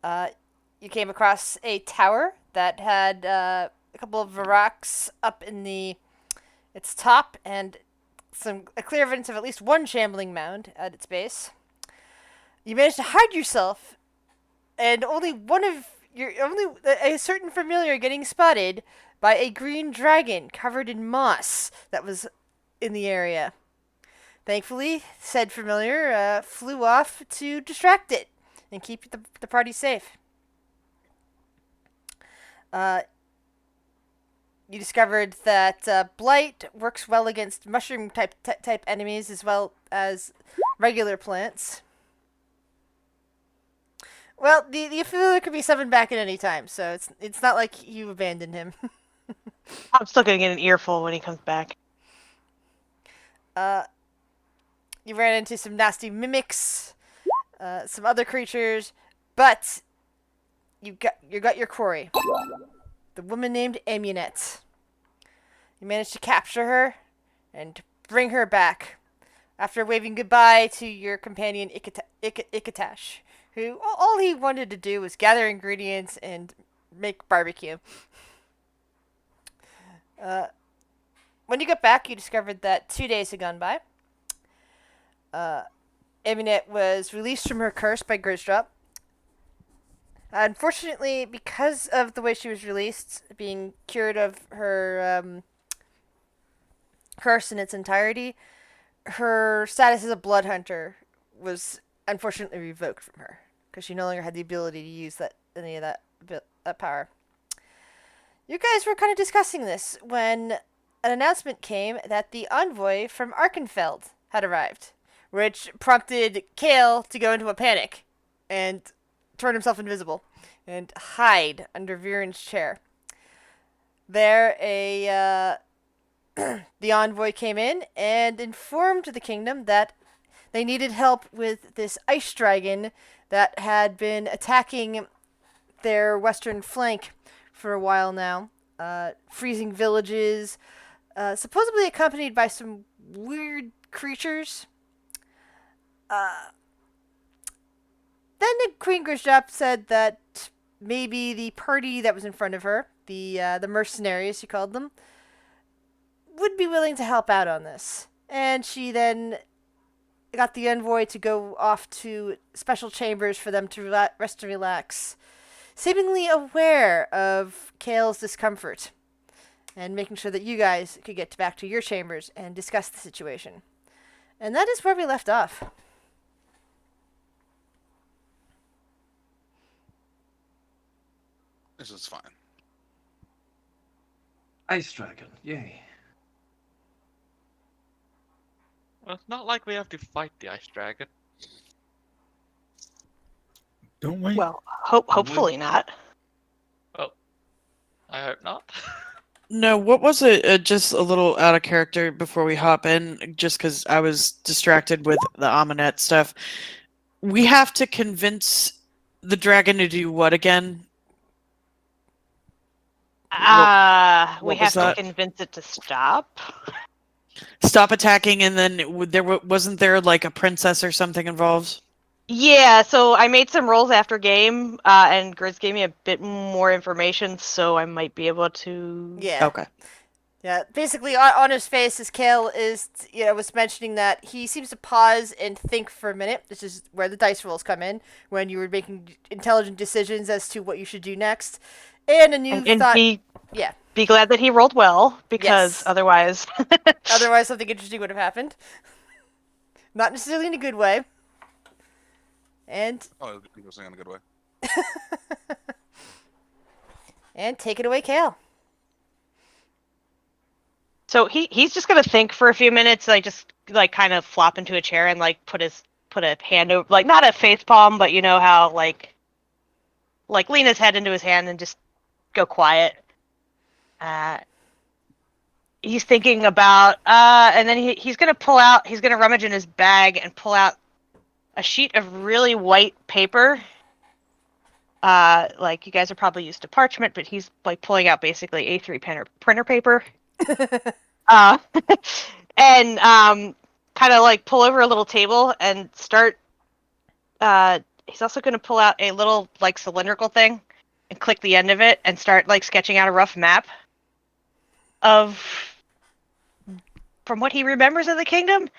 Uh, you came across a tower that had a couple of rocks up in its top and a clear evidence of at least one shambling mound at its base. You managed to hide yourself, and only a certain familiar getting spotted by a green dragon covered in moss that was in the area. Thankfully, said familiar flew off to distract it and keep the party safe. Uh, you discovered that blight works well against mushroom type enemies as well as regular plants. Well, the familiar could be summoned back at any time, so it's not like you abandoned him. I'm still gonna get an earful when he comes back. You ran into some nasty mimics, some other creatures, but you got your quarry, the woman named Amunet. You managed to capture her and bring her back after waving goodbye to your companion Ikatash, who all he wanted to do was gather ingredients and make barbecue. Uh, when you got back, you discovered that 2 days had gone by. Amunet was released from her curse by Grisdrop. Unfortunately, because of the way she was released, being cured of her curse in its entirety, her status as a blood hunter was unfortunately revoked from her because she no longer had the ability to use any of that power. You guys were kind of discussing this when an announcement came that the envoy from Arkenfeld had arrived, which prompted Kale to go into a panic and turn himself invisible and hide under Viren's chair. There, the envoy came in and informed the kingdom that they needed help with this ice dragon that had been attacking their western flank for a while now, freezing villages, supposedly accompanied by some weird creatures. Then the Queen Grishdop said that maybe the party that was in front of her, the mercenaries, she called them, would be willing to help out on this. And she then got the envoy to go off to special chambers for them to rest and relax, seemingly aware of Kale's discomfort and making sure that you guys could get back to your chambers and discuss the situation. And that is where we left off. This is fine. Ice Dragon, yay. Well, it's not like we have to fight the ice dragon. Don't we? Well, hopefully not. Well, I hope not. No, what was it? Just a little out of character before we hop in, just because I was distracted with the Aminet stuff. We have to convince the dragon to do what again? We was have that? to convince it to stop. Stop attacking, and then wasn't there like a princess or something involved? Yeah, so I made some rolls after game, and Grizz gave me a bit more information, so I might be able to. Yeah. Okay. Yeah, basically on his face, as Kale was mentioning that he seems to pause and think for a minute. This is where the dice rolls come in, when you were making intelligent decisions as to what you should do next. And a new And thought. be glad that he rolled well, because Yes. otherwise. Otherwise, something interesting would have happened. Not necessarily in a good way. And Oh, he was saying in a good way. and take it away, Kale. So he's just gonna think for a few minutes, like just like kind of flop into a chair and like put a hand over, like not a face palm, but you know how like lean his head into his hand and just go quiet. He's thinking about and then he's gonna rummage in his bag and pull out a sheet of really white paper. Like you guys are probably used to parchment, but he's like pulling out basically A3 printer paper. uh, and kind of like pull over a little table and start he's also going to pull out a little like cylindrical thing and click the end of it and start like sketching out a rough map of from what he remembers of the kingdom.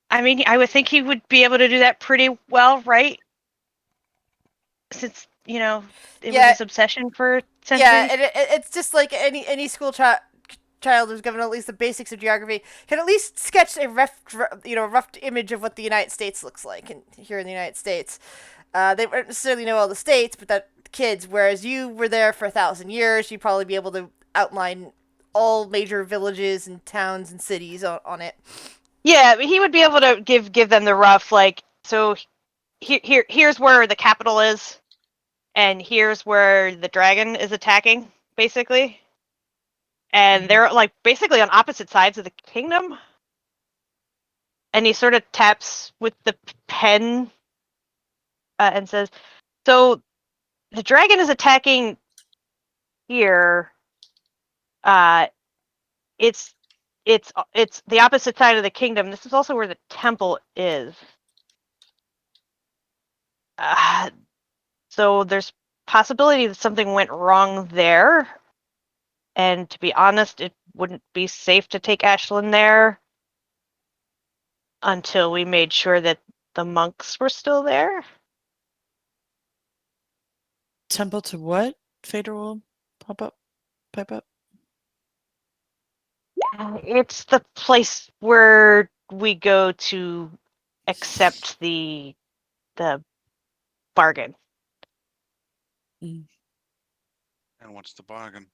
I mean, I would think he would be able to do that pretty well, right? Since, it was Yeah. his obsession for Yeah, centuries. and it's just like any school child who's given at least the basics of geography can at least sketch a rough image of what the United States looks like here in the United States. They don't necessarily know all the states, but that kids. Whereas you were there for 1,000 years, you'd probably be able to outline all major villages and towns and cities on it. Yeah, he would be able to give them the rough like. So here's where the capital is, and here's where the dragon is attacking, basically. And they're like basically on opposite sides of the kingdom. And he sort of taps with the pen and says, "So the dragon is attacking here. Uh, it's the opposite side of the kingdom. This is also where the temple is. So there's possibility that something went wrong there. And to be honest, it wouldn't be safe to take Ashlyn there until we made sure that the monks were still there." Temple to what? Fader will pipe up. It's the place where we go to accept the bargain. And what's the bargain?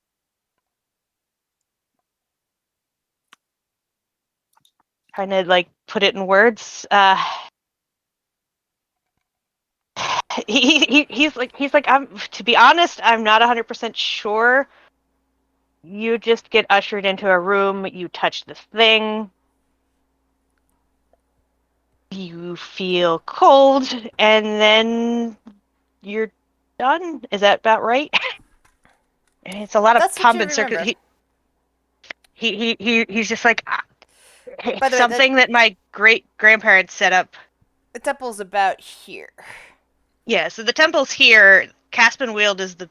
Trying to like put it in words. He's like to be honest, I'm not 100% sure. You just get ushered into a room, you touch the thing, you feel cold, and then you're done. Is that about right? And it's a lot of That's what pomp you and circus. remember. He's just like By the way, something that my great grandparents set up. the temple's about here. Yeah, so the temple's here. Caspin Weald is the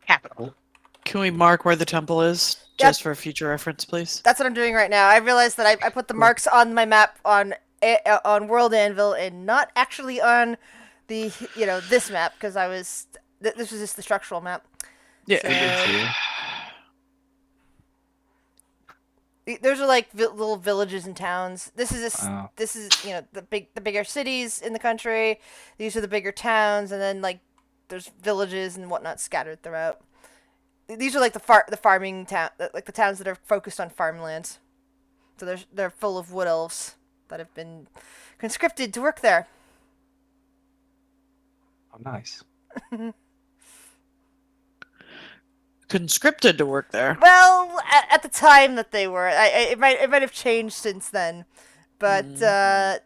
capital. Can we mark where the temple is, just for future reference, please? That's what I'm doing right now. I realized that I put the marks on my map on World Anvil and not actually on the this map because this was just the structural map. Yeah. Those are like little villages and towns. This is Wow. this is the bigger cities in the country. These are the bigger towns, and then like there's villages and whatnot scattered throughout. These are like the farming town, like the towns that are focused on farmland. So they're full of wood elves that have been conscripted to work there. Oh, nice. Conscripted to work there. Well, at the time that they were, it might have changed since then, but the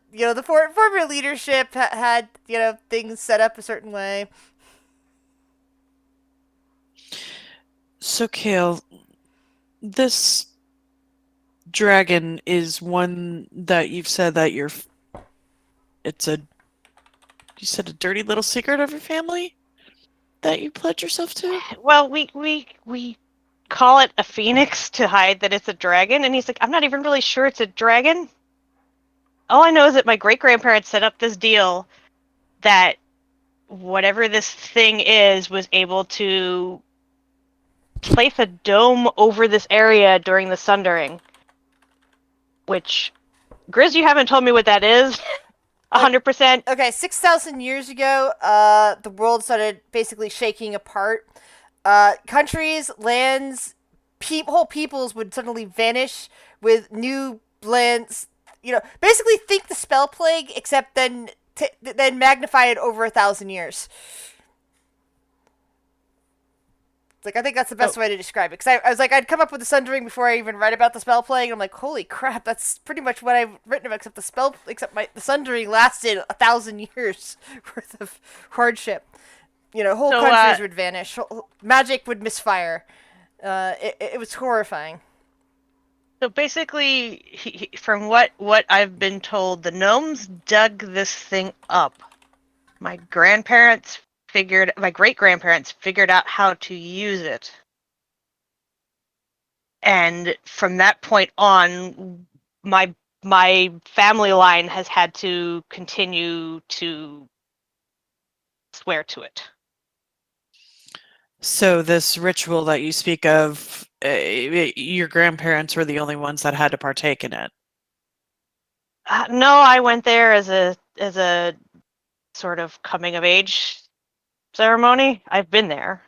former leadership had things set up a certain way. So, Kale, this dragon is one that you've said that you said a dirty little secret of your family that you pledge yourself to? Well, we call it a phoenix to hide that it's a dragon, and he's like, I'm not even really sure it's a dragon. All I know is that my great grandparents set up this deal that whatever this thing is was able to place a dome over this area during the Sundering. Which, Grizz, you haven't told me what that is. 100%. Okay, 6,000 years ago, the world started basically shaking apart. Countries, lands, whole peoples would suddenly vanish with new lands. Basically think the spell plague, except then magnify it over 1,000 years. Like, I think that's the best way to describe it. Because I was like, I'd come up with the Sundering before I even read about the spell plague. And I'm like, holy crap, that's pretty much what I've written about. Except the Sundering lasted 1,000 years worth of hardship. Whole countries would vanish. Magic would misfire. It was horrifying. So basically, from what I've been told, the gnomes dug this thing up. My great grandparents figured out how to use it. And from that point on, my family line has had to continue to swear to it. So this ritual that you speak of, your grandparents were the only ones that had to partake in it. No, I went there as a sort of coming of age ceremony. I've been there.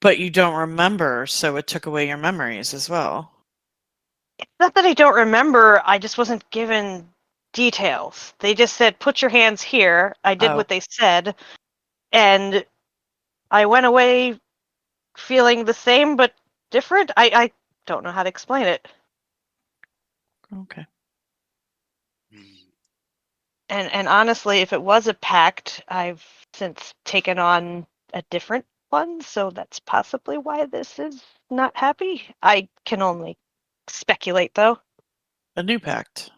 But you don't remember, so it took away your memories as well. It's not that I don't remember, I just wasn't given details. They just said, put your hands here. I did Oh. what they said, and I went away feeling the same but different. I don't know how to explain it. Okay. Hmm. And honestly, if it was a pact, I've since taken on a different one, so that's possibly why this is not happy. I can only speculate, though. A new pact.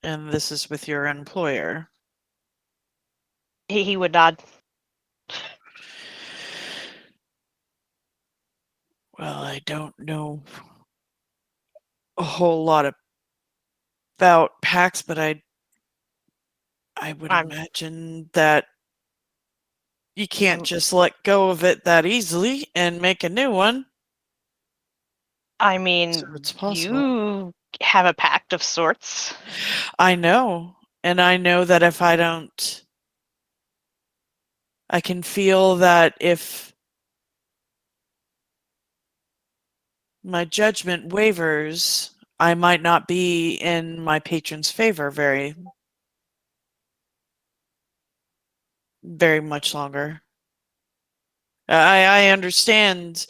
And this is with your employer. He would nod. Well, I don't know a whole lot about pacts, but I would I'm- imagine that you can't I'm- just let go of it that easily and make a new one. I mean, So it's possible. you have a pact of sorts. I know. And I know that if I don't, I can feel that if my judgment wavers, I might not be in my patron's favor very much longer. I understand.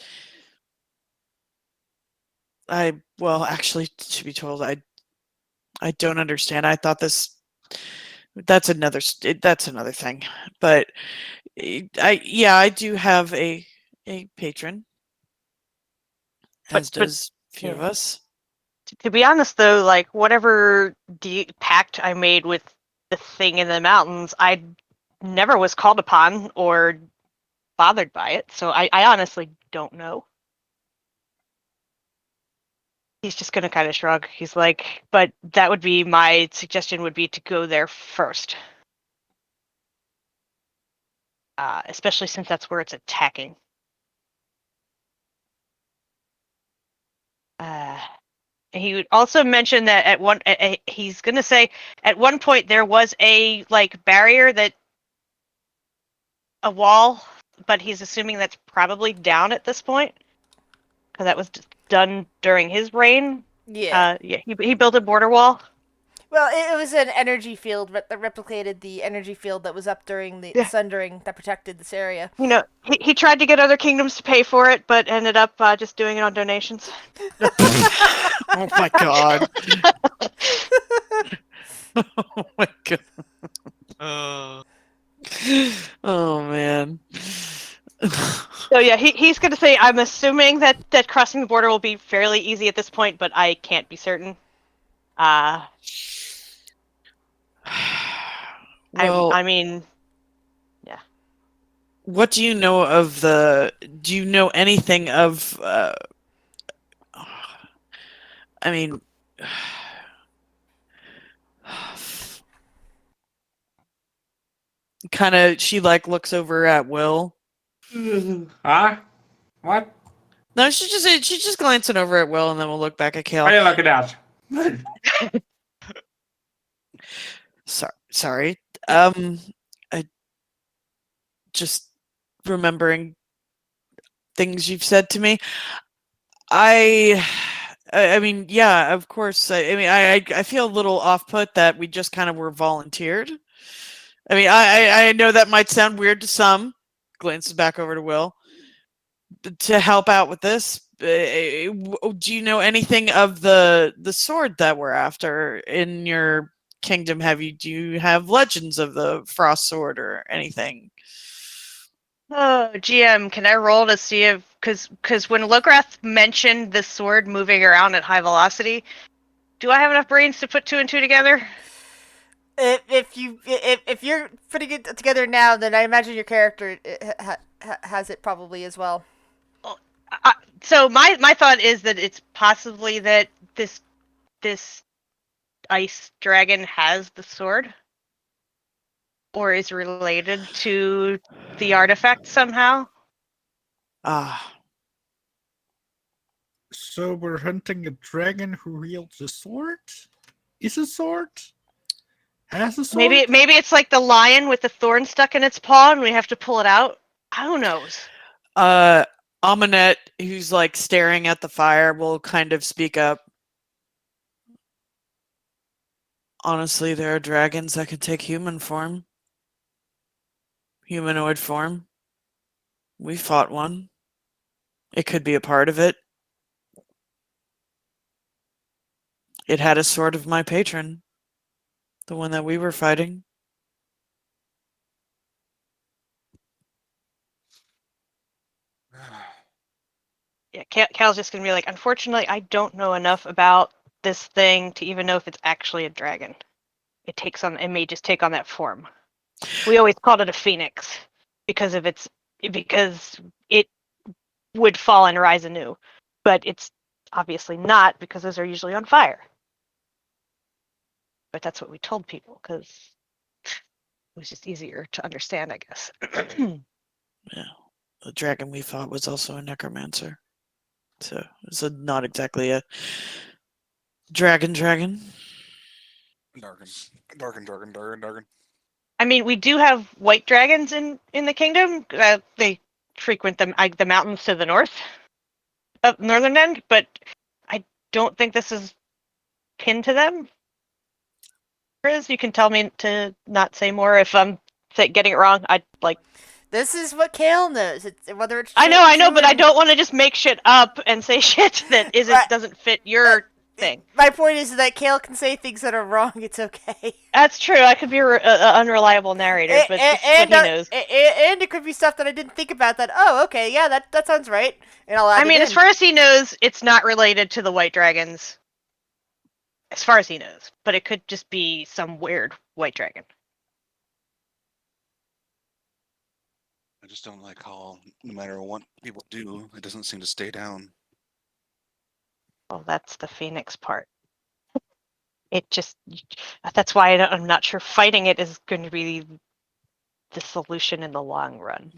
Well, actually, to be told, I don't understand. I thought that's another thing. But I do have a patron, But as does a few of yeah. us. To be honest, though, like whatever pact I made with the thing in the mountains, I never was called upon or bothered by it. So I honestly don't know. He's just gonna kind of shrug. He's like, but that would be my suggestion would be to go there first. Especially since that's where it's attacking. He would also mention that he's gonna say at one point there was a like barrier a wall, but he's assuming that's probably down at this point because that was done during his reign. Yeah. He built a border wall. Well, it was an energy field that replicated the energy field that was up during the Yeah. Sundering that protected this area. You know, he tried to get other kingdoms to pay for it, but ended up just doing it on donations. Oh my god. Oh my god. Uh, Oh man. So yeah, he's going to say, I'm assuming that crossing the border will be fairly easy at this point, but I can't be certain. Well, I mean, yeah. what do you know of do you know anything of I mean kind of she like looks over at Will. Huh? What? No, she's just glancing over at Will, and then we'll look back at Kale. What are you looking at? Sorry. I just remembering things you've said to me. I mean, yeah, of course. I mean, I feel a little off put that we just kind of were volunteered. I mean, I know that might sound weird to some. Glances back over to Will to help out with this. Do you know anything of the sword that we're after in your kingdom? Do you have legends of the frost sword or anything? Oh, GM, can I roll to see if because when Lograth mentioned the sword moving around at high velocity, do I have enough brains to put two and two together? If you're putting it together now, then I imagine your character has it probably as well. So my thought is that it's possibly that this ice dragon has the sword, or is related to the artifact somehow. Ah, So we're hunting a dragon who wields a sword? Is a sword? Has a sword? Maybe it's like the lion with the thorn stuck in its paw, and we have to pull it out. Who knows? Amunet, who's like staring at the fire, will kind of speak up. Honestly, there are dragons that can take human form. Humanoid form. We fought one. It could be a part of it. It had a sword of my patron. The one that we were fighting. Yeah, Cal's just gonna be like, unfortunately, I don't know enough about this thing to even know if it's actually a dragon. It may just take on that form. We always called it a phoenix because it would fall and rise anew, but it's obviously not because those are usually on fire. But that's what we told people because it was just easier to understand, I guess. Yeah. The dragon we fought was also a necromancer. So it's not exactly a dragon. Dargan. Dargan. I mean, we do have white dragons in the kingdom. They frequent the mountains to the north, up northern end, but I don't think this is pinned to them. Chris, you can tell me to not say more if I'm getting it wrong. I like. This is what Kale knows. It's whether it's I know, true but or I don't want to just make shit up and say shit that Right. doesn't fit your thing. My point is that Kale can say things that are wrong. It's okay. That's true. I could be an unreliable narrator, but this is what he knows. And it could be stuff that I didn't think about. That okay, yeah, that sounds right, and I'll add I mean, it as in. far as he knows, it's not related to the white dragons. As far as he knows, but it could just be some weird white dragon. I just don't like how, no matter what people do, it doesn't seem to stay down. Well, that's the phoenix part. It just, that's why I'm not sure fighting it is going to be the solution in the long run.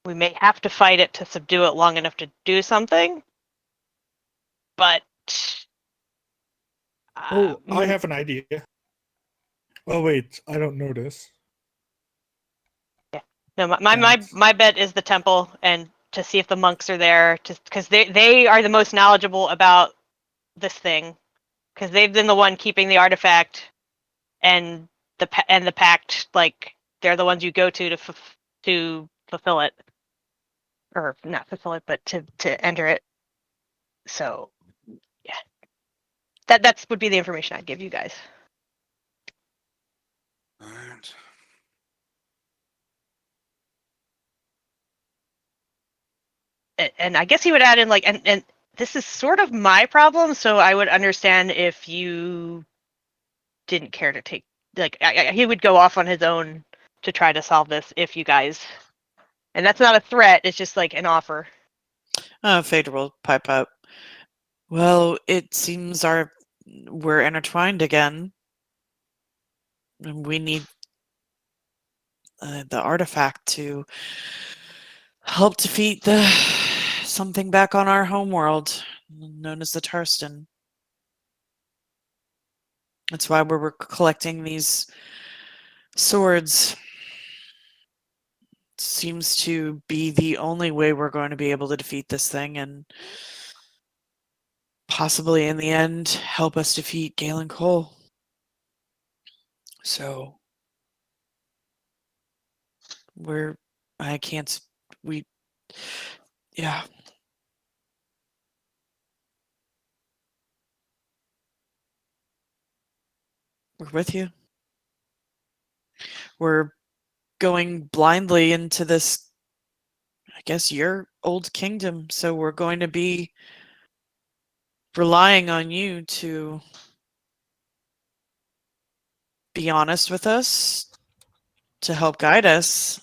We may have to fight it to subdue it long enough to do something, but. Oh, I have an idea. Oh wait, I don't know this. No, my bet is the temple, and to see if the monks are there, because they are the most knowledgeable about this thing, because they've been the one keeping the artifact, and the pact. Like they're the ones you go to fulfill it, or not fulfill it, but to enter it. So yeah, that would be the information I'd give you guys. Alright. And I guess he would add in like, and this is sort of my problem, so I would understand if you didn't care to take, like, he would go off on his own to try to solve this if you guys, and that's not a threat, it's just like an offer. Phaedra will pipe up. Well, it seems we're intertwined again. And we need the artifact to help defeat something back on our homeworld, known as the Tarston. That's why we're collecting these swords. Seems to be the only way we're going to be able to defeat this thing and possibly in the end help us defeat Galen Cole. So yeah. We're with you. We're going blindly into this, I guess, your old kingdom. So we're going to be relying on you to be honest with us, to help guide us.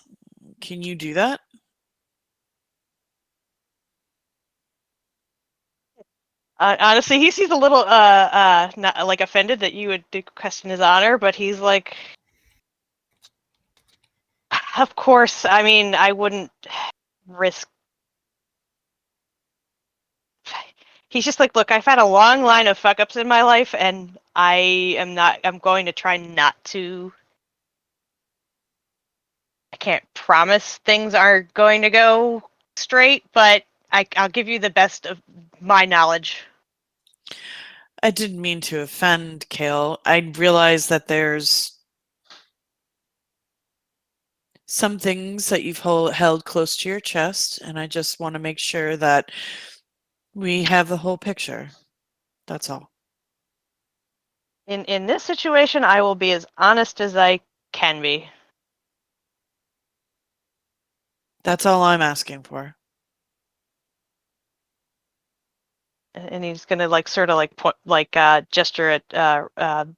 Can you do that? Honestly, he seems a little not like offended that you would question his honor, but he's like, of course. I mean, I wouldn't risk. He's just like, look, I've had a long line of fuck ups in my life, and I'm going to try not to. I can't promise things are going to go straight, but I'll give you the best of my knowledge. I didn't mean to offend, Kale. I realize that there's some things that you've held close to your chest, and I just want to make sure that we have the whole picture. That's all. In this situation, I will be as honest as I can be. That's all I'm asking for. And he's gonna like sort of like point, like gesture at Viren,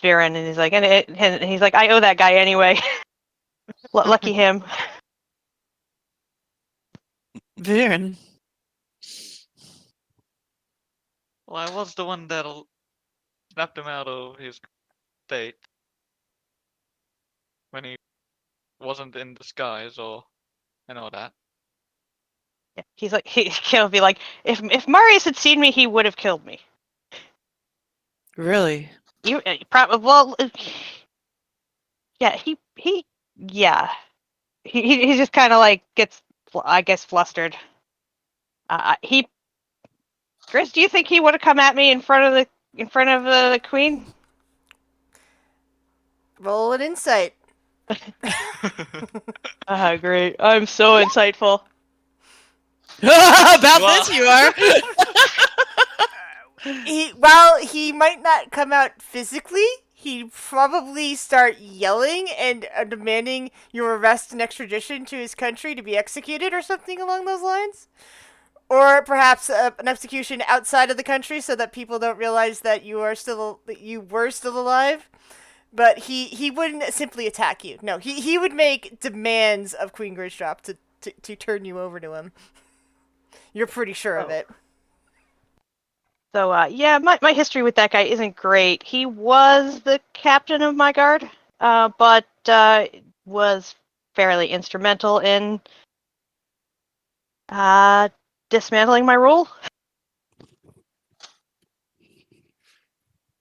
and he's like, and he's like, I owe that guy anyway. Lucky him. Viren, Well, I was the one that snapped him out of his state when he wasn't in disguise, or I know that. Yeah, he's like, he'll be like, if Marius had seen me, he would have killed me. really? You probably well, yeah, yeah, he just kind of like gets, I guess, flustered. He, Chris, do you think he would have come at me in front of the queen? Roll an insight. Great. I'm so insightful. About this you are. While he might not come out physically, he'd probably start yelling and demanding your arrest and extradition to his country to be executed or something along those lines. Or perhaps an execution outside of the country so that people don't realize that you were still alive. But he wouldn't simply attack you. No, he would make demands of Queen Grishdrop to turn you over to him. You're pretty sure of it. So yeah, my history with that guy isn't great. He was the captain of my guard, but was fairly instrumental in dismantling my rule.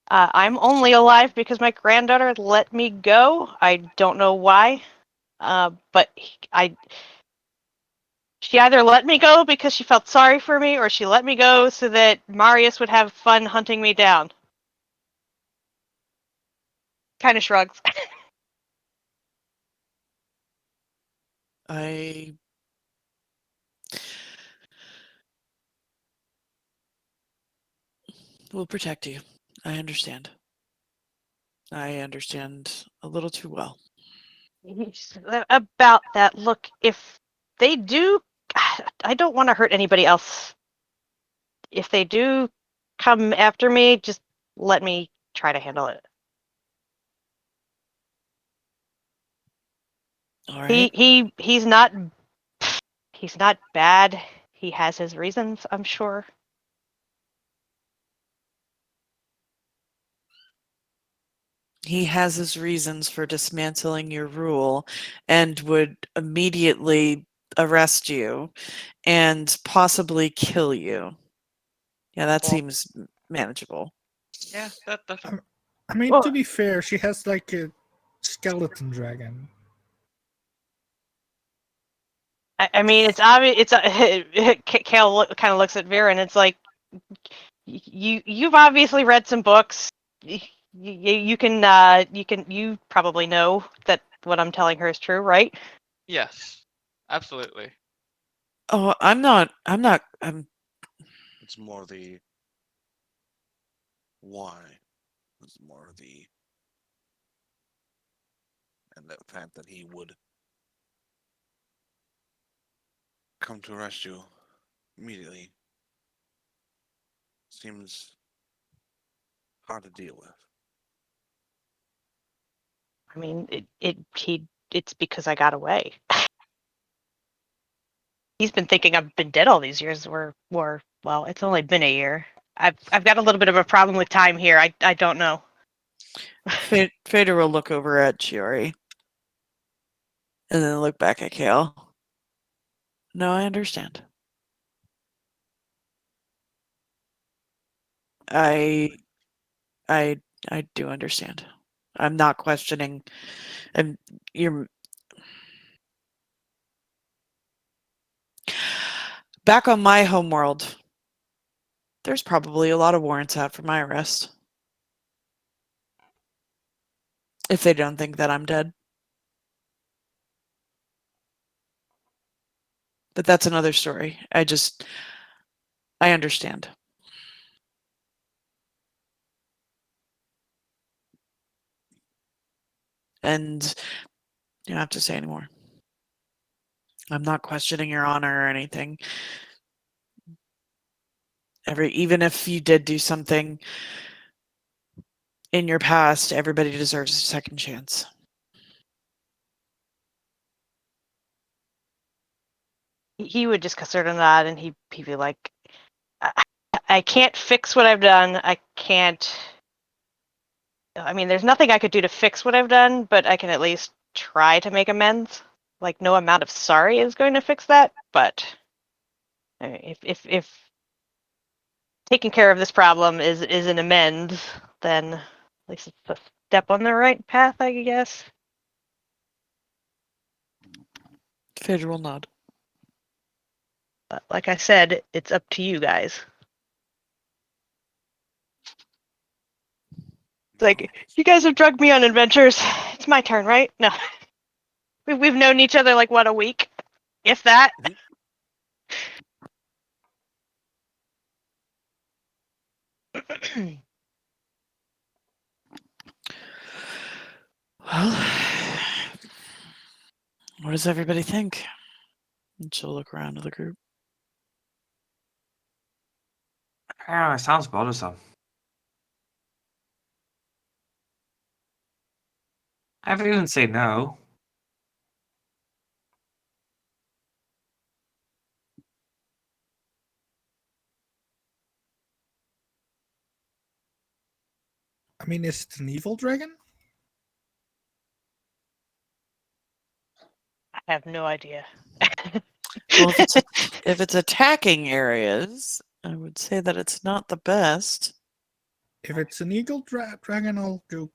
I'm only alive because my granddaughter let me go. I don't know why, but she either let me go because she felt sorry for me, or she let me go so that Marius would have fun hunting me down. Kind of shrugs. I will protect you. I understand. I understand a little too well. About that, look, if they do, I don't want to hurt anybody else. If they do come after me, just let me try to handle it. All right. He's not bad. He has his reasons, I'm sure. He has his reasons for dismantling your rule and would immediately arrest you and possibly kill you. Yeah, that Well, seems manageable. yeah, that's I mean, Well- to be fair, she has like a skeleton dragon. I mean, it's obvious. Kale kind of looks at Vera, and it's like, you've obviously read some books. You probably know that what I'm telling her is true, right? yes, absolutely. Oh, I'm It's more the why. It's more the and the fact that he would come to arrest you immediately. Seems hard to deal with. I mean, it's because I got away. He's been thinking I've been dead all these years. Well, it's only been a year. I've got a little bit of a problem with time here. I don't know. Fader will look over at Chiori. And then look back at Kale. No, I understand. I do understand. I'm not questioning. You're back on my homeworld. There's probably a lot of warrants out for my arrest. If they don't think that I'm dead. But that's another story. I understand. And you don't have to say anymore. I'm not questioning your honor or anything. Even if you did do something in your past, everybody deserves a second chance. He would just sort of nod, and he'd be like, I can't fix what I've done. I can't. I mean, there's nothing I could do to fix what I've done, but I can at least try to make amends. Like, no amount of sorry is going to fix that, but I mean, if taking care of this problem is an amends, then at least it's a step on the right path, I guess. Fader will nod. But like I said, it's up to you guys. It's like, you guys have drugged me on adventures. It's my turn, right? No. We've known each other like, what, a week? If that? Well, what does everybody think? And she'll look around to the group. Yeah, it sounds bothersome. I didn't say no. I mean, is it an evil dragon? I have no idea. Well, if it's attacking areas, I would say that it's not the best. If it's an eagle dragon, I'll go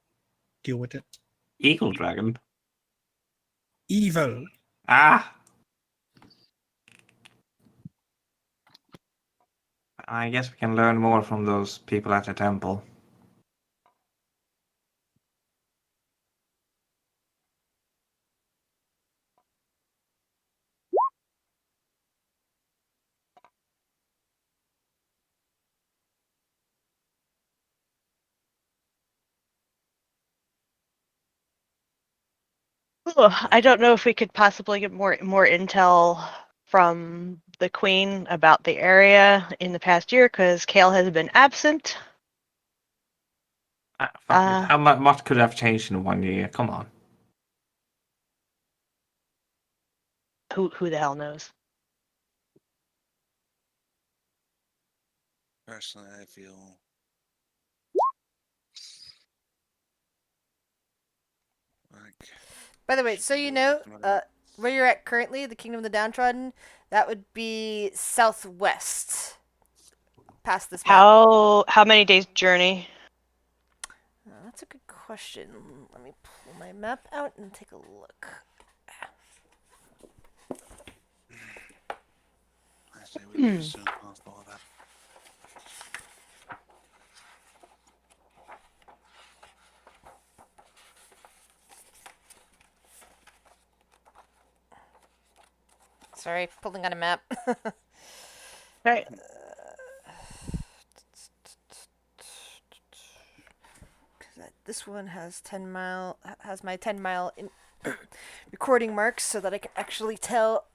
deal with it. Eagle dragon. Evil. Ah. I guess we can learn more from those people at the temple. I don't know if we could possibly get more intel from the Queen about the area in the past year, because Kale has been absent. Fuck it. How much could have changed in 1 year? Come on. Who the hell knows? Personally, I feel like By the way, so you know, where you're at currently, the Kingdom of the Downtrodden, that would be southwest, past this map. How many days journey? That's a good question. Let me pull my map out and take a look. I say we leave as soon as possible. That Sorry, pulling on a map. Right. This one has my 10 mile recording marks so that I can actually tell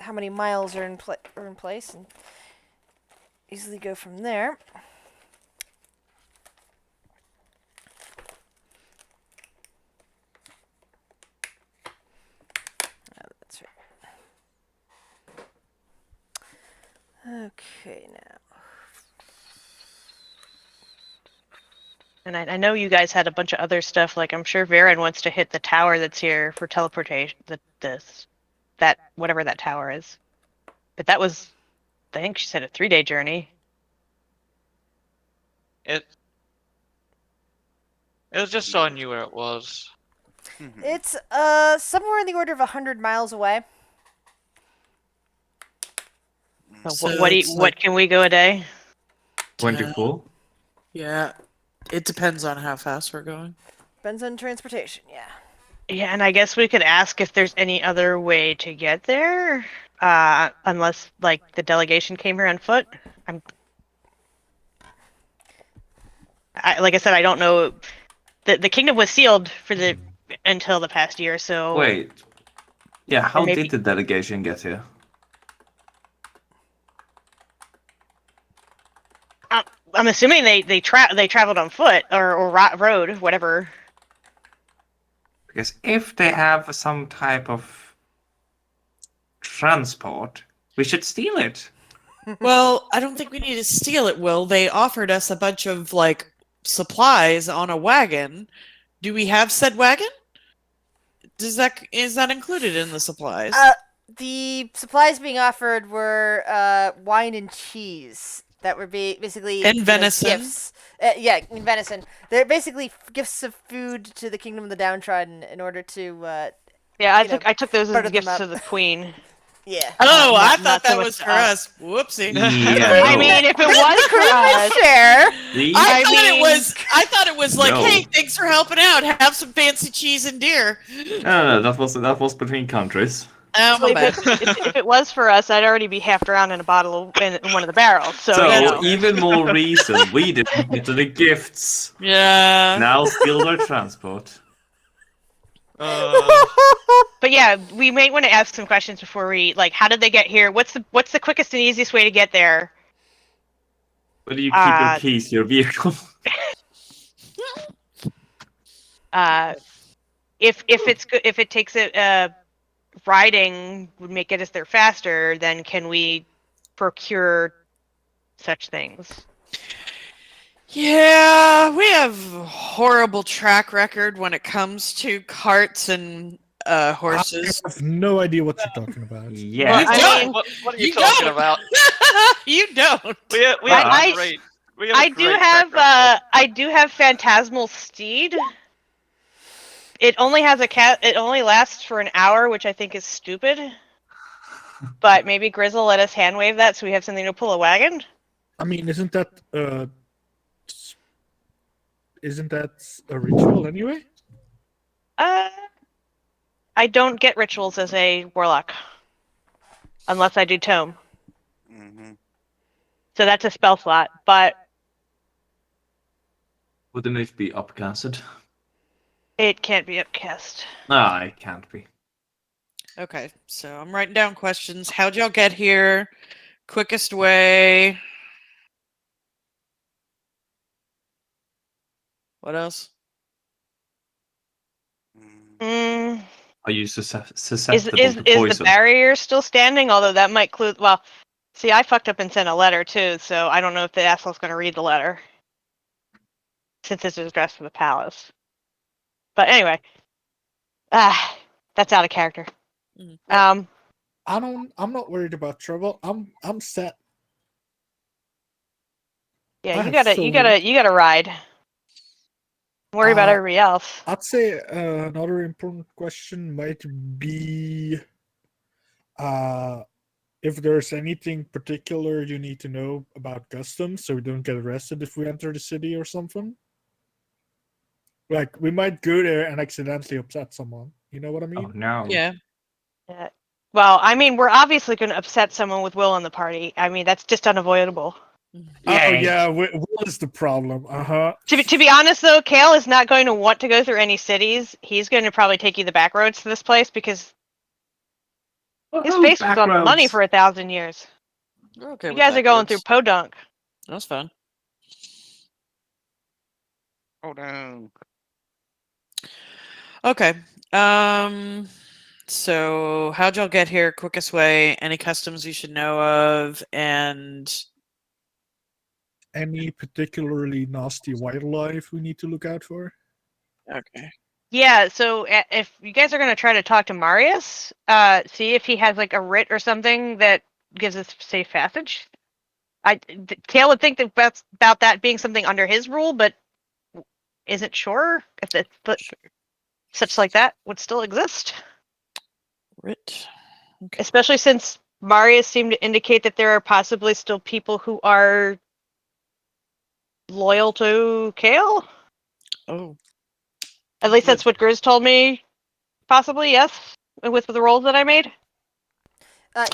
how many miles are in place, and easily go from there. That's right. Okay, now. And I know you guys had a bunch of other stuff. Like I'm sure Varen wants to hit the tower that's here for teleportation. That whatever that tower is. But that was, I think she said, a 3-day journey. It was just so I knew where it was. Mhm. It's somewhere in the order of 100 miles away. So So what it's like can we go a day? 24. Yeah, it depends on how fast we're going. Depends on transportation, yeah. Yeah, and I guess we could ask if there's any other way to get there, unless like the delegation came here on foot. Like I said, I don't know. The kingdom was sealed for until the past year, so Wait. Yeah, how maybe- did the delegation get here? I'm assuming they traveled on foot or road, whatever. Because if they have some type of transport, we should steal it. Well, I don't think we need to steal it, Will. They offered us a bunch of like supplies on a wagon. Do we have said wagon? Is that included in the supplies? The supplies being offered were wine and cheese that were basically And venison. gifts. Yeah, and venison. They're basically gifts of food to the kingdom of the downtrodden in order to Yeah, You know, I took those butter as them gifts up. to the queen. yeah. Oh, I not thought so that much was to for us. us. Whoopsie. Yeah, I no. mean, if it was for us, Share. See? I mean- thought it was like, No. hey, thanks for helping out. Have some fancy cheese and deer. No, that was between countries. Oh, my if bad. if it was for us, I'd already be half drowned in a bottle in one of the barrels. So, So, you know. even more reason we didn't get to the gifts. Yeah. Now steal their transport. But yeah, we may want to ask some questions before we like. How did they get here? What's the quickest and easiest way to get there? Where do you keep your keys, your vehicle? If it's good, if it takes it riding would make it us there faster, then can we procure such things? Yeah, we have a horrible track record when it comes to carts and horses. I have no idea what you're talking about. Yeah. Well, I don't. mean, what are you, You talking don't. about? You don't. We have I- a great. We have a I do great have track record. I do have Phantasmal Steed. It only has it only lasts for an hour, which I think is stupid. But maybe Grizzle let us hand wave that so we have something to pull a wagon. I mean, isn't that a ritual anyway? I don't get rituals as a warlock. Unless I do tome. Mhm. So that's a spell slot, but Wouldn't it be upcasted? it can't be upcast. Ah, it can't be. Okay, so I'm writing down questions. How'd y'all get here? Quickest way. What else? Mm, Are you is susceptible is to is poison? the barrier still standing? Although that might clue. Well, see, I fucked up and sent a letter too, so I don't know if the asshole's going to read the letter, since it's addressed to the palace. But anyway, that's out of character. Mhm. I'm not worried about trouble. I'm set. Yeah, I you have gotta so you gotta ride. Don't worry about everybody else. I'd say another important question might be if there's anything particular you need to know about customs so we don't get arrested if we enter the city or something. Like, we might go there and accidentally upset someone. You know what I mean? Oh no. Yeah. Yeah. Well, I mean, we're obviously going to upset someone with Will in the party. I mean, that's just unavoidable. Oh, Yay. yeah, what is the problem? Uh-huh. To be honest, though, Kale is not going to want to go through any cities. He's going to probably take you the back roads to this place because His Oh, face was on the money backgrounds. for 1,000 years. We're okay You with guys are going through backwards. podunk. That's fine. Oh no. Okay. So how'd y'all get here? Quickest way? Any customs you should know of? And Any particularly nasty wildlife we need to look out for? okay. Yeah, so if you guys are going to try to talk to Marius, see if he has like a writ or something that gives us safe passage. Kale would think that that's about that being something under his rule, but isn't sure if that such like that would still exist. Writ. Okay. Especially since Marius seemed to indicate that there are possibly still people who are loyal to Kale. Oh. At least that's what Grizz told me. Possibly, yes, with the rolls that I made.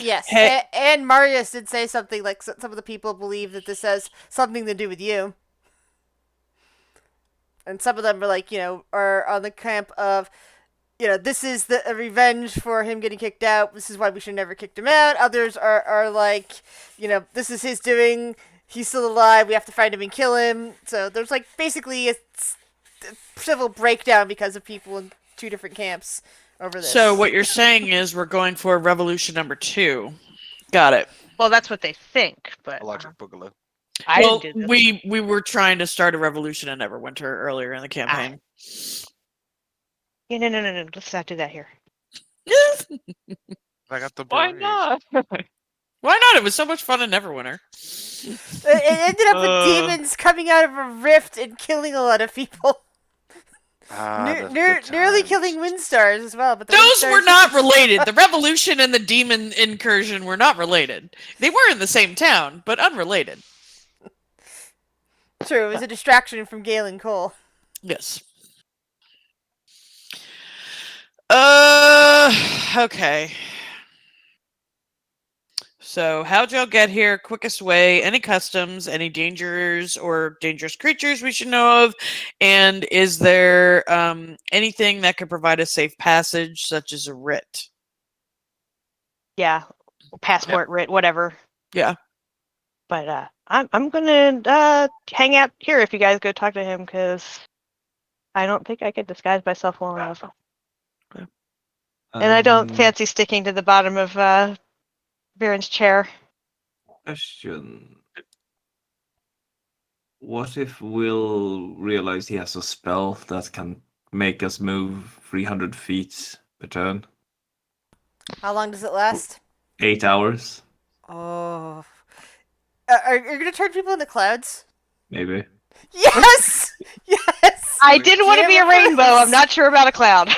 Yes, Hey- and Marius did say something like some of the people believe that this has something to do with you. And some of them are like, are on the camp of, this is a revenge for him getting kicked out. This is why we should never kicked him out. Others are like, this is his doing. He's still alive. We have to find him and kill him. So there's like basically a civil breakdown because of people in two different camps over this. So what you're saying is we're going for revolution number 2. Got it. Well, that's what they think, but Electric Boogaloo. I well, didn't do this. we were trying to start a revolution in Neverwinter earlier in the campaign. Yeah, no. Let's not do that here. I got the Why berets. not? Why not? It was so much fun in Neverwinter. It ended up with demons coming out of a rift and killing a lot of people. Ah, the good Nearly times. killing Windstars as well. But the Those Windstars were not related. The revolution and the demon incursion were not related. They were in the same town, but unrelated. True, it was a distraction from Galen Cole. Yes. Okay. So, how'd y'all get here? Quickest way? Any customs? Any dangers or dangerous creatures we should know of? And is there anything that could provide a safe passage, such as a writ? Yeah, passport, writ, whatever. Yeah. But I'm gonna hang out here if you guys go talk to him, because I don't think I could disguise myself well enough, and I don't fancy sticking to the bottom of Viren's chair. Question. What if Will realize he has a spell that can make us move 300 feet per turn? How long does it last? 8 hours, Oh. Are you going to turn people into clouds? maybe. Yes! Yes! I didn't want to be a Damn it. rainbow. I'm not sure about a cloud.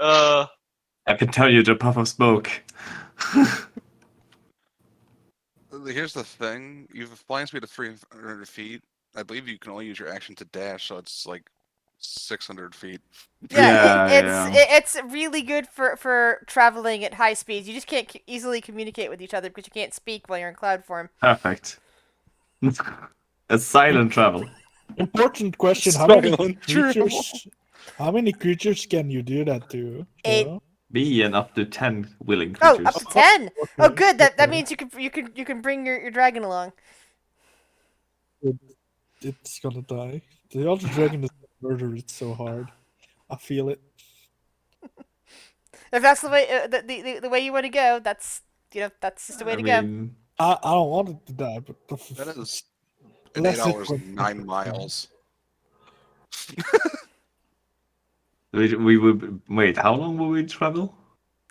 I can tell you the puff of smoke. Here's the thing: you have a flying speed of 300 feet. I believe you can only use your action to dash, so it's like 600 feet. It's really good for traveling at high speeds. You just can't easily communicate with each other because you can't speak while you're in cloud form. Perfect. A silent travel. Important question: Silent how many creatures can you do that to? 8. Joe? Me and up to 10 willing Oh, creatures. up to 10. Oh, Okay, good. That okay. means you can bring your dragon along. It's gonna die. The other dragon is murder. It's so hard. I feel it. If that's the way the way you want to go, that's just the way to go. I don't want it to die, but That is in Unless 8 it hours was and 9 perfect. miles. We would wait. How long will we travel?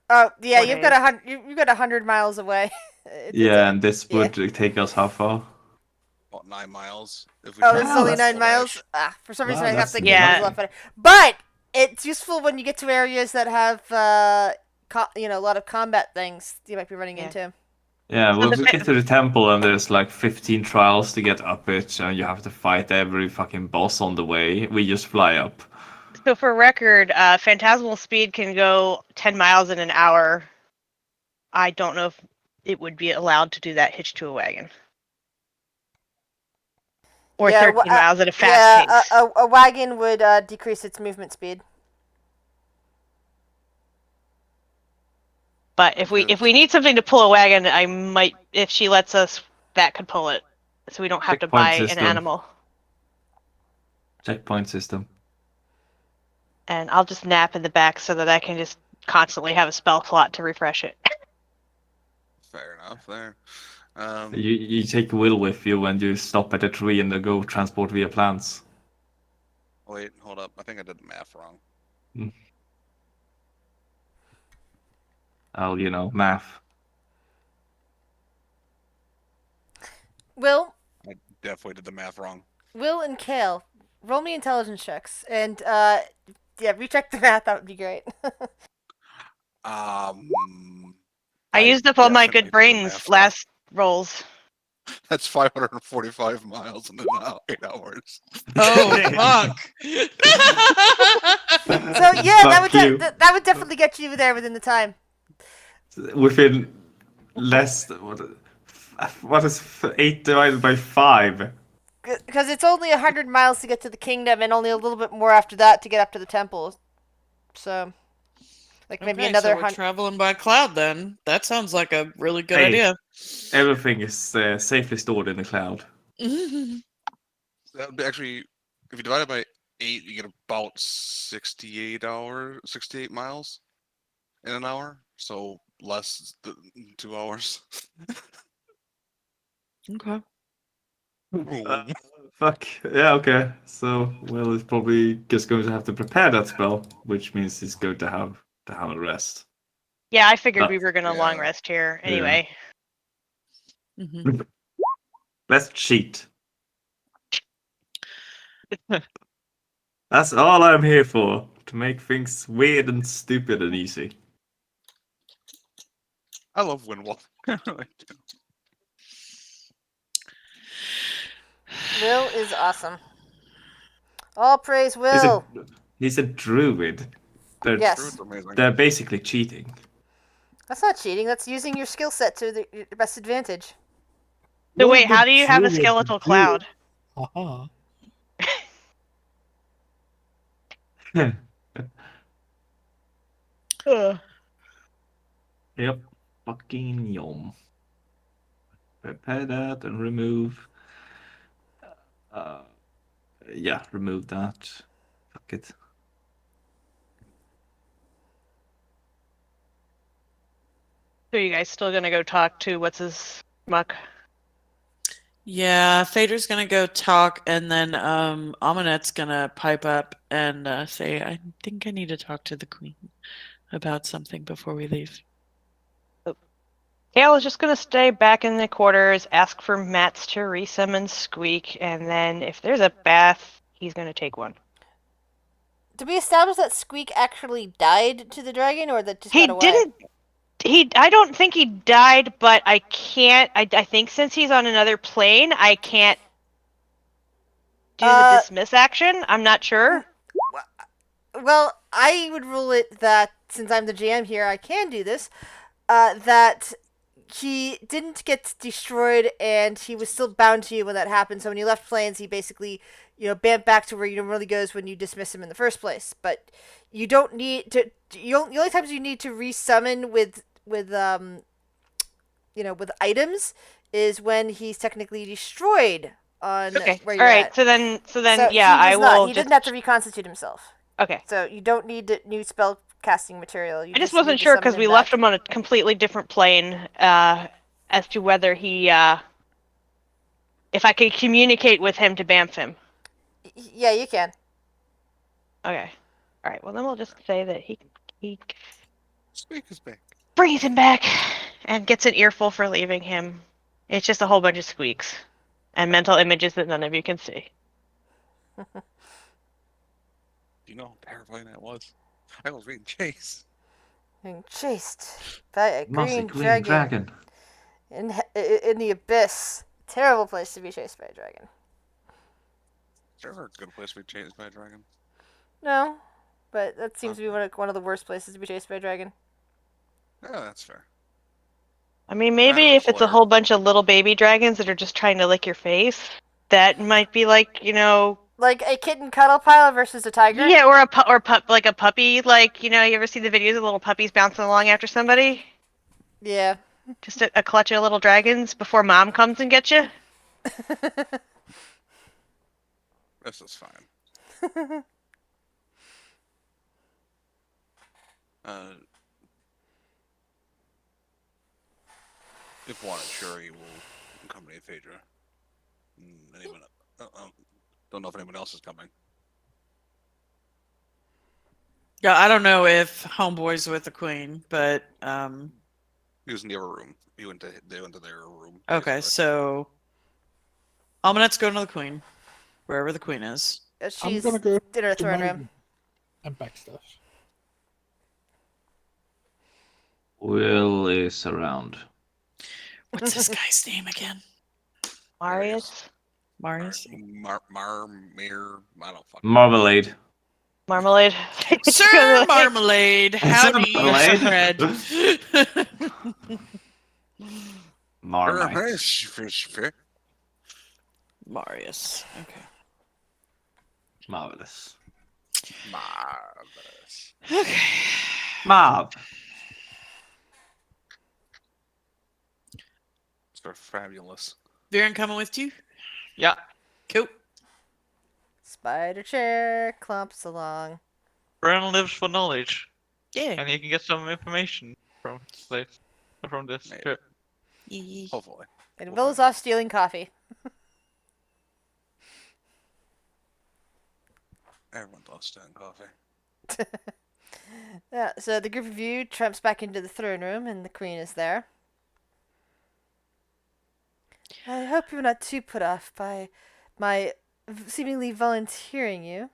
Oh yeah, 4 you've days. got you've got 100 miles away. Yeah, and this yeah. would take us how far? About 9 miles. If we Oh, try this is to only do 9 full miles. dash. For some reason Wow, I have that's to Yeah. get a lot better. But it's useful when you get to areas that have a lot of combat things you might be running Yeah. into. Yeah, So well, the we get to the temple and there's like 15 trials to get up it, and you have to fight every fucking boss on the way. We just fly up. So for record, phantasmal speed can go 10 miles in an hour. I don't know if it would be allowed to do that hitched to a wagon. Or Yeah, 13 miles at a fast pace. a wagon would decrease its movement speed. But if we need something to pull a wagon, I might, if she lets us, that could pull it, so we don't have to Checkpoint buy an system. animal. Checkpoint system. And I'll just nap in the back so that I can just constantly have a spell slot to refresh it. Fair enough. There. You take Will with you when you stop at a tree and go transport via plants. Wait, hold up. I think I did the math wrong. Oh, math. Will, I definitely did the math wrong. Will and Kale, roll me intelligence checks, and recheck the math. That would be great. I used up all my good brains last rolls. That's 545 miles in 8 hours. Oh fuck! So yeah, Fuck you. that would definitely get you there within the time. Within less. What is 8 divided by 5? Because it's only 100 miles to get to the kingdom, and only a little bit more after that to get up to the temple. So, like maybe Okay, another so we're 100. traveling by cloud then. That sounds like a really good Hey. idea. Everything is safely stored in the cloud. That would be actually, if you divide it by 8, you get about 68 miles in an hour. So less than 2 hours. Okay. Fuck. Yeah, okay. So, Will is probably just going to have to prepare that spell, which means he's going to have a rest. Yeah, I figured we were gonna Yeah. long rest here anyway. Mhm. Let's cheat. That's all I'm here for. To make things weird and stupid and easy. I love Windwall. I really do. Will is awesome. All praise Will. He's a druid. Yes. Druid's amazing. They're basically cheating. That's not cheating. That's using your skill set to your best advantage. So Well, wait, how the do you have a druid skeletal do- cloud? Haha. Yep. Fucking yum. Prepare that and remove. Yeah, remove that. Fuck it. So you guys still gonna go talk to what's his muck? Yeah, Fader's gonna go talk, and then Amonette's gonna pipe up and say, "I think I need to talk to the queen about something before we leave." Kale is just gonna stay back in the quarters, ask for Mats to resummon Squeak, and then if there's a bath, he's gonna take one. Did we establish that Squeak actually died to the dragon, or that just He got away? didn't. I don't think he died, but I can't. I think since he's on another plane, I can't do the dismiss action. I'm not sure. Well, I would rule it that since I'm the GM here, I can do this. That he didn't get destroyed, and he was still bound to you when that happened. So when you left planes, he basically, bammed back to where he normally goes when you dismiss him in the first place. But you don't need to. The only times you need to resummon with items is when he's technically destroyed on Okay. where All you're right. at. So then, So yeah, he I does not. will. He just... didn't have to reconstitute himself. Okay. So you don't need new spell casting material. You I just need wasn't to sure summon because him we back. left him on a completely different plane as to whether he, if I could communicate with him to bamf him. Yeah, you can. Okay. All right. Well, then we'll just say that he Squeak is back. brings him back and gets an earful for leaving him. It's just a whole bunch of squeaks and mental images that none of you can see. Do you know how terrifying that was? I was being chased. Being chased by a Mossy green dragon in the abyss. Terrible place to be chased by a dragon. Sure, a good place to be chased by a dragon. No, but that seems to be one of the worst places to be chased by a dragon. Yeah, that's fair. I mean, maybe if it's a whole bunch of little baby dragons that are just trying to lick your face, that might be like, Like a kitten cuddle pile versus a tiger? yeah, or like a puppy, like, you ever see the videos of little puppies bouncing along after somebody? Yeah. Just a clutch of little dragons before Mom comes and gets you. This is fine. If wanted, sure, he will accompany Phaedra. Anyone? Don't know if anyone else is coming. Yeah, I don't know if Homeboy's with the Queen, but He was in the other room. They went to their room. okay, basically. so Almanette's going to the Queen, wherever the Queen is. I'm She's gonna go in her to throne my room. room and pack stuff. Will is around. What's this guy's name again? Marius. Marius? Mayor, I don't fucking. Marmalade. Marmalade. Sir Marmalade, how do you Marmalade. spread? Marmite. Marius. Okay. Marvelous. Marvelous. Okay. Marv. They're fabulous. Viren coming with you? Yeah. Cool. Spider chair clumps along. Bren lives for knowledge, Yeah. and he can get some information from this Maybe. trip. Hopefully. And We'll Will's find out. off stealing coffee. Everyone loves stone coffee. Yeah, so the group of you tramps back into the throne room, and the Queen is there. I hope you're not too put off by my seemingly volunteering you.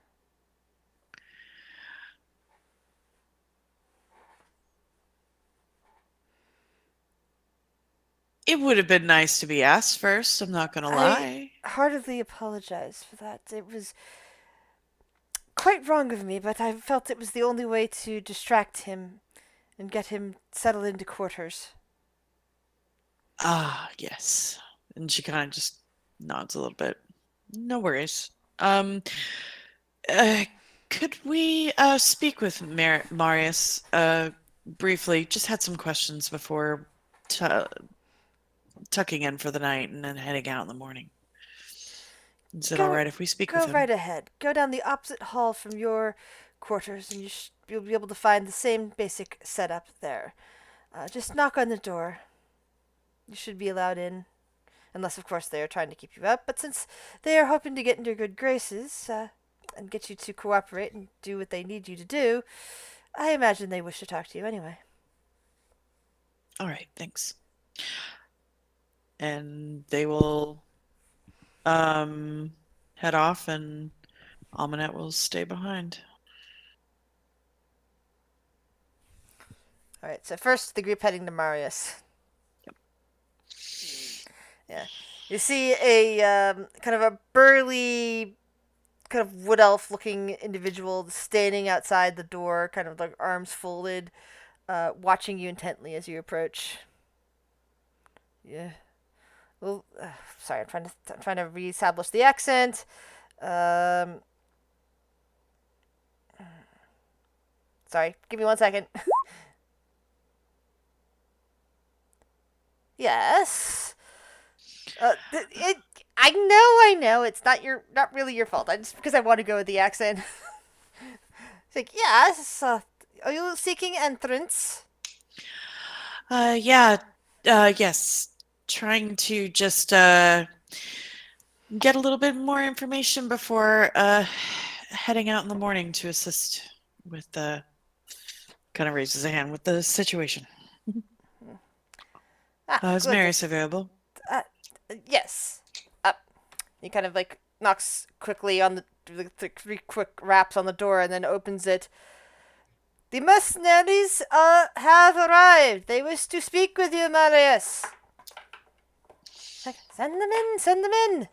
It would have been nice to be asked first, I'm not gonna lie. I heartily apologize for that. It was quite wrong of me, but I felt it was the only way to distract him and get him settled into quarters. Ah, yes. And she kind of just nods a little bit. No worries. Could we speak with Marius briefly? Just had some questions before tucking in for the night and then heading out in the morning. Is it all right if we speak with Go him? right ahead. Go down the opposite hall from your quarters, and you'll be able to find the same basic setup there. Just knock on the door. You should be allowed in, unless, of course, they are trying to keep you up. But since they are hoping to get into your good graces and get you to cooperate and do what they need you to do, I imagine they wish to talk to you anyway. All right, thanks. And they will head off, and Almanette will stay behind. All right, so first the group heading to Marius. Yep. Yeah. You see a kind of a burly, kind of wood elf looking individual standing outside the door, kind of like arms folded, watching you intently as you approach. Yeah. Well, sorry, I'm trying to reestablish the accent. Sorry, give me 1 second. Yes. I know. It's not really your fault. Just because I want to go with the accent. It's like, yes. Are you seeking entrance? Yes. Trying to just get a little bit more information before heading out in the morning to assist with the. Kind of raises a hand with the situation. Is Good. Marius available? Yes. He kind of like knocks quickly on the 3 quick raps on the door and then opens it. The mercenaries have arrived. They wish to speak with you, Marius. Like, send them in. Send them in.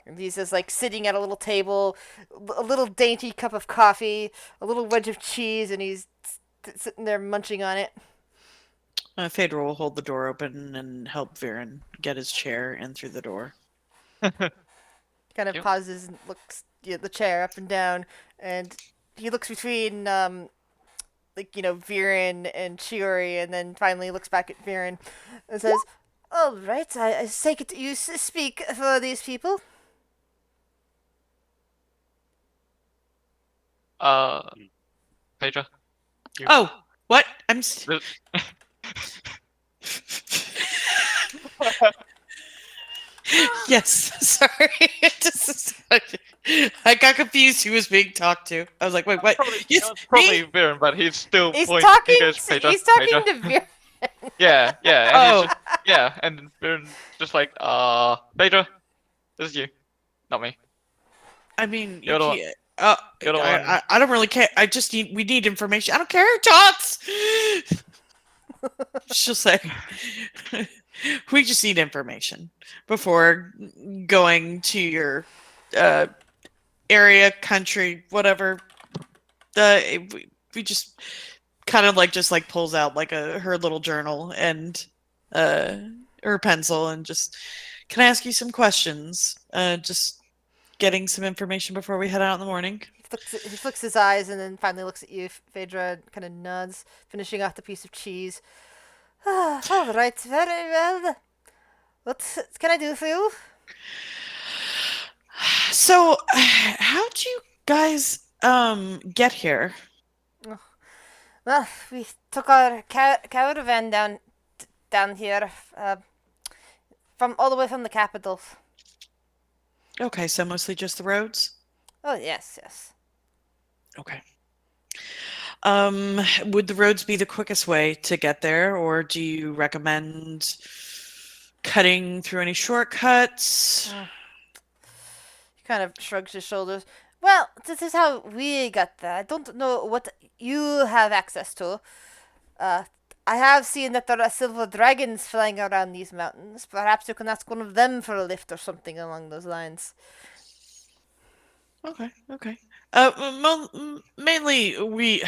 And he's just like sitting at a little table, a little dainty cup of coffee, a little wedge of cheese, and he's sitting there munching on it. Phaedra will hold the door open and help Viren get his chair in through the door. Kind of Yep. pauses and looks the chair up and down, and he looks between like, Viren and Chiori, and then finally looks back at Viren and says, "All right, I take it you speak for these people." Phaedra. You- Oh, what? Yes, sorry. I got confused who was being talked to. I was like, wait, what? Yes, Probably me? Viren, but he's still He's pointing. talking. He goes, Phaedra, He's talking Phaedra. to Viren. Yeah, and Oh. he's just, and Viren just like, Phaedra, this is you, not me. I mean, You're the one. You're the one. I don't really care. We need information. I don't care who talks. She'll say, we just need information before going to your area, country, whatever. We just kind of just pulls out her little journal and her pencil and just, can I ask you some questions? Just getting some information before we head out in the morning. He flicks his eyes and then finally looks at you, Phaedra, and kind of nods, finishing off the piece of cheese. All right, very well. What can I do for you? So, how'd you guys get here? Well, we took our caravan down here, from all the way from the capital. Okay, so mostly just the roads? Oh yes. Okay. Would the roads be the quickest way to get there, or do you recommend cutting through any shortcuts? He kind of shrugs his shoulders. Well, this is how we got there. I don't know what you have access to. I have seen that there are silver dragons flying around these mountains. Perhaps you can ask one of them for a lift or something along those lines. Okay. Mainly we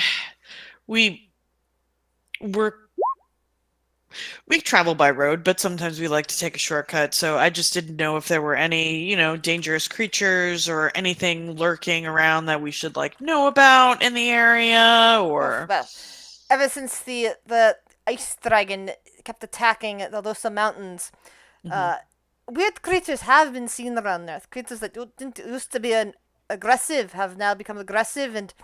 travel by road, but sometimes we like to take a shortcut. So I just didn't know if there were any, dangerous creatures or anything lurking around that we should know about in the area, or. Well, ever since the ice dragon kept attacking the Losa Mountains, weird creatures have been seen around there. Creatures that didn't used to be aggressive have now become aggressive and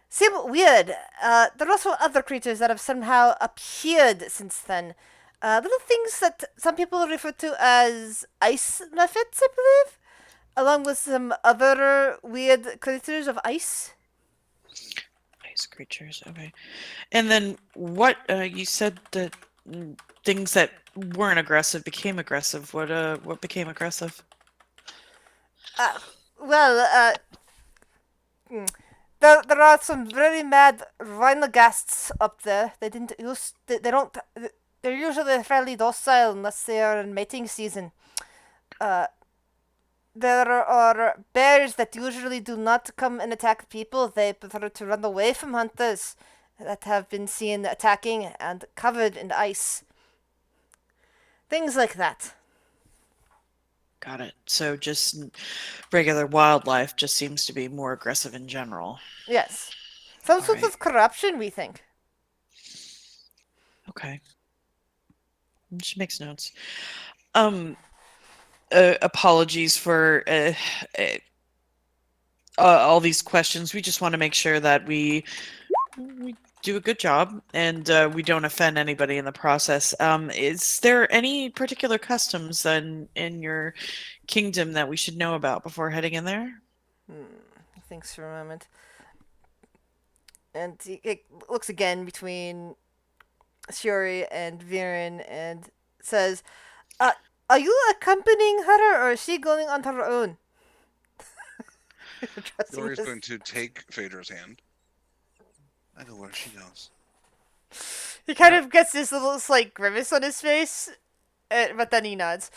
seem weird. There are also other creatures that have somehow appeared since then. Little things that some people refer to as ice mephits, I believe, along with some other weird creatures of ice. Ice creatures, okay. And then what, you said that things that weren't aggressive became aggressive. What became aggressive? There are some very mad rhinoghasts up there. They don't. They're usually fairly docile unless they are in mating season. There are bears that usually do not come and attack people. They prefer to run away from hunters that have been seen attacking and covered in ice. Things like that. Got it. So just regular wildlife just seems to be more aggressive in general. Yes. Some sort Alright. of corruption, we think. Okay. She makes notes. Apologies for all these questions. We just want to make sure that we do a good job and we don't offend anybody in the process. Is there any particular customs in your kingdom that we should know about before heading in there? He thinks for a moment. And he looks again between Shiori and Viren and says, are you accompanying her or is she going on her own? Yori's going to take Phaedra's hand. I know where she goes. He kind of gets this little grimace on his face, but then he nods.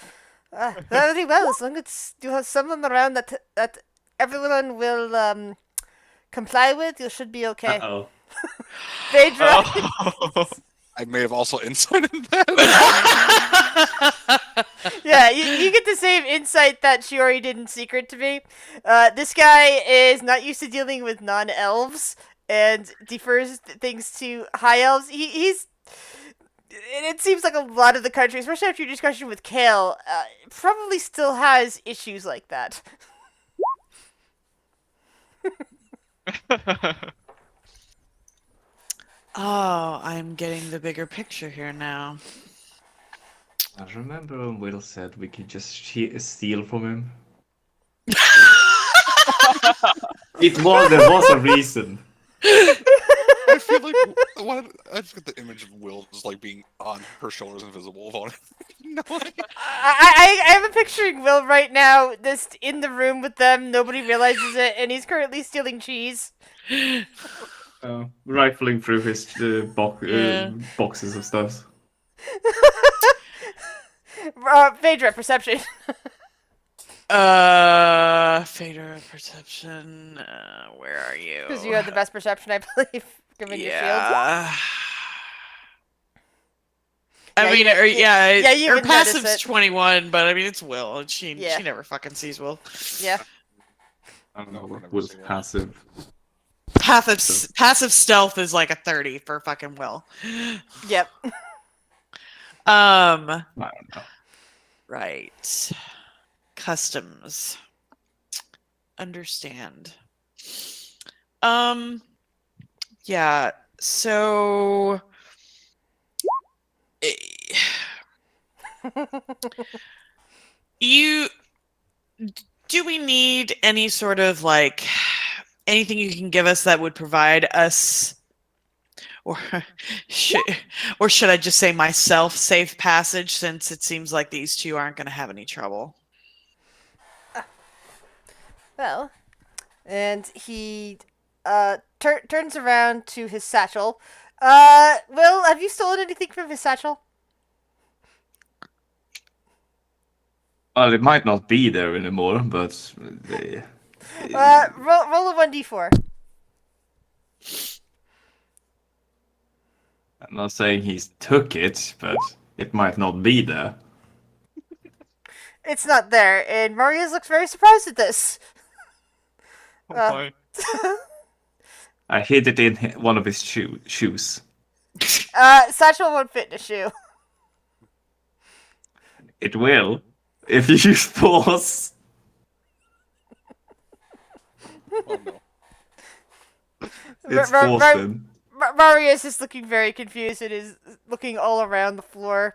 Very well, as long as you have someone around that everyone will comply with, you should be okay. Uh-oh. Phaedra. I may have also incited that. Yeah, you get the same insight that Shiori did in Secret to me. This guy is not used to dealing with non-elves, and defers things to high elves. He's. It seems like a lot of the country, especially after your discussion with Kale, probably still has issues like that. Oh, I'm getting the bigger picture here now. I remember when Will said we could just steal from him. There was a reason. I feel like I just got the image of Will just like being on her shoulders, invisible. No, I'm picturing Will right now, just in the room with them. Nobody realizes it, and he's currently stealing cheese. Rifling through his Yeah. boxes of stuff. Phaedra, perception. Fader perception. Where are you? Because you have the best perception, I believe, given your shield. Yeah. Yeah, I mean, you- you her would notice passive's it. 21, but I mean, it's Will, and she Yeah. never fucking sees Will. Yeah. I don't know No, what never Will's seen one. passive. Passive stealth is like a 30 for fucking Will. Yep. I don't know. Right. Customs. Understand. Yeah, so do we need any sort of like anything you can give us that would provide us or should I just say myself safe passage, since it seems like these two aren't going to have any trouble? Well, and he turns around to his satchel. Will, have you stolen anything from his satchel? Well, it might not be there anymore, but Roll a 1d4. I'm not saying he took it, but it might not be there. It's not there, and Marius looks very surprised at this. Oh my. I hid it in one of his shoes. Satchel won't fit in a shoe. It will, if you use force. Oh no. It's Mar- Mar- forced in. Marius is looking very confused and is looking all around the floor.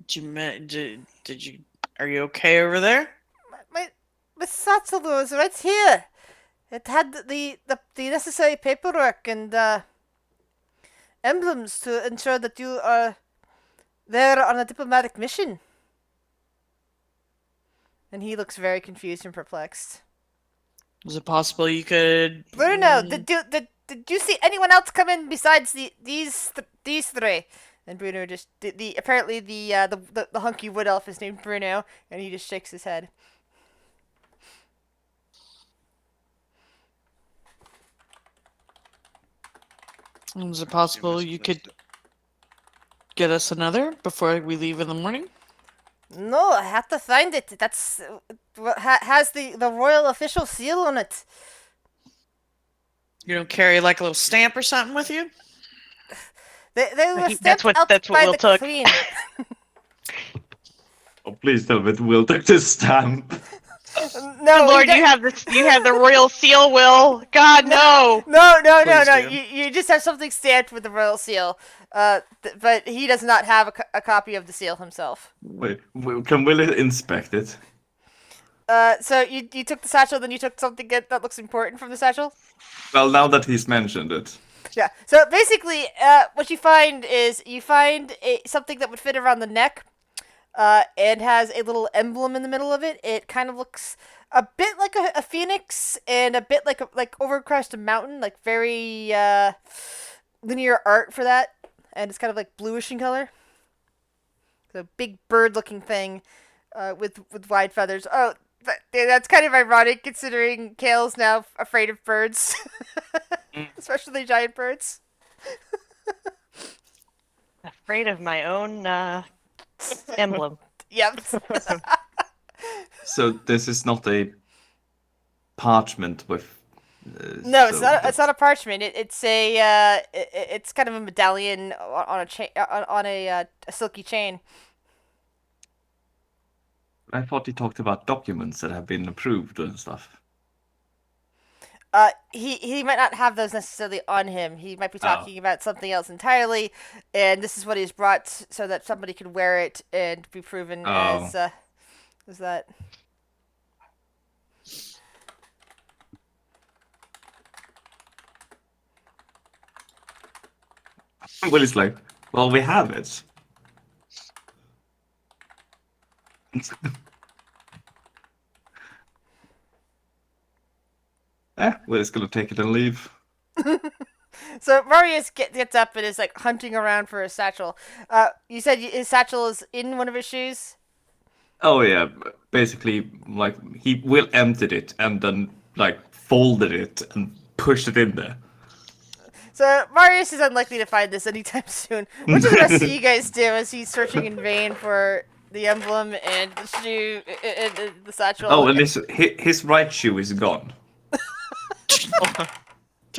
Did you are you okay over there? My satchel was right here. It had the necessary paperwork and emblems to ensure that you are there on a diplomatic mission. And he looks very confused and perplexed. Is it possible you could Bruno, did you see anyone else come in besides these three? And Bruno just apparently the hunky wood elf is named Bruno, and he just shakes his head. Is it possible you could get us another before we leave in the morning? No, I have to find it. That's what has the royal official seal on it. You don't carry like a little stamp or something with you? They were That's stamped what- out that's what by Will the took. queen. Oh, please tell me Will took the stamp. No, Lord, you have the royal seal, Will. God, no. No. Please, Dan. You just have something stamped with the royal seal. But he does not have a copy of the seal himself. Wait, can Will inspect it? So you took the satchel, then you took something that looks important from the satchel? Well, now that he's mentioned it. Yeah. So basically, what you find is something that would fit around the neck, and has a little emblem in the middle of it. It kind of looks a bit like a phoenix and a bit like over across a mountain, like very linear art for that, and it's kind of like bluish in color. The big bird-looking thing, with wide feathers. Oh. That's kind of ironic considering Kale's now afraid of birds, especially giant birds. Afraid of my own emblem. Yep. So this is not a parchment with No, it's so not. It's that's- not a parchment. It's it's kind of a medallion on a chain on a silky chain. I thought he talked about documents that have been approved and stuff. He might not have those necessarily on him. He might be Oh. talking about something else entirely, and this is what he's brought so that somebody could wear it and be proven as that. Willie's like, well, we have it. Willie's gonna take it and leave. So Marius gets up and is like hunting around for his satchel. You said his satchel is in one of his shoes. Oh yeah, basically, like Will emptied it and then like folded it and pushed it in there. So Marius is unlikely to find this anytime soon. What does the rest of you guys do as he's searching in vain for the emblem and the shoe, and the satchel? Oh, and his right shoe is gone.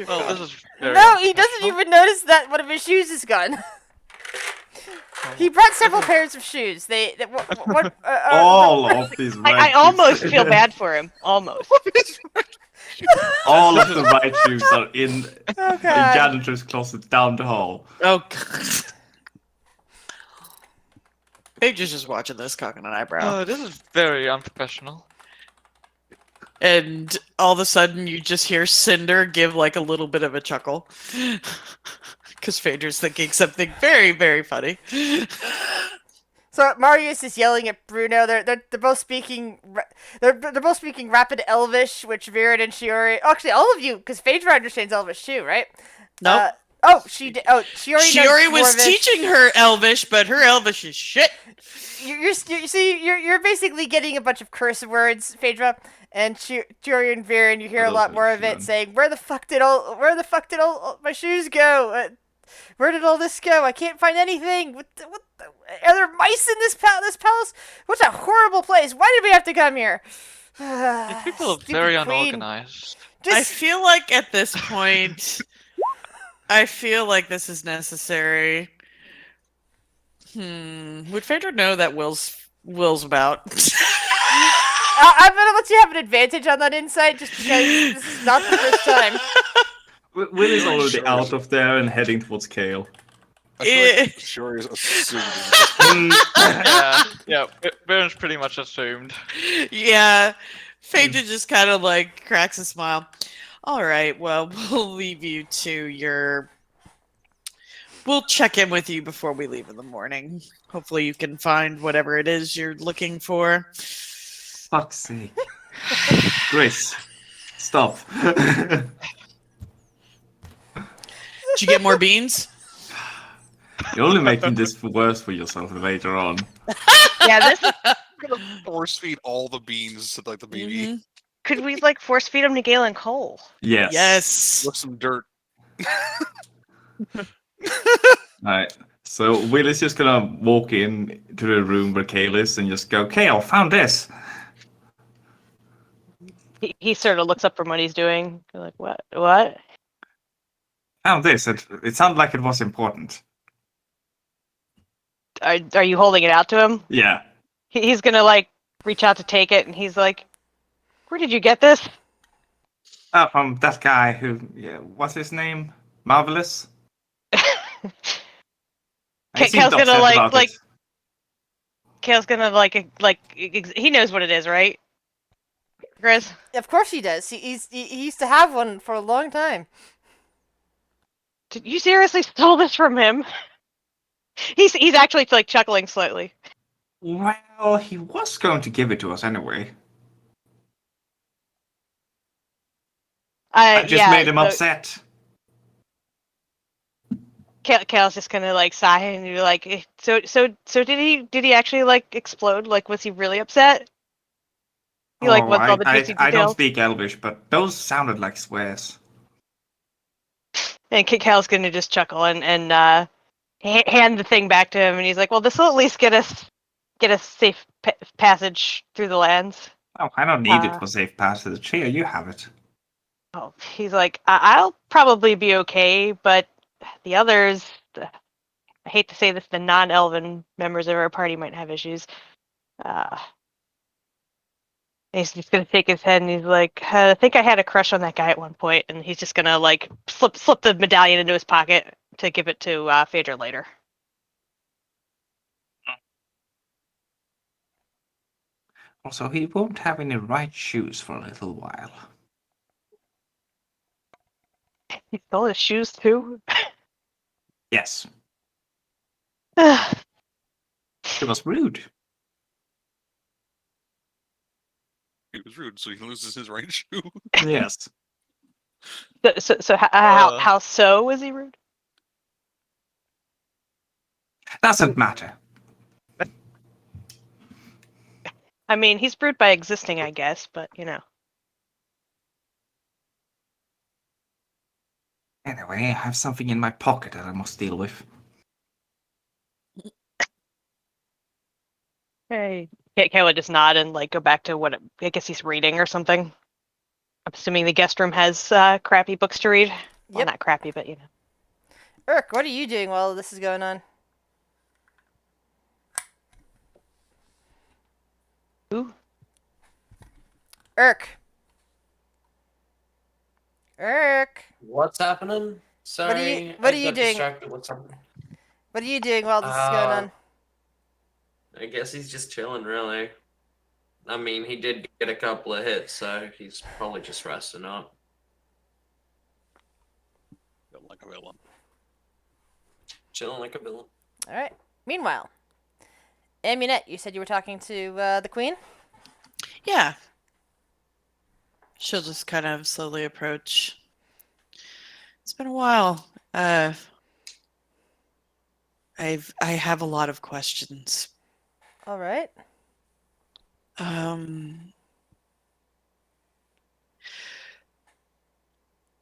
Well, this is very No, he doesn't unprofessional. even notice that one of his shoes is gone. He brought several pairs of shoes. What? All of these right I almost shoes. feel bad for him. Almost. All of the right shoes are in Oh a god. janitor's closet down the hall. Oh, God. Paige is just watching this, cocking an eyebrow. This is very unprofessional. And all of a sudden, you just hear Cinder give like a little bit of a chuckle. Because Phaedra's thinking something very, very funny. So Marius is yelling at Bruno. They're both speaking. They're both speaking rapid Elvish, which Viren and Shiori. Oh, actually, all of you, because Phaedra understands Elvish too, right? Nope. She did. Oh, Shiori. Shiori knows was Dwarvish. teaching her Elvish, but her Elvish is shit. You're basically getting a bunch of curse words, Phaedra, and Shiori and Viren. You hear a Those lot are more of it fun. saying, Where the fuck did all my shoes go? Where did all this go? I can't find anything. Are there mice in this palace? What a horrible place. Why did we have to come here? These people are Stupid very queen. unorganized. I feel like at this point, I feel like this is necessary. Would Phaedra know that Will's about? I'm gonna let you have an advantage on that insight just because this is not the first time. Will is already Sure. out of there and heading towards Kale. I feel Eh. like Sure is assumed. Yeah, Baron's pretty much assumed. Yeah. Phaedra just kind of like cracks a smile. All right, well, we'll leave you to your. We'll check in with you before we leave in the morning. Hopefully, you can find whatever it is you're looking for. Fuck's sake. Grace, stop. Did you get more beans? You're only making this worse for yourself later on. Yeah, this Force feed all the beans to like the baby Mhm. could we like force feed him to Galen Cole? Yes. Yes. with some dirt. Alright. So Will is just gonna walk in to the room where Kale is and just go, Kale, found this. He sort of looks up from what he's doing. You're like, what? Found this. It sounded like it was important. Are you holding it out to him? Yeah. He's gonna like reach out to take it, and he's like, "Where did you get this?" From that guy who, what's his name? Marvelous? He seemed Kale's gonna upset about it. Kale's gonna he knows what it is, right? Chris? Of course he does. He used to have one for a long time. Did you seriously stole this from him? He's actually like chuckling slightly. Well, he was going to give it to us anyway. I just made him upset. Kale's just gonna like sigh and you're like, so did he actually like explode? Like, was he really upset? He like wants all the juicy I don't details. speak Elvish, but those sounded like swears. And Kale's gonna just chuckle and hand the thing back to him, and he's like, "Well, this will at least get us safe passage through the lands." Oh, I don't need it for safe passage. Here, you have it. Oh, he's like, I'll probably be okay, but the others, I hate to say this, the non-elven members of our party might have issues. He's just gonna shake his head and he's like, I think I had a crush on that guy at one point, and he's just gonna like slip the medallion into his pocket to give it to Phaedra later. Also, he won't have any right shoes for a little while. He stole his shoes too. Yes, so, it was rude. He was rude, so he loses his right shoe. Yes. how so was he rude? Doesn't matter. I mean, he's rude by existing, I guess, but you know. Anyway, I have something in my pocket that I must deal with. Hey, Kayla just nod and like go back to what I guess he's reading or something. I'm assuming the guest room has crappy books to read. Well, Yep. not crappy, but you know. Urk, what are you doing while this is going on? Who? Urk. Urk. What's happening? Sorry, what I are you got doing? distracted with something. What are you doing while this is going on? I guess he's just chilling, really. I mean, he did get a couple of hits, so he's probably just resting up. Feel like a villain. Chilling like a villain. All right. Meanwhile, Amunet, you said you were talking to the queen? Yeah. She'll just kind of slowly approach. It's been a while. I have a lot of questions. All right.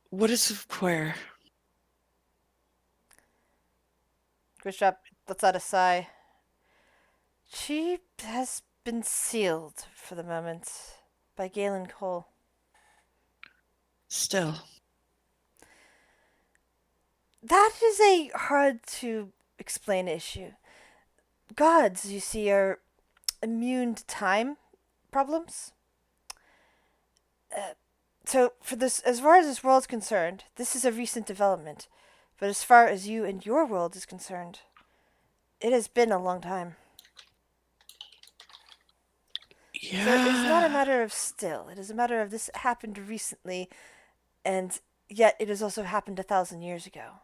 What is Quare? Grishop lets out a sigh. She has been sealed for the moment by Galen Cole. Still. That is a hard to explain issue. Gods, you see, are immune to time problems. So, for this, as far as this world's concerned, this is a recent development. But as far as you and your world is concerned, it has been a long time. Yeah. So it is not a matter of still. It is a matter of this happened recently, and yet it has also happened 1,000 years ago.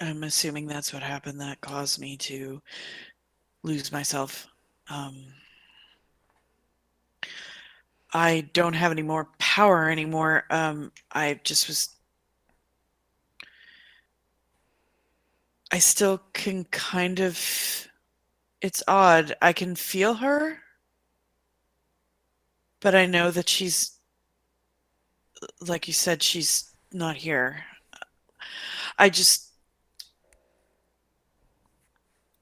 I'm assuming that's what happened that caused me to lose myself. I don't have any more power anymore. I just was... I still can kind of... It's odd. I can feel her, but I know that she's... Like you said, she's not here. I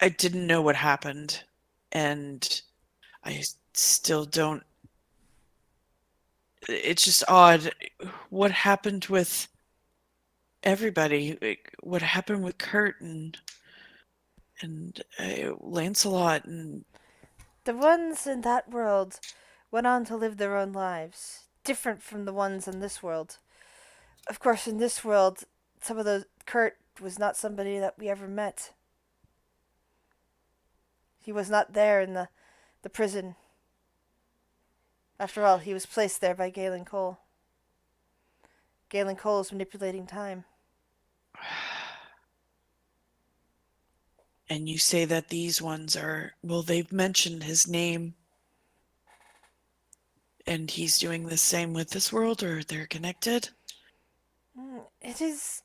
didn't know what happened, and I still don't... It's just odd. What happened with everybody? What happened with Kurt and Lancelot and... The ones in that world went on to live their own lives, different from the ones in this world. Of course, in this world, some of those... Kurt was not somebody that we ever met. He was not there in the prison. After all, he was placed there by Galen Cole. Galen Cole is manipulating time. And you say that these ones are... Well, they've mentioned his name. And he's doing the same with this world, or they're connected? It is...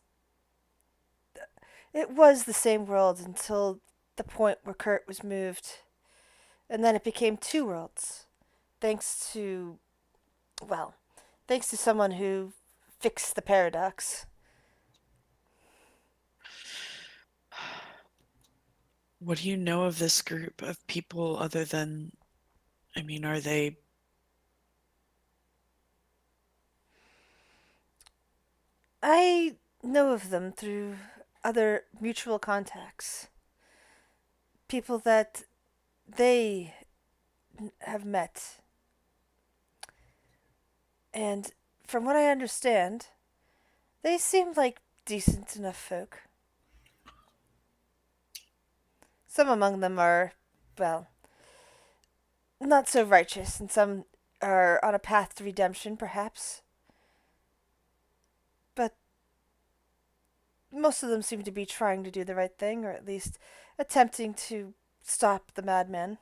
It was the same world until the point where Kurt was moved. And then it became two worlds. Thanks to... Well, thanks to someone who fixed the paradox. What do you know of this group of people other than, I mean, are they... I know of them through other mutual contacts. People that they have met. And from what I understand, they seem like decent enough folk. Some among them are, well, not so righteous, and some are on a path to redemption, perhaps. But most of them seem to be trying to do the right thing, or at least attempting to stop the madman.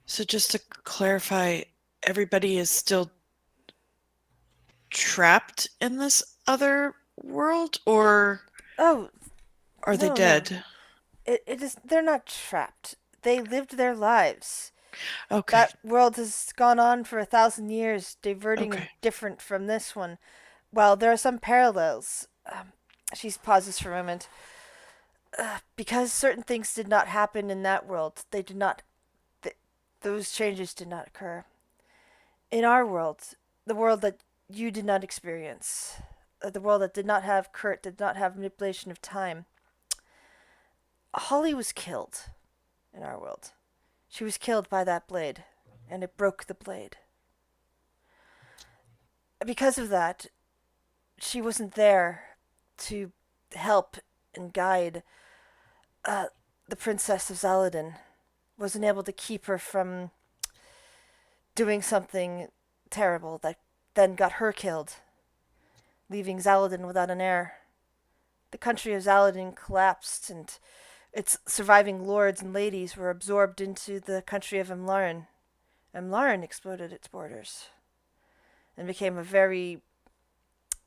So just to clarify, everybody is still trapped in this other world, or Oh, are they no, no. dead? It is. They're not trapped. They lived their lives. Okay. That world has gone on for 1,000 years, diverting and Okay. different from this one. Well, there are some parallels. She pauses for a moment. Because certain things did not happen in that world, they did not. Those changes did not occur. In our world, the world that you did not experience, the world that did not have Kurt, did not have manipulation of time, Holly was killed in our world. She was killed by that blade, and it broke the blade. Because of that, she wasn't there to help and guide uh, the Princess of Zaladin. Wasn't able to keep her from doing something terrible that then got her killed, leaving Zaladin without an heir. The country of Zaladin collapsed, and its surviving lords and ladies were absorbed into the country of Emlarin. Emlarin exploded its borders and became a very,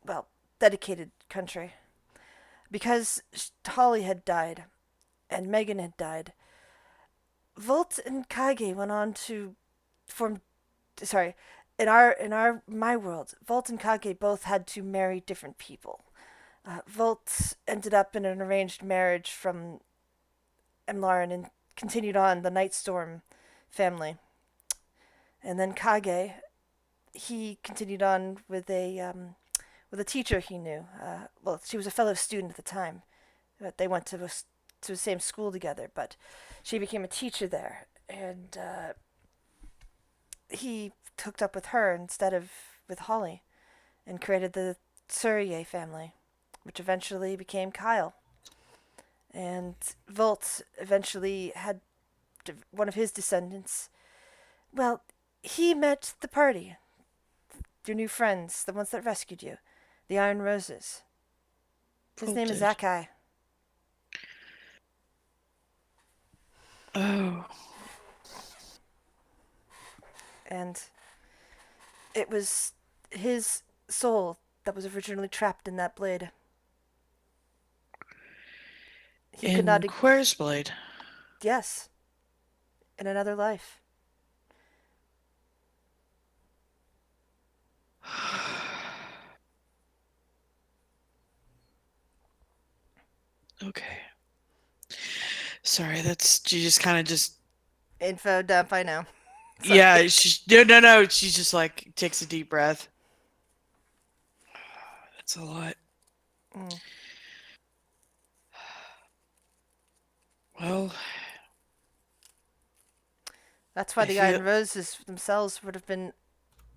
well, dedicated country. Because Holly had died and Megan had died, Volt and Kage went on to form. Sorry, in my world, Volt and Kage both had to marry different people. Volt ended up in an arranged marriage from Emlarin and continued on the Nightstorm family. And then Kage, he continued on with a teacher he knew. Well, she was a fellow student at the time. They went to the same school together, but she became a teacher there, and he hooked up with her instead of with Holly, and created the Surrey family, which eventually became Kyle. And Volt eventually had one of his descendants. Well, he met the party, your new friends, the ones that rescued you, the Iron Roses. His name is Voltage. Zakai. Oh. And it was his soul that was originally trapped in that blade. He could not. In Queer's Blade. Yes. In another life. Okay. Sorry, that's... She just kind of just... Info dump, I know. Yeah, she... No. She just, like, takes a deep breath. That's a lot. Mm. Well... That's why I the feel- Iron Roses themselves would have been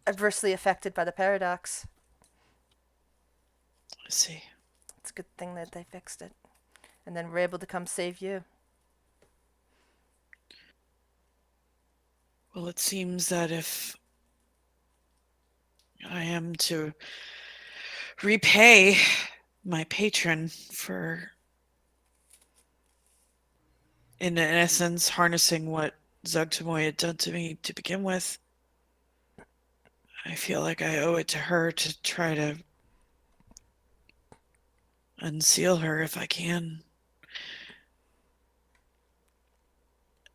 adversely affected by the paradox. I see. It's a good thing that they fixed it. And then were able to come save you. Well, it seems that if I am to repay my patron for, in essence, harnessing what Zugtamoy had done to me to begin with, I feel like I owe it to her to try to unseal her if I can.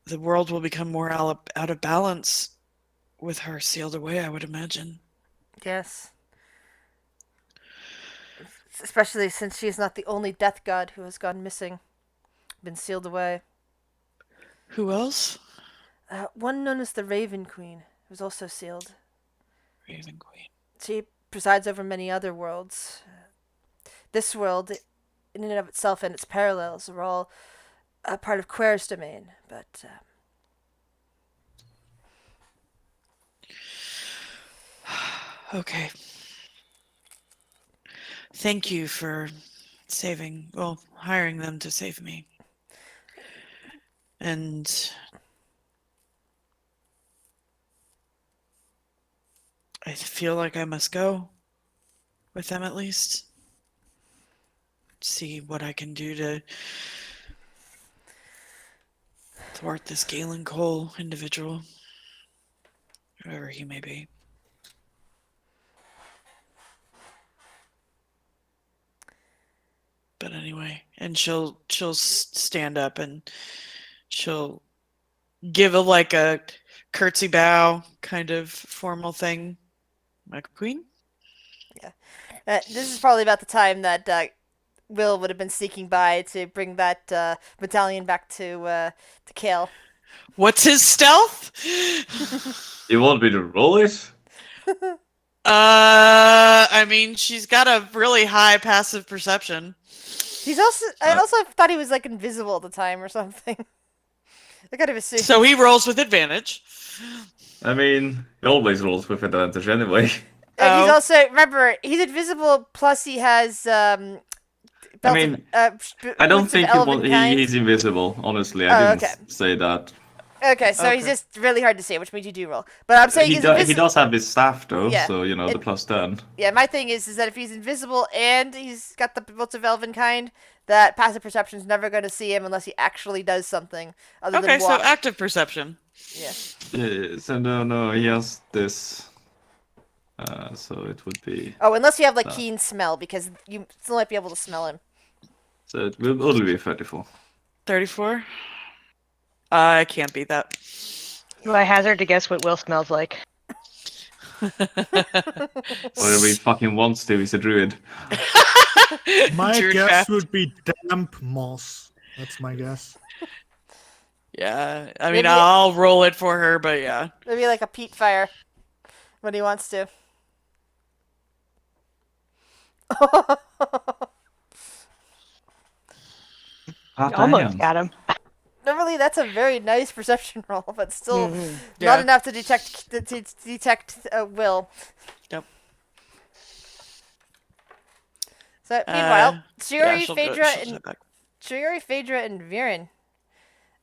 The world will become more out of balance with her sealed away, I would imagine. Yes. Especially since she is not the only death god who has gone missing, been sealed away. Who else? One known as the Raven Queen was also sealed. Raven Queen. She presides over many other worlds. This world, in and of itself and its parallels, are all a part of Quair's domain, but Okay. Thank you for hiring them to save me. And I feel like I must go with them at least. See what I can do to thwart this Galen Cole individual, whoever he may be. But anyway, and she'll stand up and she'll give a curtsy bow kind of formal thing. My queen. this is probably about the time that Will would have been sneaking by to bring that medallion back to Kale. What's his stealth? You want me to roll it? I mean, she's got a really high passive perception. He's also. I also thought he was like invisible at the time or something. I kind of assumed. So he rolls with advantage. I mean, he always rolls with advantage anyway. And he's Oh. also he's invisible. Plus he has. I mean, I don't think he's invisible. Honestly, I didn't say that. Okay, so he's just really hard to see, which means you do roll. But I'm saying he does have his staff though, Yeah. so you know the +10. Yeah, my thing is that if he's invisible and he's got the bolts of elven kind, that passive perception is never going to see him unless he actually does something other than walk. So active perception. Yeah. So no, he has this. So it would be. Oh, unless you have like keen smell, because you still might be able to smell him. So it will only be 34. 34. I can't beat that. Do I hazard to guess what Will smells like? Whatever he fucking wants to. He's a druid. My Druid guess craft. would be damp moss. That's my guess. Yeah, I mean, Maybe- I'll roll it for her, but yeah. Maybe like a peat fire when he wants to. Almost got him. Normally, that's a very nice perception roll, but still Yeah. not enough to detect Will. Yep. So meanwhile, Shiori, she'll go- Phaedra, she'll and step back. Shiori, Phaedra, and Viren.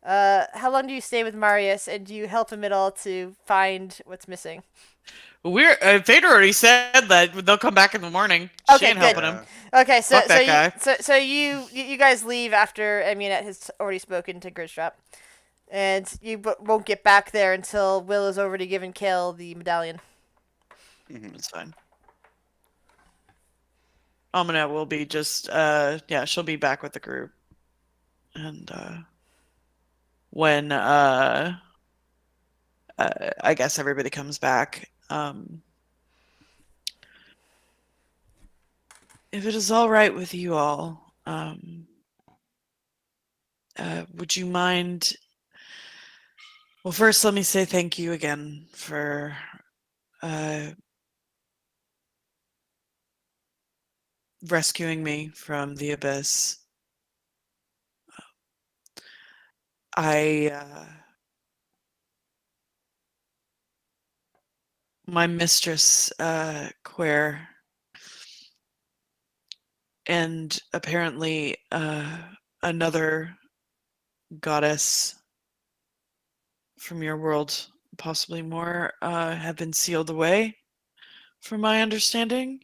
How long do you stay with Marius, and do you help him at all to find what's missing? We're Vader already said that they'll come back in the morning. She Okay, ain't good. helping him. Okay, so Fuck that guy. so you guys leave after Amunet has already spoken to Gridstrap, and you won't get back there until Will has already given Kale the medallion. It's fine. Amina will be just she'll be back with the group. And when I guess everybody comes back, if it is all right with you all, would you mind? Well, first, let me say thank you again for rescuing me from the abyss. My mistress, Quair, and apparently another goddess from your world, possibly more, have been sealed away, from my understanding.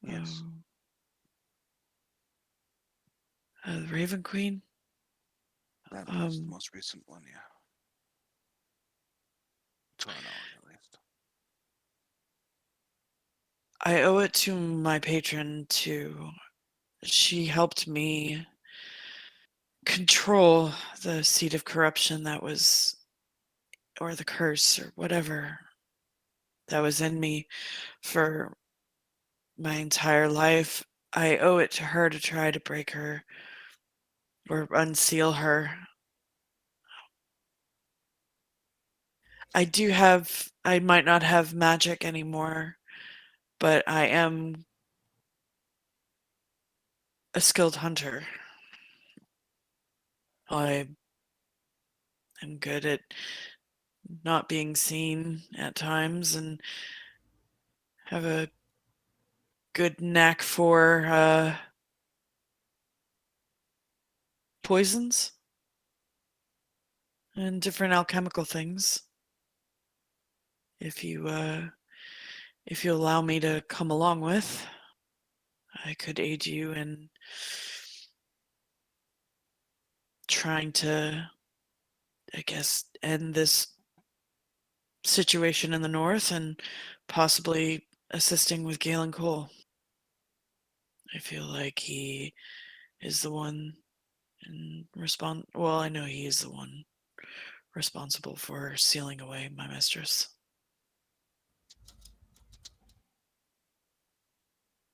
Yes. The Raven Queen. That was the most recent one, yeah. To our knowledge, at least. I owe it to my patron to. She helped me control the seed of corruption that was, or the curse, or whatever that was in me for my entire life. I owe it to her to try to break her or unseal her. I might not have magic anymore, but I am a skilled hunter. I am good at not being seen at times and have a good knack for poisons and different alchemical things. If you allow me to come along with, I could aid you in trying to, I guess, end this situation in the north and possibly assisting with Galen Cole. I feel like he is the one well, I know he is the one responsible for sealing away my mistress.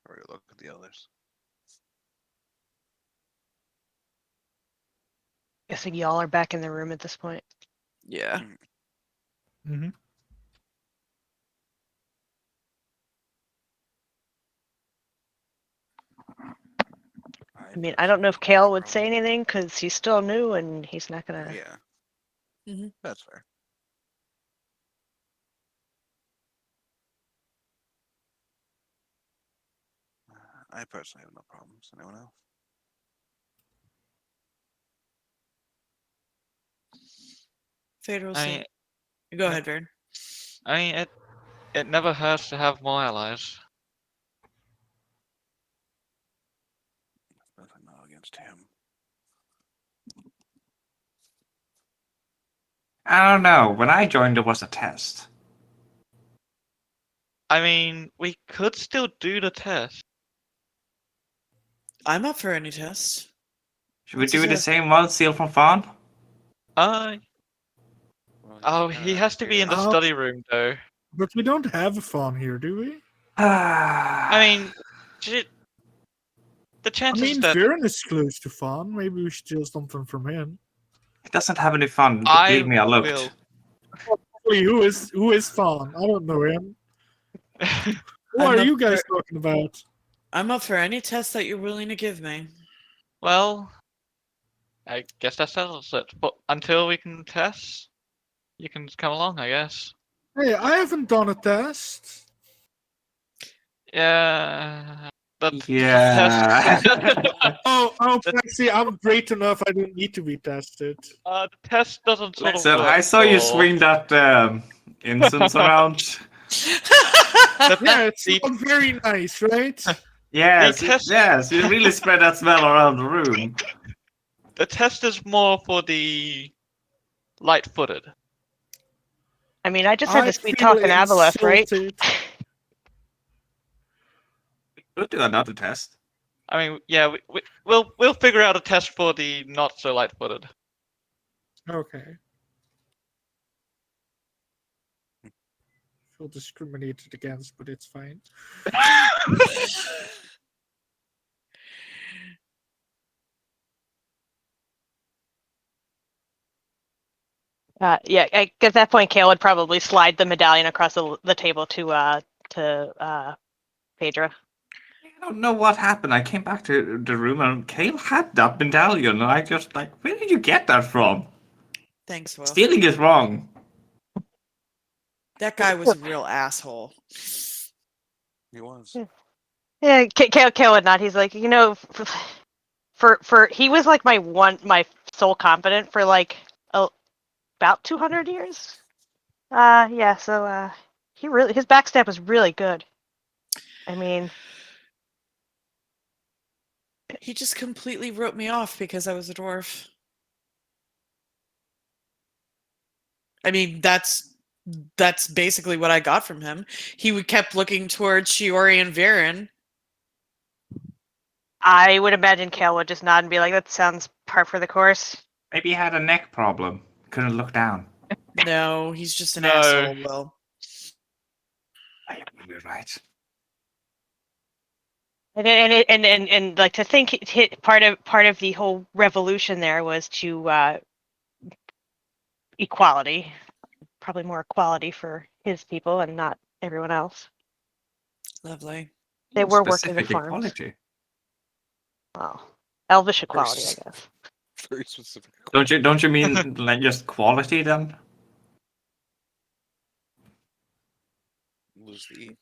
Or look at the others. Guessing y'all are back in the room at this point. Yeah. Mm-hmm. I mean, I don't know if Kale would say anything because he's still new and he's not gonna. Yeah. Mhm. That's fair. I personally have no problems. Anyone else? Fader will I say. Go ahead, Vern. I mean, it never hurts to have more allies. Nothing not against him. I don't know. When I joined, there was a test. I mean, we could still do the test. I'm up for any test. Should we What's the do the test? same one, Seal from Fawn? Oh, Well, he has to be in the study room though. But we don't have a fawn here, do we? I mean, shit. The I chances mean, that Viren is close to fawn. Maybe we should steal something from him. it doesn't have any fun. I Believe me, I looked. will. Wait, who is fawn? I don't know him. Who I'm are up you guys for- talking about? I'm up for any test that you're willing to give me. Well, I guess that settles it. But until we can test, you can come along, I guess. Hey, I haven't done a test. Yeah. Yeah. Oh, Plexi, I'm great enough. I don't need to be tested. The test doesn't sort of Listen, work I saw you for- swing that incense around. Yeah, it's not very nice, right? Yes, test- yes, you really spread that smell around the room. The test is more for the light-footed. I mean, I just heard I the sweet feel talk in Avaleth, right? insulted. We'll do another test. I mean, yeah, we'll figure out a test for the not so light-footed. Okay. Feel discriminated against, but it's fine. Yeah, at that point, Kale would probably slide the medallion across the table to Phaedra. I don't know what happened. I came back to the room and Kale had that medallion, and I just like, where did you get that from? Thanks, Will. Stealing is wrong. That guy was a real asshole. He was. Yeah, Kale would not. He's like, you know, for he was like my sole confidant for like about 200 years. Yeah. So his backstab was really good. I mean, He just completely wrote me off because I was a dwarf. I mean, that's basically what I got from him. He kept looking towards Shiori and Viren. I would imagine Kale would just nod and be like, "That sounds par for the course." Maybe he had a neck problem. Couldn't look down. No, he's just an No. asshole, Will. You're right. And like to think part of the whole revolution there was to equality, probably more equality for his people and not everyone else. Lovely. They were working the Specific farms. equality. Well, elvish equality, I guess. Very specific. Don't you mean like just quality then? Lose the E.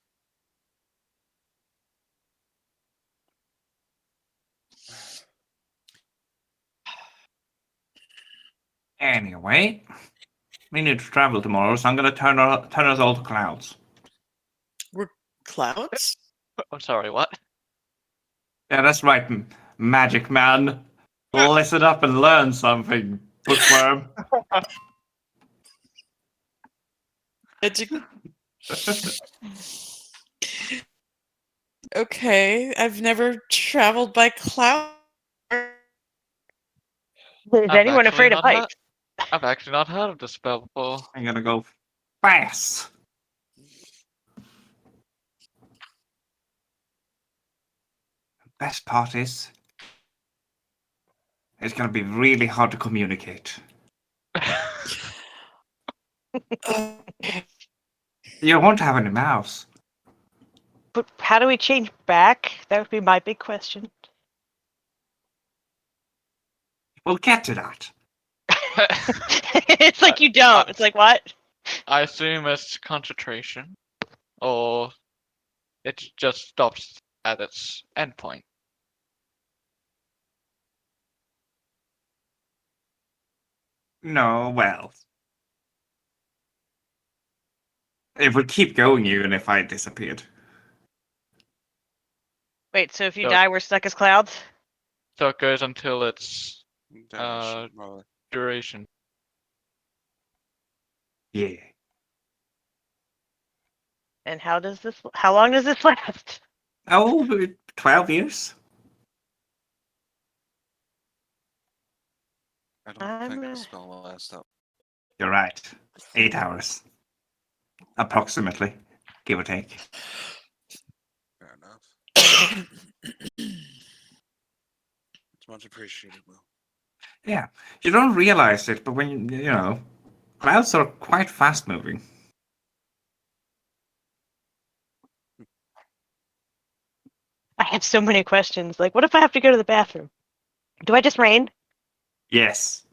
Anyway, we need to travel tomorrow, so I'm gonna turn us all to clouds. We're clouds? I'm sorry, what? Yeah, that's right, magic man. Listen up and learn something, bookworm. Okay, I've never traveled by cloud. Is I've anyone actually afraid of not heard- heights? I've actually not heard of this spell before. I'm gonna go fast. Best part is, it's gonna be really hard to communicate. Okay. You won't have any mouse. But how do we change back? That would be my big question. We'll get to that. It's like you don't. It's like what? I assume it's concentration, or it just stops at its endpoint. No, well. It would keep going even if I disappeared. Wait, so if you So- die, we're stuck as clouds? So it goes until its Damage, probably. duration. Yeah. And how long does this last? Oh, 12 years? I don't I'm think gonna- the spell will last up. You're right. 8 hours. Approximately, give or take. Fair enough. It's much appreciated, Will. Yeah. You don't realize it, but when you know, clouds are quite fast moving. I have so many questions. Like, what if I have to go to the bathroom? Do I just rain? Yes.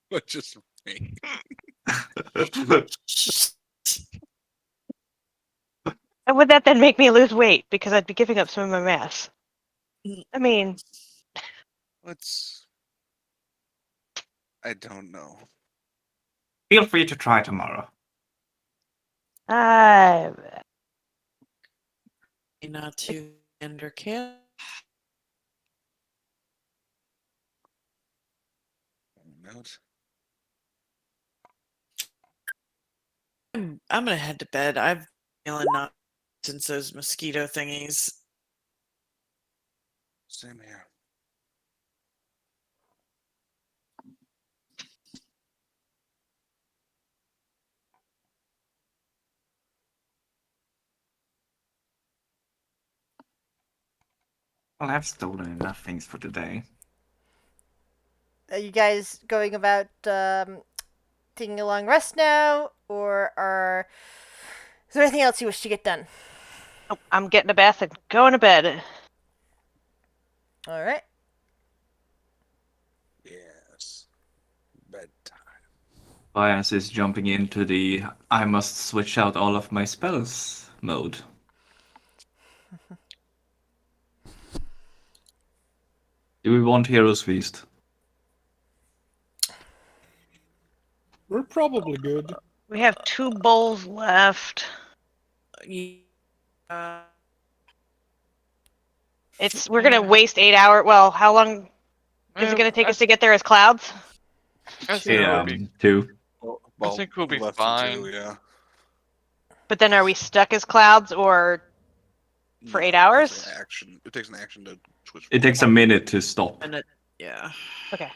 But just me. And would that then make me lose weight because I'd be giving up some of my mass? I mean, Let's. I don't know. Feel free to try tomorrow. uh, Not to ender can. Note. I'm gonna head to bed. I've feeling not since those mosquito thingies. Same here. Well, I've stolen enough things for today. Are you guys going about taking a long rest now, or is there anything else you wish to get done? I'm getting a bath and going to bed. All right. Yes. Bedtime. Bias is jumping into the I must switch out all of my spells mode. Do we want Heroes Feast? We're probably good. We have 2 bowls left. Uh, We're gonna waste 8 hours. Well, how long is it gonna take us to get there as clouds? I think Yeah, we'll be. 2. Well, think we'll be less than fine. 2, yeah. But then are we stuck as clouds or for 8 It hours? takes an action. It takes an action to switch. It takes a minute to stop. and it, yeah. Okay.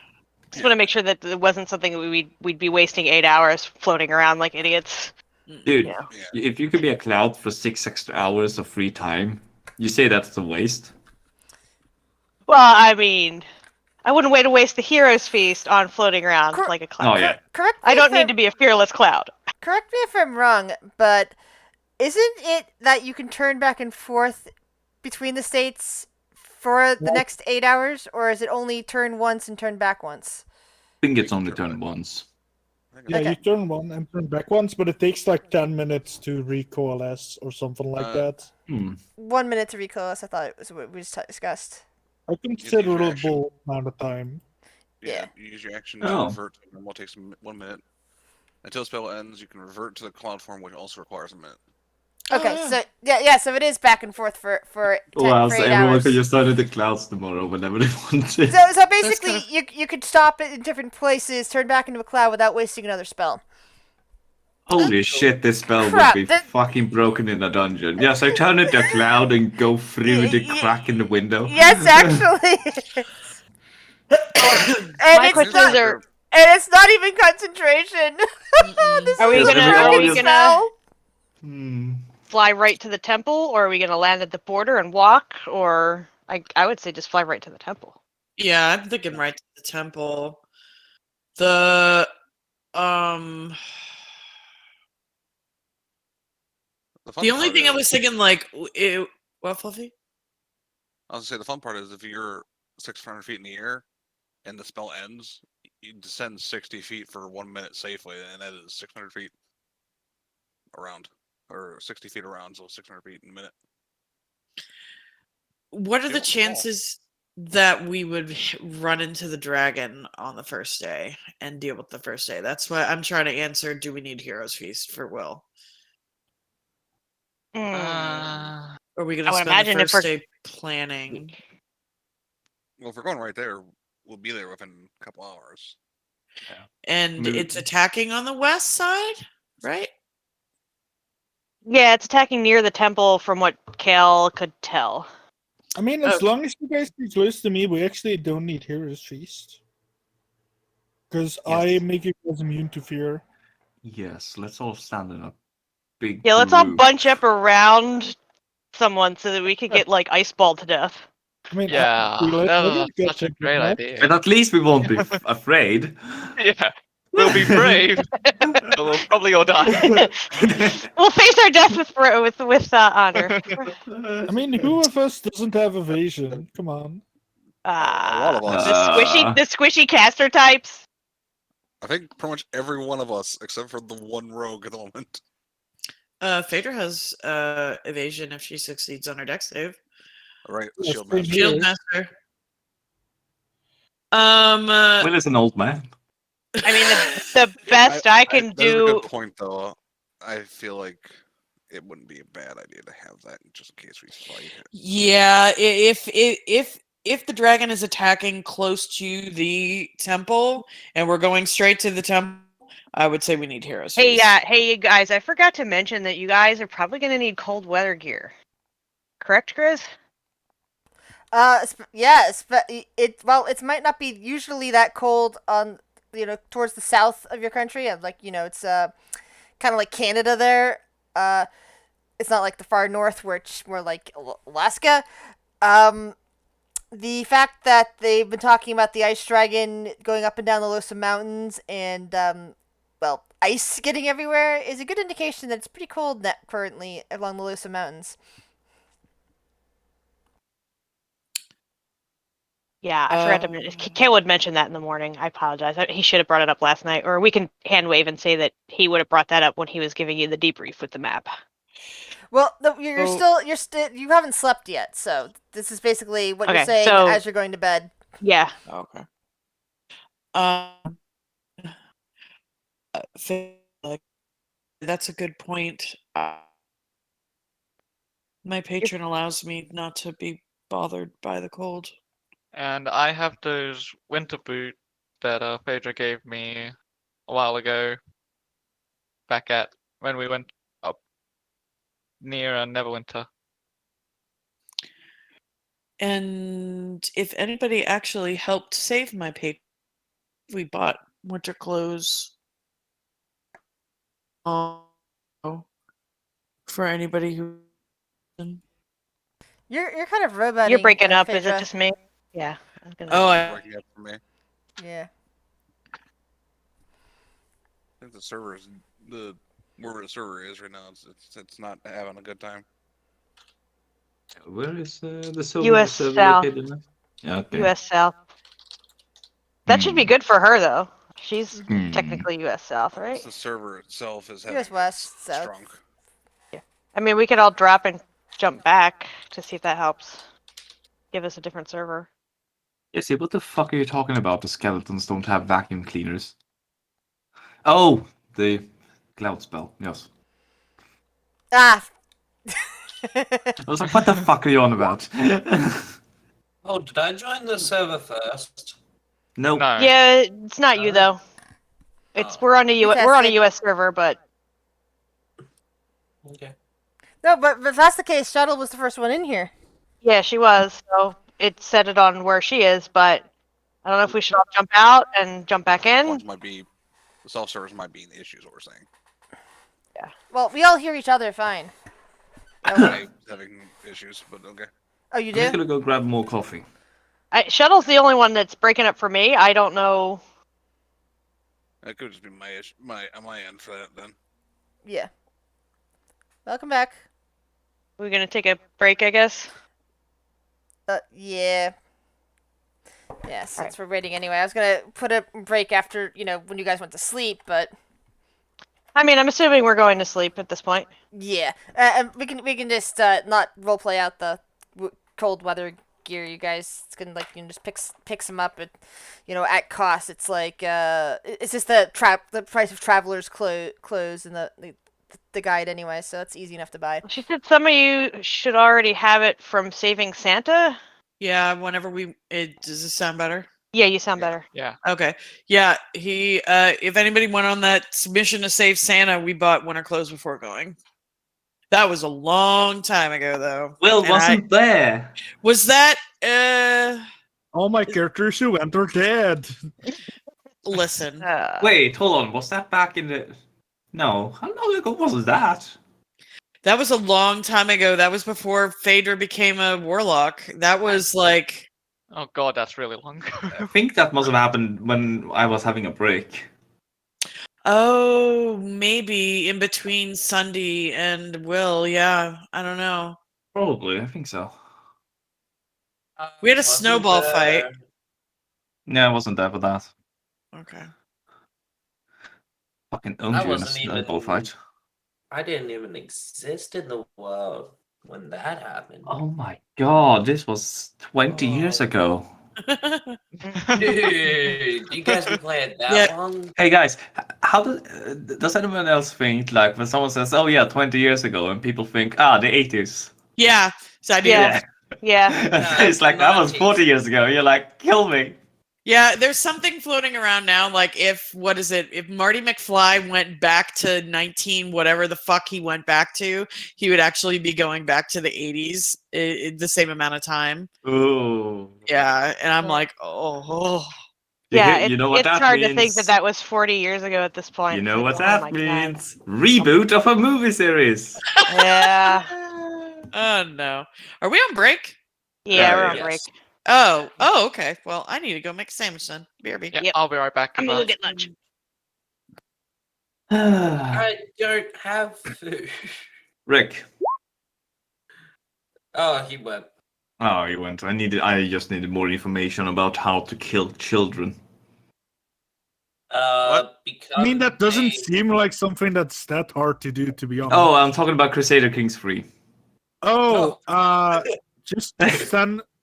Just want to make sure that it wasn't something that we'd be wasting 8 hours floating around like idiots. Dude, Yeah. if you could be a cloud for 6 extra hours of free time, you say that's a waste? Well, I mean, I wouldn't wait to waste the hero's feast on floating around Cor- like a cloud. Oh yeah. Correct me I don't if need to be a fearless cloud. Correct me if I'm wrong, but isn't it that you can turn back and forth between the states for the Well- next 8 hours, or is it only turn once and turn back once? I think it's You can only turn turned once. Yeah, Okay. you turn one and turn back once, but it takes like 10 minutes to recoalesce or something like that. 1 minute to recoalesce. I thought it was what we just discussed. A considerable amount of time. Yeah, Yeah. you use your action Oh. to revert to normal. Takes 1 minute. Until the spell ends, you can revert to the cloud form, which also requires a minute. Okay, Oh, so yeah, so it is back and forth for Wow, for so 8 everyone hours. could just turn into clouds tomorrow whenever they wanted. So basically, kind you could stop it in different places, turn back into a cloud without wasting another spell. Holy shit, this spell Crap, would be that- fucking broken in a dungeon. Yes, I turn into a cloud and go through the crack in the window. Yes, actually. and My it's questions not, are: and it's not even concentration. This Are we is a gonna? every Are fucking we just- gonna spell. fly right to the temple, or are we gonna land at the border and walk? Or I would say just fly right to the temple. yeah, I'm thinking right to the temple. The the only part thing I is- was thinking, like, what, Fluffy? I was gonna say the fun part is if you're 600 feet in the air and the spell ends, you descend 60 feet for 1 minute safely, and that is 600 feet around, or 60 feet around, so 600 feet in a minute. What are the Don't fall. chances that we would run into the dragon on the first day and deal with the first day? That's what I'm trying to answer. Do we need Heroes Feast for Will? Uh, Or are we going I to would spend the imagine if first we're- day planning? Well, if we're going right there, we'll be there within a couple hours. And Maybe- it's attacking on the west side, right? Yeah, it's attacking near the temple, from what Kale could tell. I mean, as long as you guys stay close to me, we actually don't need Heroes Feast. Because I make you guys immune to fear. Yes, let's all stand in a big Yeah, let's all group. bunch up around someone so that we could get like ice balled to death. I mean, yeah, I feel it. I that's wouldn't get such a something great like that. idea. But at least we won't be afraid. Yeah, we'll be brave, but we'll probably all die. We'll face our death with honor. I mean, who of us doesn't have evasion? Come on. A lot of us. The squishy caster types. I think pretty much every one of us, except for the one rogue at the moment. Phaedra has evasion if she succeeds on her dex save. Right, Yes, shield same master. here. Shield Master. Will is an old man. I mean, the best I can That's a do. good point, though. I feel like it wouldn't be a bad idea to have that just in case we fight it. Yeah, if the dragon is attacking close to the temple and we're going straight to the temple, I would say we need Heroes Hey, Feast. hey, you guys! I forgot to mention that you guys are probably gonna need cold weather gear. Correct, Grizz? Yes, but it might not be usually that cold on towards the south of your country. And it's kind of like Canada there. It's not like the far north where it's more like Alaska. The fact that they've been talking about the ice dragon going up and down the Losa Mountains and ice getting everywhere is a good indication that it's pretty cold currently along the Losa Mountains. Yeah, I forgot to mention. Kale would mention that in the morning. I apologize. He should have brought it up last night, or we can hand wave and say that he would have brought that up when he was giving you the debrief with the map. Well, you haven't slept yet, so this is basically what you're Okay, saying so- as you're going to bed. Yeah. Okay. That's a good point. My patron allows me not to be bothered by the cold. And I have those winter boots that Phaedra gave me a while ago. Back at when we went up near Neverwinter. And if anybody actually helped save my patron, we bought winter clothes. Oh, for anybody who. You're kind of roboting. You're breaking up. Is it Phaedra. just me? Yeah. I was gonna Oh, say. It's breaking up for me. I Yeah. think the server is where the server is right now. It's not having a good time. Where is the server, US server South. located now? Yeah, okay. U.S. South. That should be good for her, though. She's Hmm. technically U.S. South, right? It's the server itself is US having West, South. strong. I mean, we could all drop and jump back to see if that helps. Give us a different server. Yeah, see, what the fuck are you talking about? The skeletons don't have vacuum cleaners. Oh, the cloud spell, yes. Ah. I was like, what the fuck are you on about? Oh, did I join the server first? No. No. Yeah, it's not you though. It's Oh. we're on a You we're on a tested. U.S. server, but Okay. No, but if that's the case, Shuttle was the first one in here. yeah, she was. So it set it on where she is, but I don't know if we should all jump out and jump back in. Ones might be the self servers might be the issue. Is what we're saying. Well, we all hear each other fine. I'm having issues, but okay. Oh, you I'm just do? gonna go grab more coffee. Shuttle's the only one that's breaking up for me. I don't know. That could just be my issue, my end for that then. Yeah. Welcome back. We're gonna take a break, I guess. Yeah. Yeah, since we're waiting anyway. I was gonna put a break after, when you guys went to sleep, but I mean, I'm assuming we're going to sleep at this point. yeah. And we can just not roleplay out the cold weather gear, you guys. It's gonna, you can just pick some up at, at cost. It's like, it's just the price of travelers' clothes and the guide anyway, so it's easy enough to buy. She said some of you should already have it from Saving Santa. Yeah, whenever does this sound better? Yeah, you sound better. Yeah. Okay. Yeah, he if anybody went on that submission to save Santa, we bought winter clothes before going. That was a long time ago though. Will And wasn't there. was that All my characters who went are dead. listen. Wait, hold on. Was that back in the? No, how long ago was that? That was a long time ago. That was before Phaedra became a warlock. That was like Oh god, that's really long. I think that must have happened when I was having a break. oh, maybe in between Sunday and Will, yeah. I don't know. Probably, I think so. We had a Wasn't snowball there- fight. No, I wasn't there for that. Okay. Fucking I owned you in a wasn't snowball even- fight. I didn't even exist in the world when that happened. Oh my god, this was 20 years Oh. ago. Dude, you guys been playing that Yeah. long? Hey guys, how does anyone else think, like, when someone says, oh yeah, 20 years ago, and people think, the 80s? Yeah. So I do. Yeah. Yeah. It's like, that was 90s. 40 years ago. You're like, kill me. Yeah, there's something floating around now. Like if Marty McFly went back to 19 whatever the fuck he went back to, he would actually be going back to the 80s the same amount of time. Ooh. Yeah, and I'm like, oh. Yeah, You know what it's that hard means? to think that was 40 years ago at this point. You It's know like, what oh that my God. means? Reboot of a movie series. Yeah. Oh no. Are we on break? Yeah, we're on Yes. break. Oh, okay. Well, I need to go make a sandwich then. BRB. Yeah, Yep. I'll be right back. I'm with gonna go that. get lunch. I don't have food. Rick. Oh, he went. Oh, you went. I just needed more information about how to kill children. Because I mean, that doesn't they- seem like something that's that hard to do, to be honest. Oh, I'm talking about Crusader Kings 3. Oh, just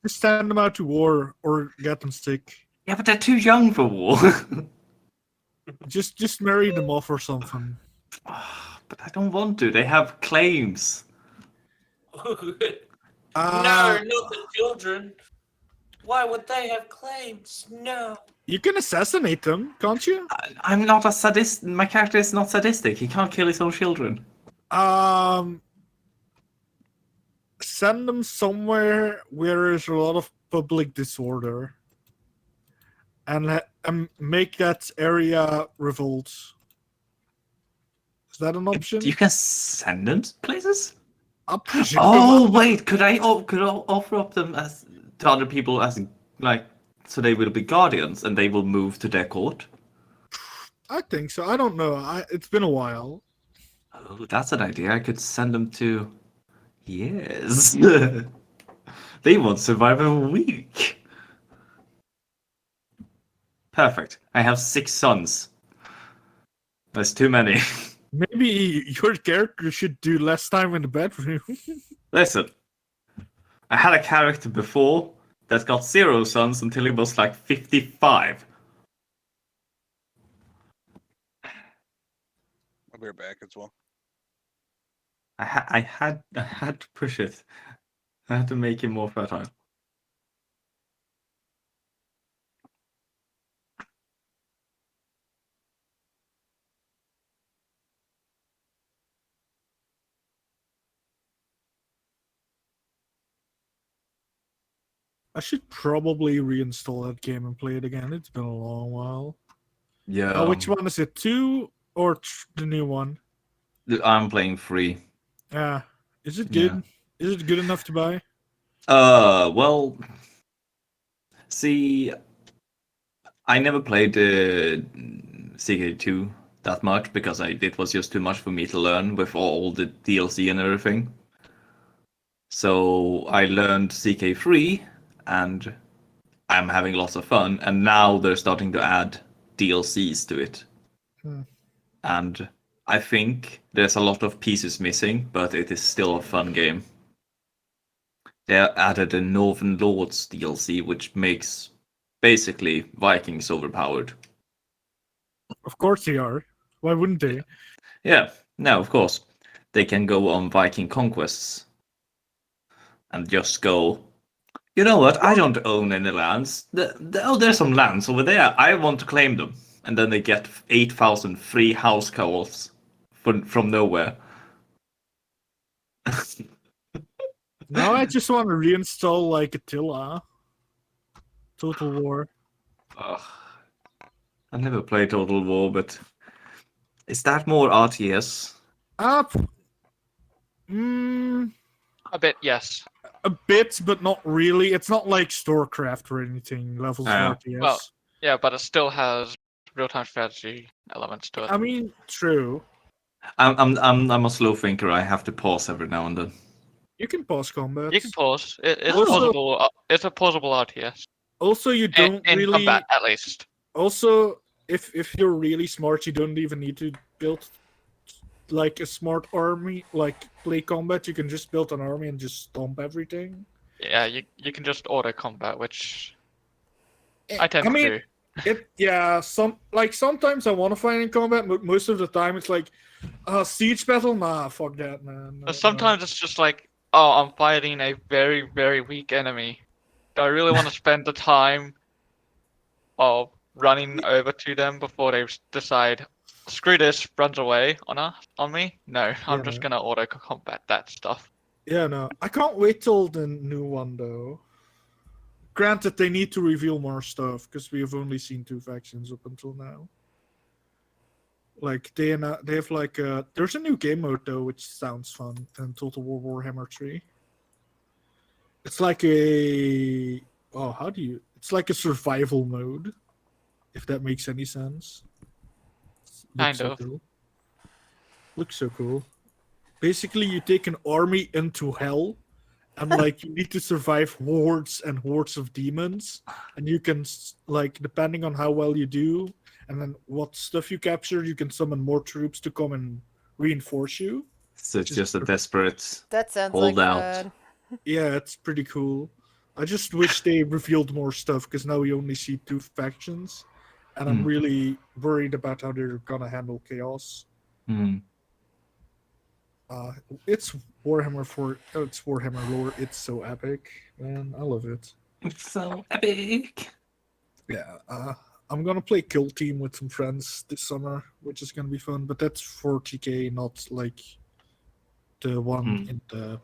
send them out to war or get them sick. Yeah, but they're too young for war. Just marry them off or something. But I don't want to. They have claims. No, not the children. Why would they have claims? No. You can assassinate them, can't you? I'm not a sadist. My character is not sadistic. He can't kill his own children. Send them somewhere where there's a lot of public disorder, and make that area revolt. Is that an option? You can send them places. I presume. Oh wait, could I offer up them as to other people as like so they will be guardians and they will move to their court? I think so. I don't know. It's been a while. Oh, that's an idea. I could send them to. Yes. They won't survive a week. Perfect. I have 6 sons. That's too many. Maybe your character should do less time in the bedroom. Listen, I had a character before that got 0 sons until he was like 55. I'll be right back as well. I had to push it. I had to make him more fertile. I should probably reinstall that game and play it again. It's been a long while. Yeah. Which one is it? 2 or the new one? I'm playing 3. Yeah. Is it good? Yeah. Is it good enough to buy? Well, see, I never played CK2 that much because it was just too much for me to learn with all the DLC and everything. So I learned CK3 and I'm having lots of fun. And now they're starting to add DLCs to it. And I think there's a lot of pieces missing, but it is still a fun game. They added a Northern Lords DLC, which makes basically Vikings overpowered. Of course they are. Why wouldn't they? Yeah, no, of course. They can go on Viking conquests and just go, you know what, I don't own any lands. There's some lands over there. I want to claim them. And then they get 8,000 free house calls from nowhere. Now I just want to reinstall like Attila. Total War. Ugh. I never played Total War, but is that more RTS? Up. A bit, yes. A bit, but not really. It's not like StarCraft or anything. Levels of RTS. Well, yeah, but it still has real-time strategy elements to it. I mean, true. I'm a slow thinker. I have to pause every now and then. You can pause combat. You can pause. It's Also- pausable. It's a pausable RTS. Also, you don't in really. combat, at least. Also, if you're really smart, you don't even need to build like a smart army, like play combat. You can just build an army and just stomp everything. Yeah, you can just auto combat, which I tend I mean, to do. Sometimes I want to fight in combat, but most of the time it's like, siege battle. Nah, fuck that, man. No, Sometimes it's just like, oh, I'm fighting a very, very weak enemy. Do I really want to spend the time of running over to them before they decide, screw this, runs away on me? No, I'm just gonna auto combat that stuff. Yeah, no. I can't wait till the new one though. Granted, they need to reveal more stuff because we have only seen 2 factions up until now. Like they have like there's a new game mode though, which sounds fun, in Total War Warhammer 3. It's like it's like a survival mode, if that makes any sense. Kind of. Cool. Looks so cool. Basically, you take an army into hell, and like you need to survive hordes and hordes of demons, and you can like, depending on how well you do, and then what stuff you capture, you can summon more troops to come and reinforce you. So it's just a desperate That sounds hold like out. fun. Yeah, it's pretty cool. I just wish they revealed more stuff because now we only see 2 factions, and I'm really worried about how they're gonna handle chaos. It's Warhammer 4. It's Warhammer lore. It's so epic, man. I love it. It's so epic. Yeah. I'm gonna play Kill Team with some friends this summer, which is gonna be fun. But that's 40k, not like the one in the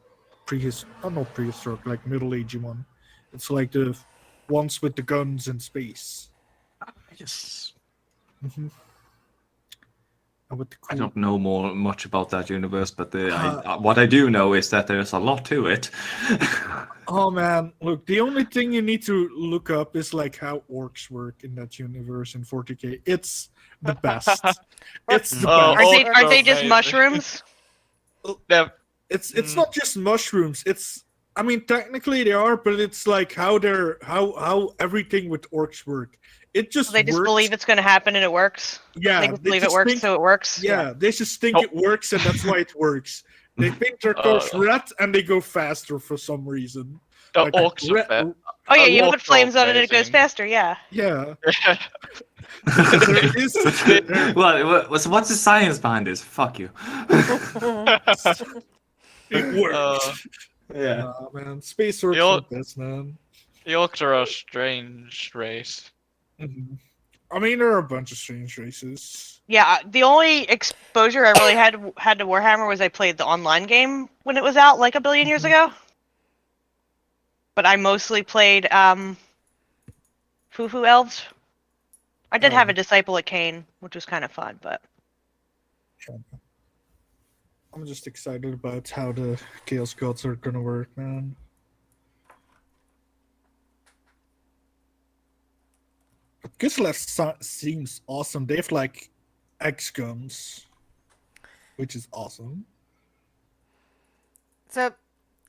not prehistoric, like Middle Age one. It's like the ones with the guns in space. Yes. With the I cool. don't know much about that universe, but Uh, what I do know is that there's a lot to it. Oh man, look, the only thing you need to look up is like how orcs work in that universe in 40k. It's the best. It's the Oh, best. Aren't orcs they are just amazing. mushrooms? They're- It's not just mushrooms. It's I mean technically they are, but it's like how everything with orcs work. It just They just works. believe it's going to happen and it works. Yeah, They just believe it works, so it works. Yeah, they just think Oh. it works, and that's why it works. They think their cars red, and they go faster for some reason. the Like, orcs are red- fair. Oh yeah, you Orcs put are flames on it and it goes amazing. faster. Yeah. Yeah, They- there is. There, What's the science behind this? Fuck you. it works. Yeah. Nah, man, space orcs You're- are the best, man. The orcs are a strange race. Mhm. I mean, there are a bunch of strange races. Yeah. The only exposure I really had to Warhammer was I played the online game when it was out, like a billion years ago. But I mostly played Foo elves. I did have a disciple at Kane, which was kind of fun, but I'm just excited about how the Chaos Gods are gonna work, man. Kislev seems awesome. They have like X guns, which is awesome. So,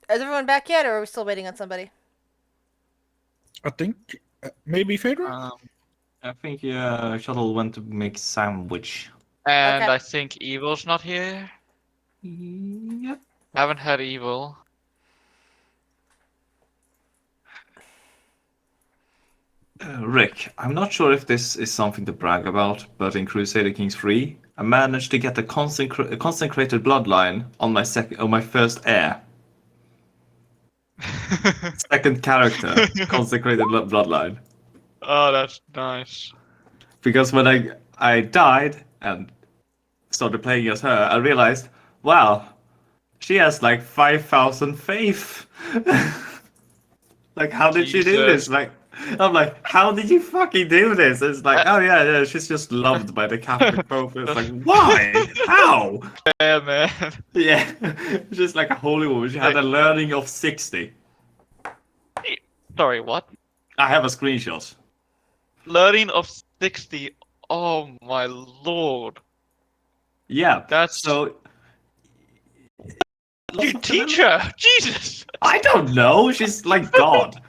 is everyone back yet, or are we still waiting on somebody? I think maybe Phaedra. I think Shuttle went to make sandwich. And Okay. I think Evil's not here. Yep. Haven't had Evil. Rick, I'm not sure if this is something to brag about, but in Crusader Kings 3, I managed to get a consecrated bloodline on my first heir. Second character, consecrated bloodline. Oh, that's nice. Because when I died and started playing as her, I realized, wow, she has like 5,000 faith. Like, how did she do this? Jesus. Like, I'm like, how did you fucking do this? It's like, oh yeah, she's just loved by the Catholic Pope. It's like, why? How? Yeah, man. Yeah, just like a holy woman. She had a learning of 60. Sorry, what? I have a screenshot. Learning of 60. Oh my lord. Yeah, That's so. you teacher. Jesus. I don't know. She's like God.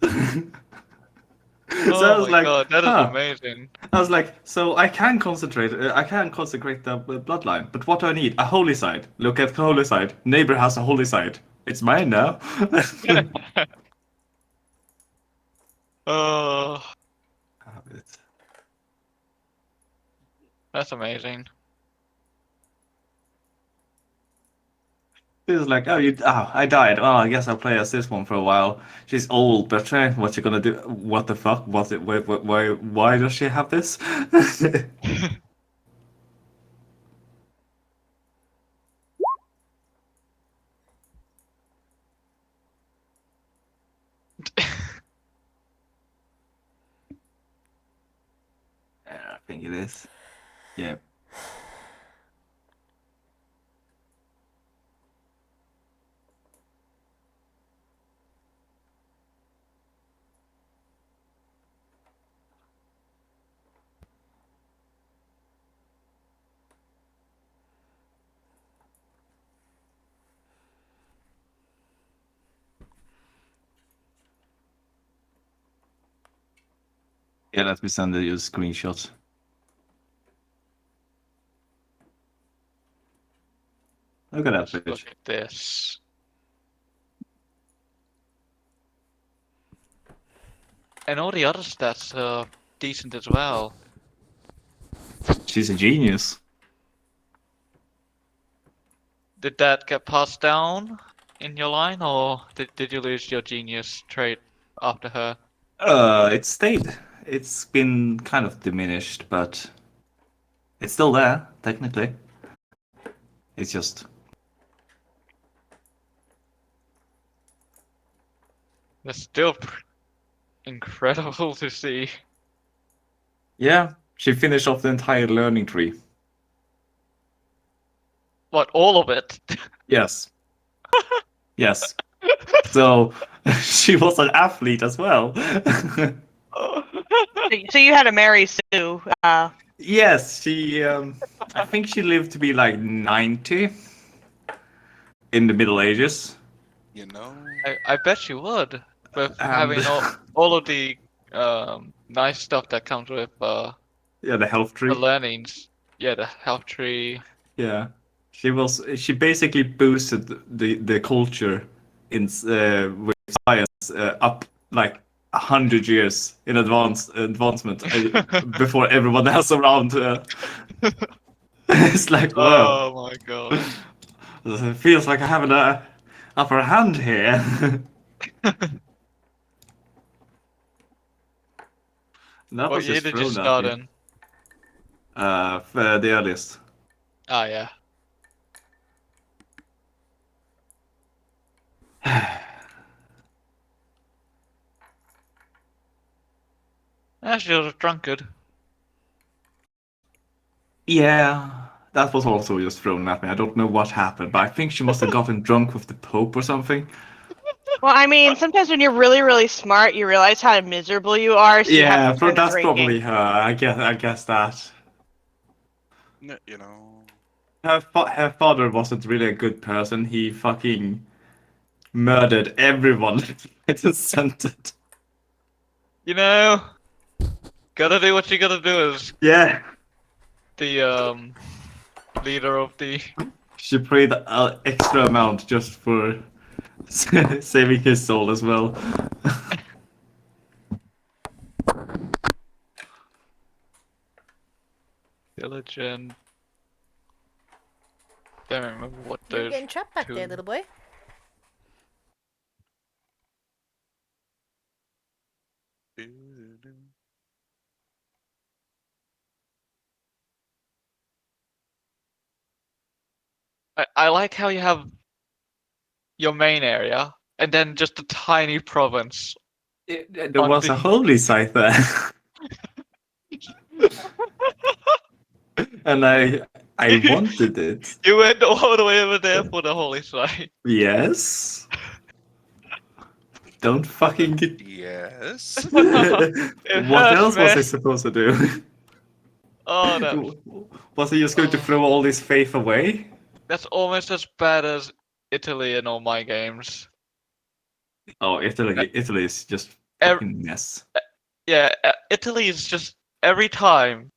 So I Oh was my like, god, that is huh. amazing. I was like, so I can consecrate the bloodline, but what do I need? A holy side. Look at the holy side. Neighbor has a holy side. It's mine now. Oh, that's amazing. He was like, I died. Oh, I guess I'll play as this one for a while. She's old, but what you gonna do? What the fuck? Why does she have this? I think it is. Yeah. Yeah, let me send you a screenshot. Look at that Look bitch. at this. And all the other stats are decent as well. She's a genius. Did that get passed down in your line, or did you lose your genius trait after her? It stayed. It's been kind of diminished, but it's still there, technically. It's just. That's still incredible to see. Yeah, She finished off the entire learning tree. What, all of it? Yes. Yes. So she was an athlete as well. So you had to marry Sue. Yes, she. I think she lived to be like 90 in the Middle Ages. You know, I bet she would. With And having all of the nice stuff that comes with yeah, the health the tree. learnings. Yeah, the health tree. Yeah, she basically boosted the culture in with science up like 100 years in advancement before everyone else around. It's like wow, Oh my god. it feels like I have an upper hand here. That What was year just did you thrown at start me. in? For the earliest. Ah, yeah. She was a drunkard. Yeah, that was also just thrown at me. I don't know what happened, but I think she must have gotten drunk with the Pope or something. Well, I mean, sometimes when you're really, really smart, you realize how miserable you are, so you have Yeah, to turn to that's drinking. probably her. I guess that. you know. Her father wasn't really a good person. He fucking murdered everyone. It is scented. You know, gotta do what you gotta do as Yeah, the leader of the. she paid an extra amount just for saving his soul as well. Diligent. Don't remember what You're those getting trapped back there, two. little boy. I like how you have your main area and then just a tiny province. There On was the- a holy site there. And I wanted it. You went all the way over there for the holy site. Yes. Don't fucking get. Yes. It What hurts, else was man. he supposed to do? Oh, that, Was he just going to throw all this faith away? that's almost as bad as Italy in all my games. Oh, Italy is just Ev- fucking mess. yeah, Italy is just every time.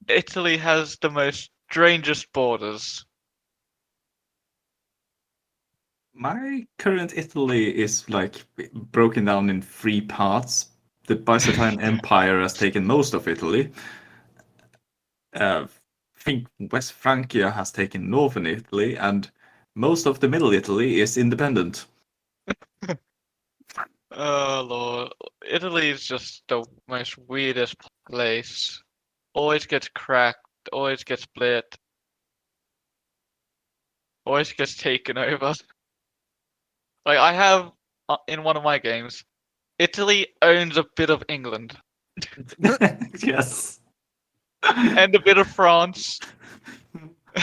Italy has the most strangest borders. My current Italy is like broken down in three parts. The Byzantine Empire has taken most of Italy. I think West Francia has taken northern Italy, and most of the middle Italy is independent. Oh lord, Italy is just the most weirdest place. Always gets cracked, always gets split, always gets taken over. Like I have in one of my games, Italy owns a bit of England Yes. and a bit of France.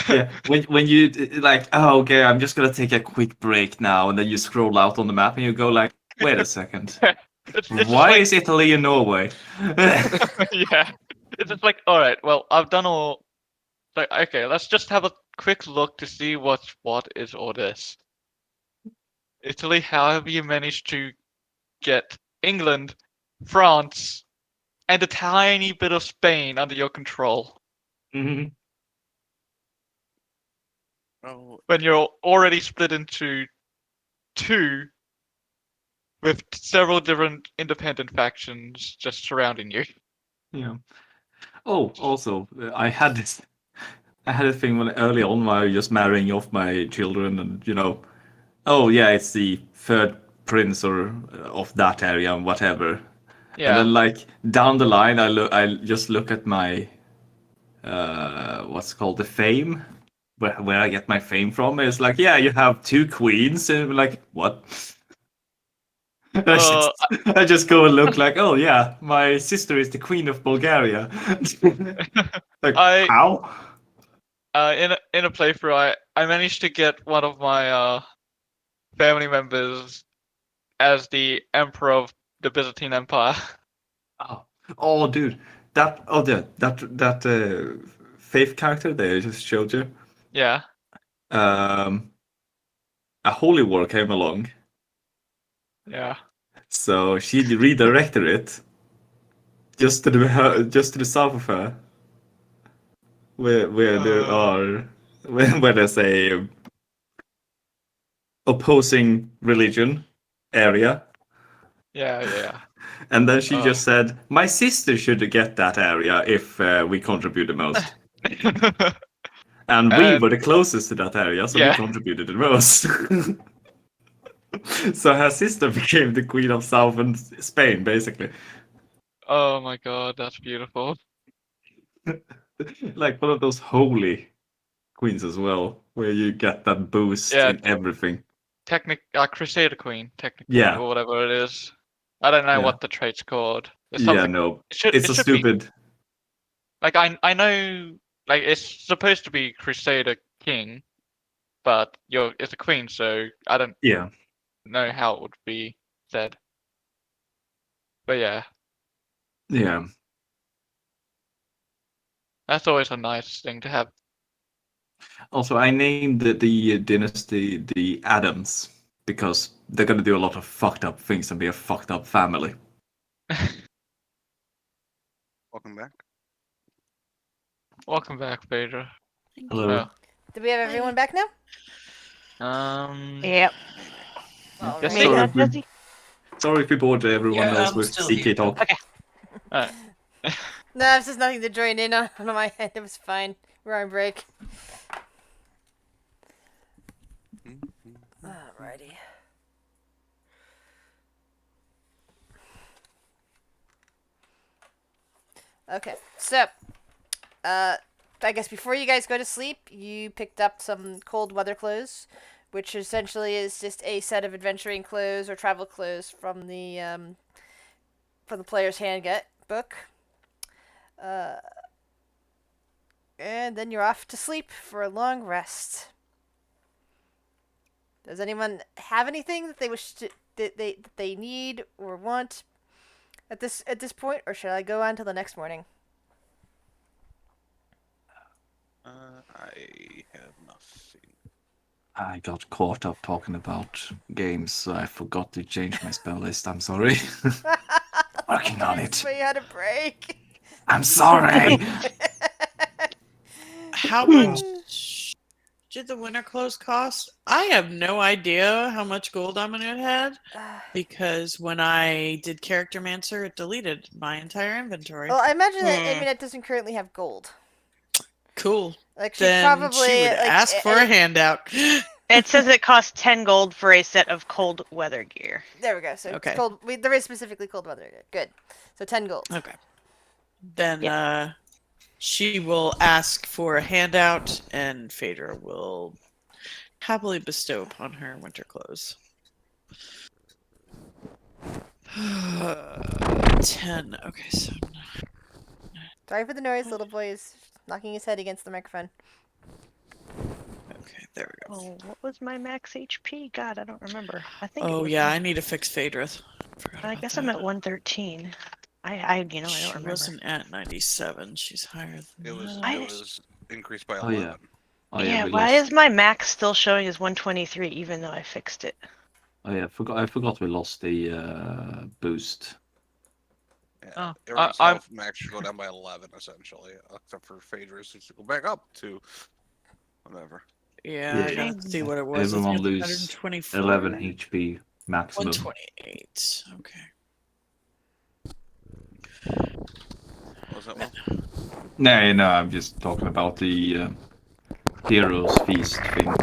Yeah, when you like, oh, okay, I'm just gonna take a quick break now, and then you scroll out on the map and you go like, wait a second, It's just why like is Italy in Norway? yeah, it's just like all right, well I've done all. Like okay, let's just have a quick look to see what is all this. Italy, how have you managed to get England, France, and a tiny bit of Spain under your control Mhm. Oh, when you're already split into two with several different independent factions just surrounding you? Yeah. Oh, also, I had a thing when early on where I was just marrying off my children, and oh yeah, it's the third prince or of that area and whatever. And Yeah. then like down the line, I just look at my what's called the fame, where I get my fame from. It's like, yeah, you have two queens, and we're like, what? Uh, I just go and look like, oh yeah, my sister is the queen of Bulgaria. Like, I how? in a playthrough, I managed to get one of my family members as the emperor of the Byzantine Empire. Oh, dude, that Faith character they just showed you. Yeah. A holy war came along, Yeah. so she redirected it just to the south of her, where there are where there's a opposing religion area. Yeah. And then she Oh. just said, "My sister should get that area if we contribute the most." And we And were the closest to that area, so we yeah. contributed the most. So her sister became the queen of southern Spain, basically. Oh my god, that's beautiful. Like one of those holy queens as well, where you get that boost Yeah. in everything. Crusader Queen, technically, Yeah. or whatever it is. I don't know Yeah. what the trait's called. It's Yeah, something. no. It It's a should be stupid. like I know like it's supposed to be Crusader King, but it's a queen, so I don't Yeah. know how it would be said. But yeah, Yeah. that's always a nice thing to have. Also, I named the dynasty the Adams because they're gonna do a lot of fucked up things and be a fucked up family. Welcome back. Welcome back, Phaedra. Hello. Do we have everyone back now? Yep. All Yes, right. Maybe Sorry not if we, Jesse. sorry if we bored everyone Yeah, else I'm with still CK here. talk. Okay. Alright. No, it's just nothing to join in on my end. It was fine. We're on break. Alrighty. Okay, so, I guess before you guys go to sleep, you picked up some cold weather clothes, which essentially is just a set of adventuring clothes or travel clothes from the player's handbook book. And then you're off to sleep for a long rest. Does anyone have anything that they wish to that they need or want at this point, or should I go on till the next morning? I have nothing. I got caught up talking about games, so I forgot to change my spell list. I'm sorry. Working on it. But you had a break. I'm sorry. How much did the winter clothes cost? I have no idea how much gold Amunet had because when I did Character Mancer, it deleted my entire inventory. Well, I imagine that Amunet doesn't currently have gold. Cool. Like Then probably she would ask for a handout. It says it costs 10 gold for a set of cold weather gear. There we go. So Okay. it's cold. There is specifically cold weather. Good. So 10 gold. Okay. Then she will ask for a handout, and Phaedra will happily bestow upon her winter clothes. 10. Okay, so Sorry for the noise. Little boy is knocking his head against the microphone. okay, there we go. Oh, what was my max HP? God, I don't remember. I think. Oh yeah, I need to fix Phaedra. I guess I'm at 113. I don't She remember. wasn't at 97. She's higher than It was that. it was increased by Oh, 11. yeah. Oh, Yeah, we why lost. is my max still showing as 123 even though I fixed it? Oh yeah, I forgot we lost the boost. Yeah, Oh, everyone I'm- self max should go down by 11 essentially, except for Phaedra's who should go back up to whatever. Yeah, I Yeah. gotta see what it was. Everyone It's lose 124? 11 HP maximum. 128. Okay. What was that one? No, I'm just talking about the Heroes Feast thing.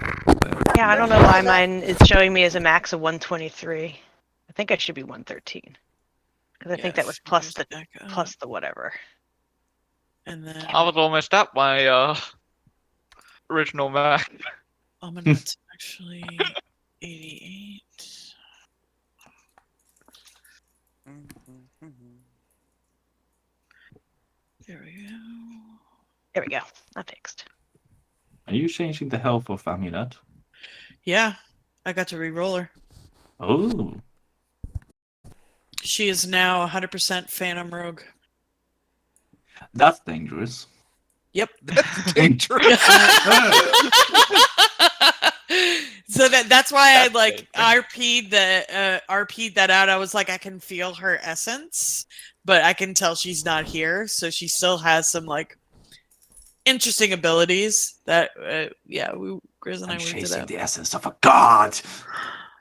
Yeah, I don't know why mine is showing me as a max of 123. I think I should be 113. Because I think that was plus the whatever. And then I was almost at my original max. Amulet's actually 88. There we go. Not fixed. Are you changing the health of Amulet? Yeah, I got to re-roll her. Oh. She is now 100% Phantom Rogue. That's dangerous. Yep. That's dangerous. So that's why That's I like dangerous. RP'd that out. I was like, I can feel her essence, but I can tell she's not here. So she still has some like interesting abilities that Grizz and I I'm worked it chasing out. the essence of a god.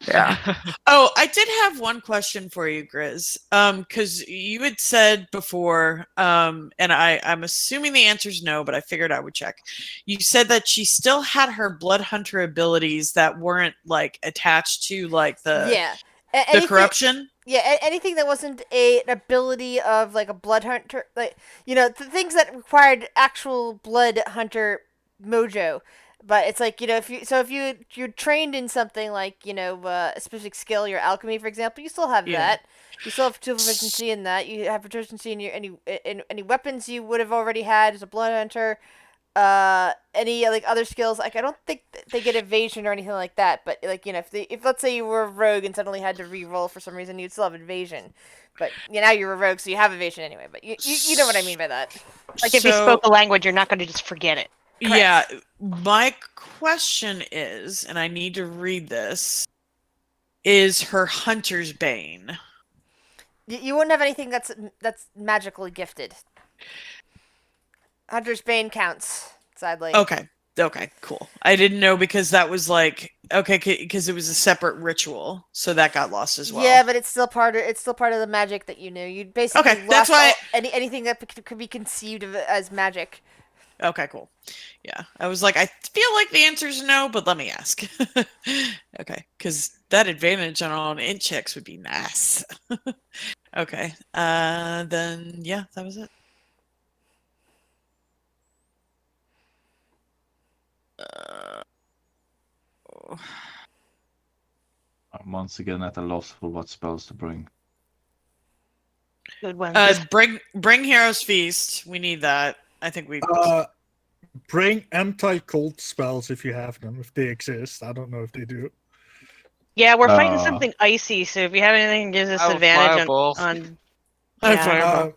Yeah. Oh, I did have one question for you, Grizz. Because you had said before, and I'm assuming the answer is no, but I figured I would check. You said that she still had her Blood Hunter abilities that weren't like attached to like the anything, corruption. Yeah, anything that wasn't an ability of like a blood hunter, like the things that required actual blood hunter mojo. But it's like if you're trained in something like a specific skill, your alchemy, for example, you still have Yeah. that. You still have proficiency in that. You have proficiency in your any weapons you would have already had as a blood hunter. Any like other skills, like I don't think they get evasion or anything like that, but like if let's say you were a rogue and suddenly had to re-roll for some reason, you'd still have evasion. But now you're a rogue, so you have evasion anyway. But you know what I mean by that. Like if you spoke a language, you're not going to just forget it. Yeah, my question is, and I need to read this, is her Hunter's Bane. You wouldn't have anything that's magically gifted. Hunter's Bane counts, sadly. Okay, cool. I didn't know because that was like because it was a separate ritual, so that got lost as well. Yeah, but it's still part of the magic that you knew. You basically lost that's why anything that could be conceived of as magic. Okay, cool. Yeah, I was like, I feel like the answer is no, but let me ask. Okay, because that advantage on int checks would be nice. Okay, then yeah, that was it. I'm once again at a loss for what spells to bring. Good one. Bring Hero's Feast. We need that. I think we. Bring anti-cold spells if you have them, if they exist. I don't know if they do. Yeah, we're fighting something icy, so if you have anything that gives us advantage on Fire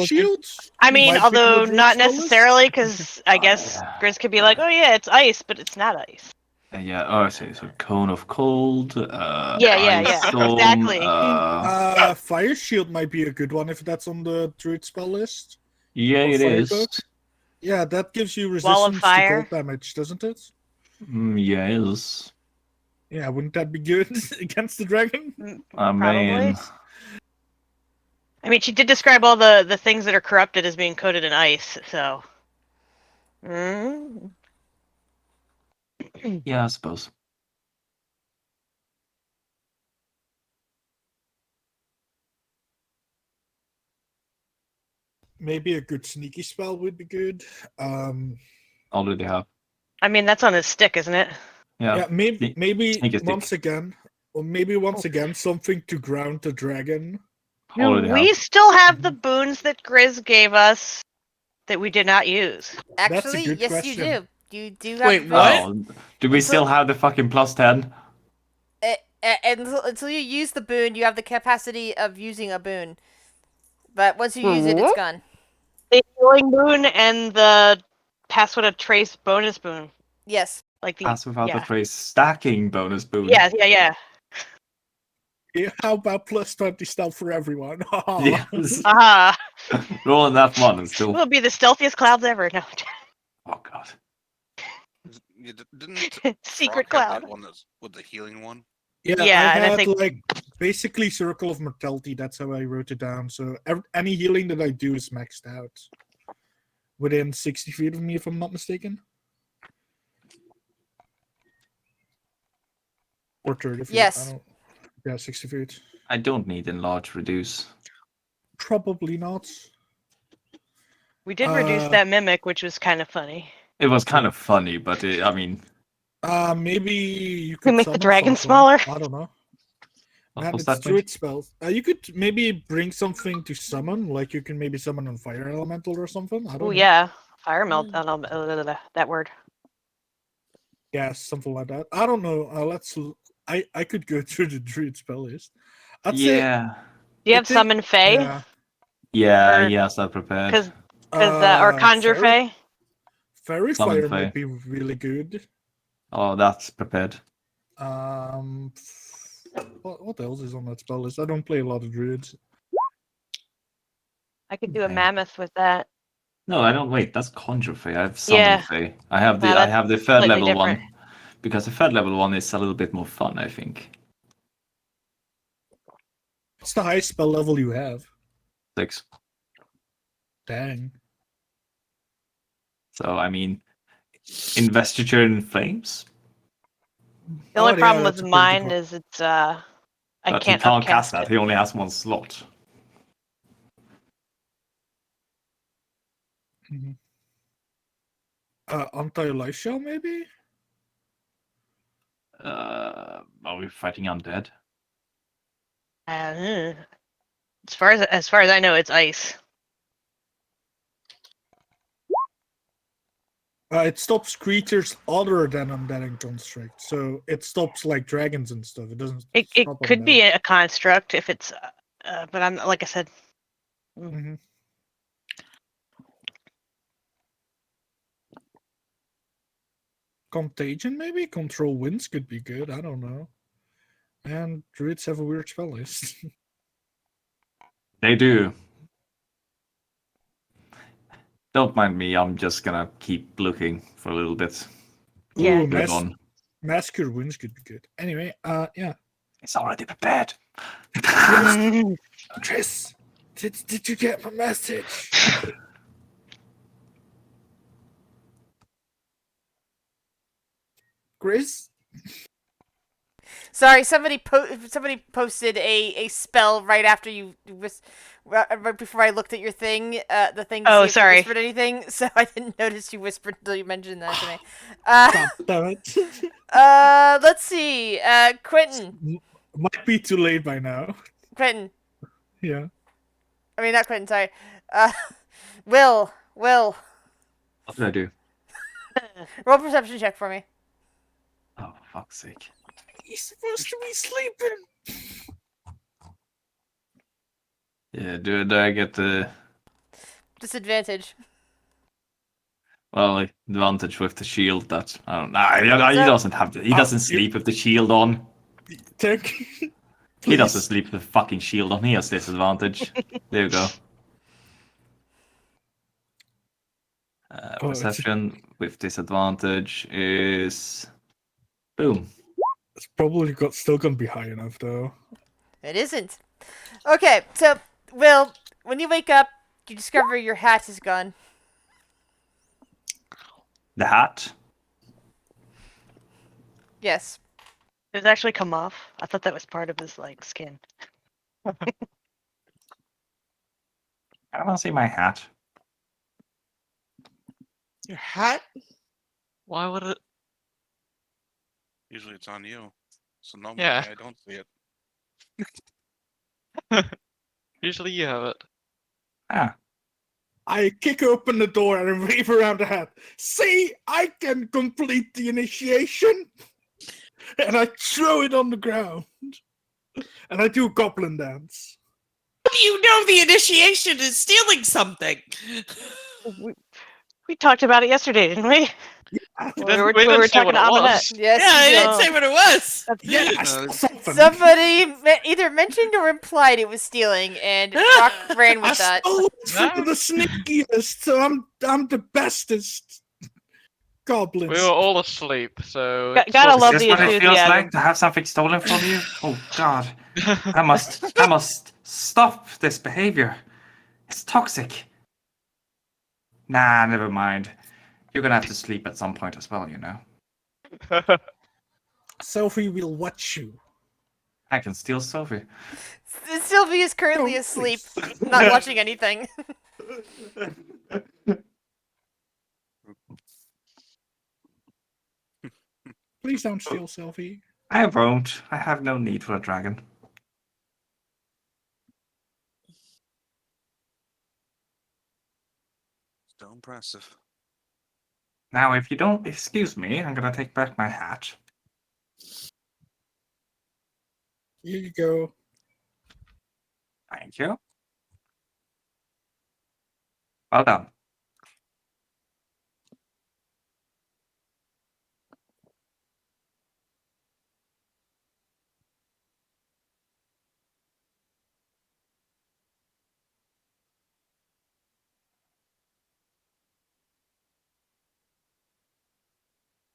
shields? I mean, Might be although the druid not spell list? necessarily, because I guess Grizz could be like, oh yeah, it's ice, but it's not ice. Yeah, I see. So Cone of Cold. Yeah, exactly. Fire shield might be a good one if that's on the druid spell list. Yeah, it is. Book. Yeah, that gives you Wall of resistance to fire. cold damage, doesn't it? Yes. Yeah, wouldn't that be good against the dragon? Probably. I mean, she did describe all the things that are corrupted as being coated in ice, so. Yeah, I suppose. Maybe a good sneaky spell would be good. Already have. I mean, that's on his stick, isn't it? Yeah. Maybe Sneak once again, something to ground the dragon. We still have the boons that Grizz gave us that we did not use. Actually, good yes, question. you do. You do have. Wait, what? Oh, do we still have the fucking +10? Until you use the boon, you have the capacity of using a boon. But once you use it, it's gone. The healing boon and the pass without a trace bonus boon. Yes. Like the Pass without a trace stacking bonus boon. Yeah. Yeah, how about +20 stealth for everyone? Yes. Rolling that one and still. We'll be the stealthiest clouds ever. No. Oh god. You didn't Secret Rock have cloud. that one that's with the healing one? Yeah, Yeah, I and I had think- like basically Circle of Mortality. That's how I wrote it down. So any healing that I do is maxed out within 60 feet of me, if I'm not mistaken, or 30 feet. Yes. Yeah, 60 feet. I don't need enlarge reduce. Probably not. We did reduce that mimic, which was kind of funny. It was kind of funny, but I mean. Maybe you could make the summon dragon something. smaller? I don't know. What Man, was it's that? druid spells. You could maybe bring something to summon, like you can maybe summon a fire elemental or something. I don't Oh know. yeah, fire melt. That word. Yeah, something like that. I don't know. I could go through the druid spell list. I'd say Yeah. Do you I have think- summon Fey? yeah. Yeah, Or- yes, I prepared. Because or conjure Fey? Fairy Summon fire Fey. might be really good. Oh, that's prepared. What else is on that spell list? I don't play a lot of druids. I could do a Okay. mammoth with that. No, I don't. Wait, that's Conjure Fey. I have Summon Yeah. Fey. I have the No, I that's have the third slightly level different. one, because the third level one is a little bit more fun, I think. What's the highest spell level you have? 6. Dang. So I mean, Investiture in Flames. The only Oh, yeah, problem that's with a pretty good mine one. is it's I But he can't can't upcast cast that. it. He only has one slot. Mhm. Anti-life shell, maybe? Are we fighting undead? As far as I know, it's ice. It stops creatures other than undead and construct. So it stops like dragons and stuff. It doesn't It stop could undead. be a construct if it's, but I'm like I said. Mhm. Contagion, maybe? Control winds could be good. I don't know. And druids have a weird spell list. They do. Don't mind me. I'm just gonna keep looking for a little bit. Yeah. Ooh, Good one. mass cure winds could be good. Anyway, yeah. It's already prepared. Chris, did you get my message? Chris? Sorry, somebody posted a spell right after right before I looked at your thing, the thing to Oh, see if you sorry. whispered anything, so I didn't notice you whispered until you mentioned that to me. God damn it. Let's see. Quentin. Might be too late by now. Quentin. Yeah. I mean, not Quentin, sorry. Will. What did I do? Roll perception check for me. Oh, for fuck's sake. He's supposed to be sleeping. Yeah, do I get the Disadvantage. advantage with the shield? That I don't know. He So- doesn't have. He doesn't sleep with the shield on. He doesn't sleep with the fucking shield on. He has disadvantage. There you go. Perception with disadvantage is boom. It's probably still gonna be high enough though. It isn't. Okay, so, Will, when you wake up, you discover your hat is gone. The hat. Yes. Does it actually come off? I thought that was part of his like skin. I don't see my hat. Your hat? Why would it? Usually it's on you. So no, Yeah. I don't see it. Usually you have it. Ah, I kick open the door and wave around the hat. See, I can complete the initiation. And I throw it on the ground. And I do Goblin Dance. How do you know the initiation is stealing something? We talked about it yesterday, didn't we? We When we were didn't say talking what to it Amanette. was. Yes, Yeah, I you did. didn't say what it was. Yeah, I No, stole it's- something. Somebody either mentioned or implied it was stealing, and Rock ran I with that. stole it from the sneakiest, so I'm the bestest. Goblins. We were all asleep, so. Got- it's gotta sort of love is the this what it feels enthusiasm. like to have something stolen from you? Oh God, I must stop this behavior. It's toxic. Nah, never mind. You're gonna have to sleep at some point as well, you know. Sophie will watch you. I can steal Sophie. Sylvie is currently No, asleep, please. not watching anything. Please don't steal Sophie. I won't. I have no need for a dragon. So impressive. Now, if you don't excuse me, I'm gonna take back my hat. Here you go. Thank you. Well done.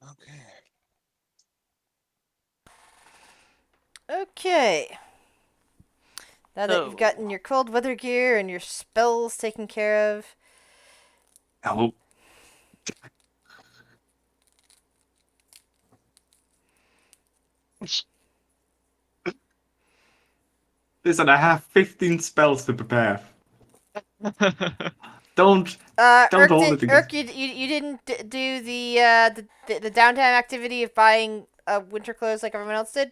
Okay. Okay. Now that you've gotten your cold weather gear and your spells taken care of, Oh. Listen, I have 15 spells to prepare. Don't Urk, hold it against. you didn't do the downtime activity of buying winter clothes like everyone else did.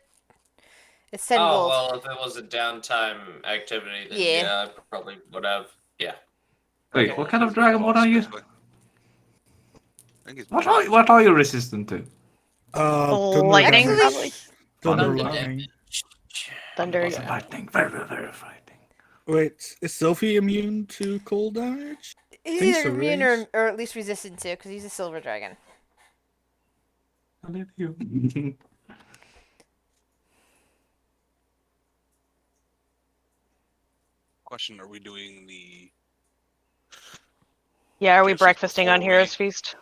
It's 10 Oh, gold. well, if it was a downtime activity, then Yeah. yeah, I probably would have. Yeah. Wait, what kind of dragon? What are you? I think he's What are you resistant to? Thunder Lightning, damage. probably. Thunder Thunder lightning. Thunder. Also lightning, very frightening. Wait, is Sylvie immune to cold damage? He's Think either so, immune right? or at least resistant to, because he's a silver dragon. I live you. Question: are we doing the Yeah, are we Just breakfasting on before Heroes we- Feast?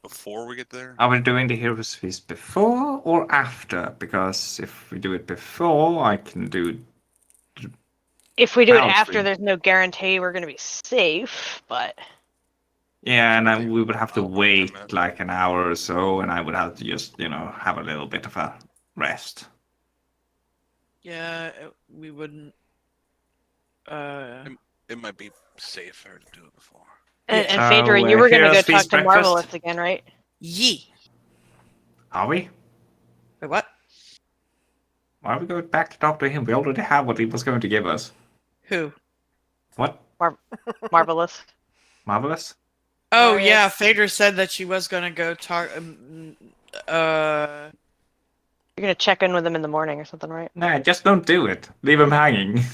before we get there? Are we doing the Heroes Feast before or after? Because if we do it before, I can do. If we do it Cloud after, stream. there's no guarantee we're going to be safe, but Yeah, and Something we would have to about wait them, like an hour or so, and I would have to just, have a little bit of a rest. Yeah, we wouldn't. It might be safer to do it before. and So, Phaedra, you were going to go Heroes talk Feast to breakfast? Marvelous again, right? Yee. Are we? Wait, what? Why are we going back to talk to him? We already have what he was going to give us. Who? What? Marvelous. Marvelous? Oh Marius. yeah, Phaedra said that she was gonna go talk. You're going to check in with him in the morning or something, right? Nah, just don't do it. Leave him hanging.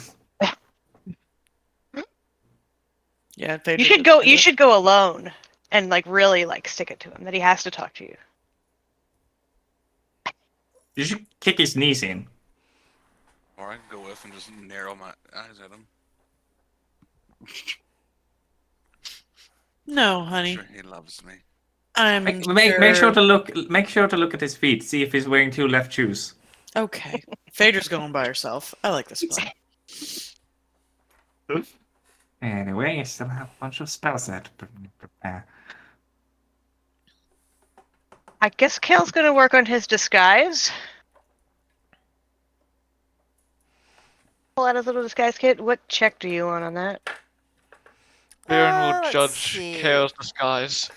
Yeah, Phaedra. You should did go. say You that. should go alone and really stick it to him that he has to talk to you. You should kick his knees in. Or I can go with and just narrow my eyes at him. No, I'm honey. sure he loves me. I'm Make sure. sure to look. Make sure to look at his feet. See if he's wearing two left shoes. Okay, Phaedra's going by herself. I like this plan. Anyway, I still have a bunch of spells there to prepare. I guess Kale's going to work on his disguise. Pull out his little disguise kit. What check do you want on that? Baron will Let's judge see. Chaos Disguise.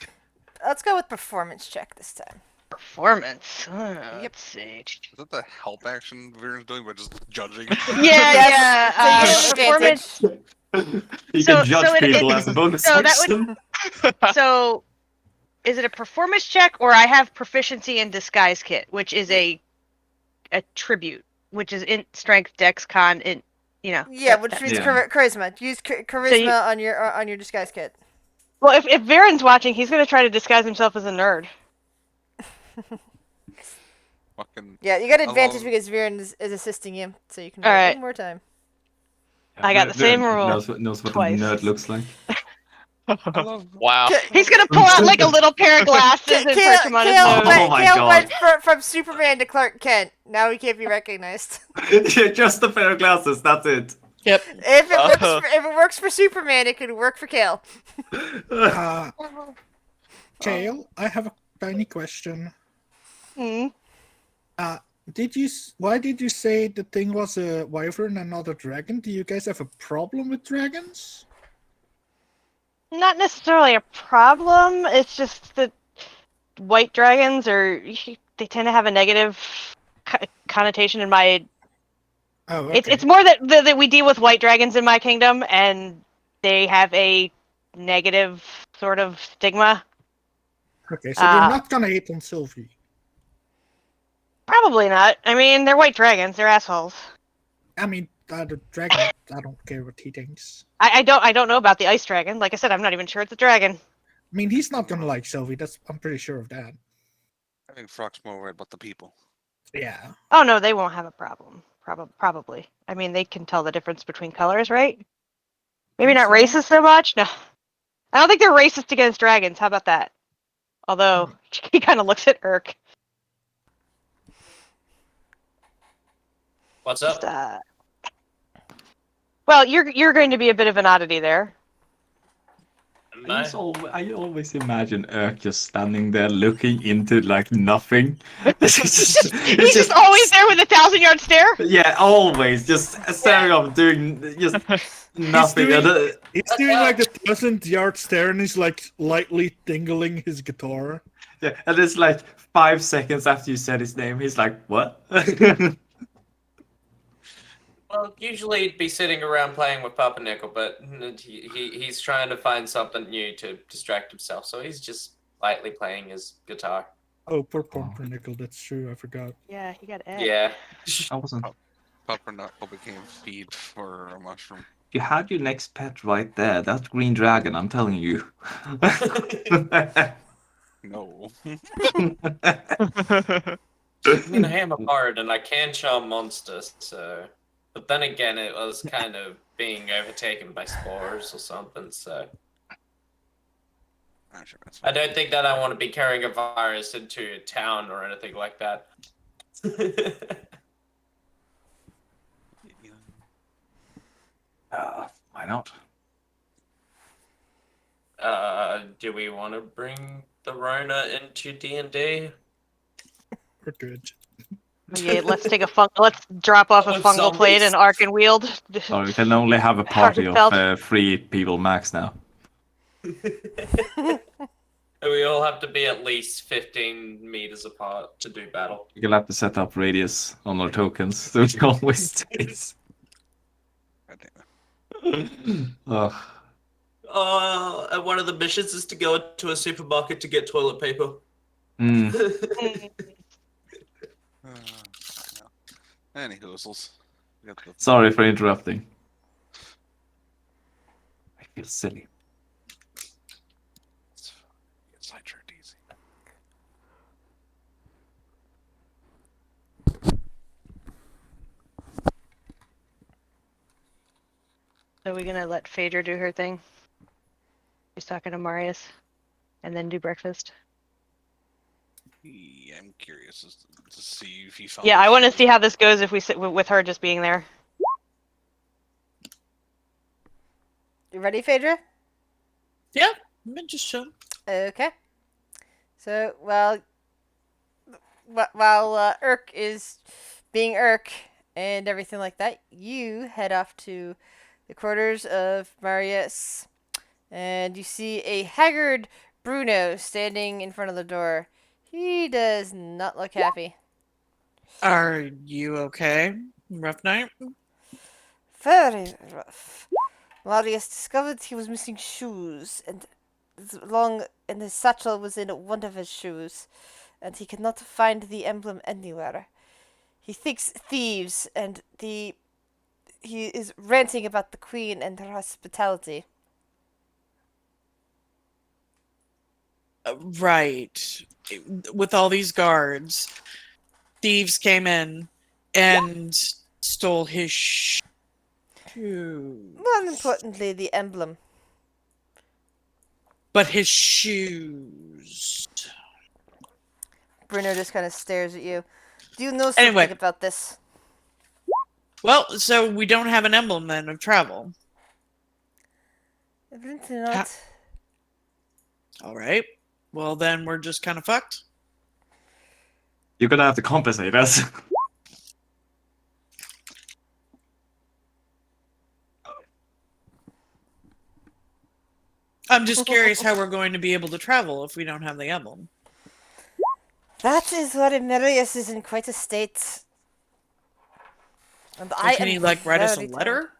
Let's go with performance check this time. Performance. Yep. Let's see. Is that the help action Viren's doing by just judging? Yes. So you get Performance. You So- can judge so it- people it- as a bonus so that action. So, is it a performance check, or I have proficiency in disguise kit, which is a tribute, which is in strength, dex, con, Yeah, that- which that- means Yeah. charisma. Use charisma on your disguise kit. Well, if Viren's watching, he's gonna try to disguise himself as a nerd. Fucking. Yeah, you got I advantage love- because Viren is assisting you, so you can All roll right. one more time. I got the same rule Knows what twice. a nerd looks like. I love. Wow. He's gonna pull out like a little pair of glasses and perch him on his Oh nose. my Kale God. went from Superman to Clark Kent. Now he can't be recognized. Just a pair of glasses. That's it. Yep. If it works for Superman, it could work for Kale. Kale, I have a tiny question. Hmm. Why did you say the thing was a wyvern and not a dragon? Do you guys have a problem with dragons? Not necessarily a problem. It's just that white dragons they tend to have a negative connotation in my. Oh, okay. It's more that we deal with white dragons in my kingdom, and they have a negative sort of stigma. Okay, so you're not gonna hit on Sylvie. Probably not. I mean, they're white dragons. They're assholes. I mean, the dragon. I don't care what he thinks. I don't know about the ice dragon. Like I said, I'm not even sure it's a dragon. I mean, he's not gonna like Sylvie. I'm pretty sure of that. I think Frog's more worried about the people. Yeah. Oh no, they won't have a problem. Probably. I mean, they can tell the difference between colors, right? Maybe not So? racist so much. No, I don't think they're racist against dragons. How about that? Although he kind of looks at Urk. What's up? Just, well, you're going to be a bit of an oddity there. Am I? I always imagine Urk just standing there looking into like nothing. He's just always there with a 1,000-yard stare. Yeah, always just staring up, doing just nothing. He's doing like the 1,000-yard stare, and he's like lightly tingling his guitar. Yeah, and it's like 5 seconds after you said his name, he's like, "What?" Well, usually he'd be sitting around playing with Papa Nickel, but he's trying to find something new to distract himself, so he's just lightly playing his guitar. Oh, poor Pumpernickel. That's true. I forgot. Yeah, he got Ed. Yeah. I wasn't. Puppernickel became feed for a mushroom. You had your next pet right there. That green dragon. I'm telling you. No. I mean, I am a bard and I can charm monsters, so. But then again, it was kind of being overtaken by spores or something, so. Sure, I don't think that I want to be carrying a virus into a town or anything like that. Why not? Do we want to bring the Rona into D&D? We're good. Yeah, let's take let's drop off a With fungal plate zombies. and arc and wield. So we can only have a party Hard of 3 people max now. We all have to be at least 15 meters apart to do battle. We'll have to set up radius on our tokens, so we always stays. God damn it. Ugh. And one of the missions is to go into a supermarket to get toilet paper. Any hoozles. Sorry for interrupting. I feel silly. Get sidetracked easy. So are we gonna let Phaedra do her thing? She's talking to Marius, and then do breakfast. Yeah, I'm curious to see if he found. Yeah, I want to see how this goes if we sit with her just being there. You ready, Phaedra? Yeah, I'm just chilling. Okay. So while Urk is being Urk and everything like that, you head off to the quarters of Marius, and you see a haggard Bruno standing in front of the door. He does not look happy. Are you okay? Rough night? Very rough. Marius discovered he was missing shoes, and his satchel was in one of his shoes, and he cannot find the emblem anywhere. He thinks thieves, and he is ranting about the queen and her hospitality. Right. With all these guards, thieves came in and stole his shoes. More importantly, the emblem. But his shoes. Bruno just kind of stares at you. Do you know something Anyway. about this? Well, so we don't have an emblem then of travel. Evidently not. All right. Well, then we're just kind of fucked. You're gonna have to compensate us. I'm just curious how we're going to be able to travel if we don't have the emblem. That is why Marius is in quite a state. And So can he, like, write us a letter?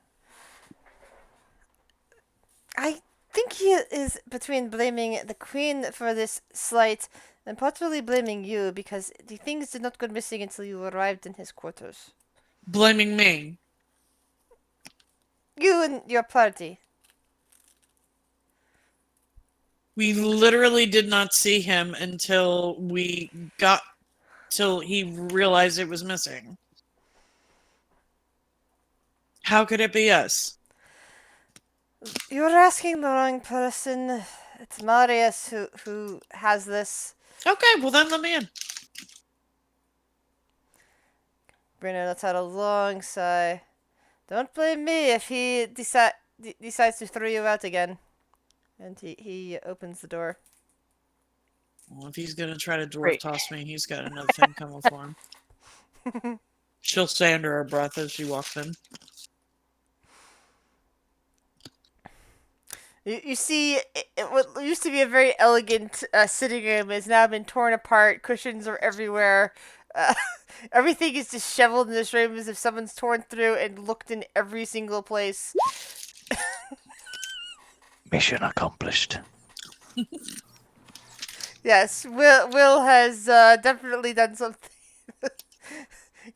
think he is between blaming the queen for this slight and possibly blaming you because the things did not go missing until you arrived in his quarters. Blaming me. You and your party. We literally did not see him until till he realized it was missing. How could it be us? You're asking the wrong person. It's Marius who has this. Okay, well then let me in. Bruno lets out a long sigh. Don't blame me if he decides to throw you out again. And he opens the door. Well, if he's gonna try to dwarf Great. toss me, he's got another thing coming for him. She'll say under her breath as she walks in. You see, what used to be a very elegant sitting room has now been torn apart. Cushions are everywhere. Everything is disheveled in this room as if someone's torn through and looked in every single place. Mission accomplished. Yes, Will has definitely done something.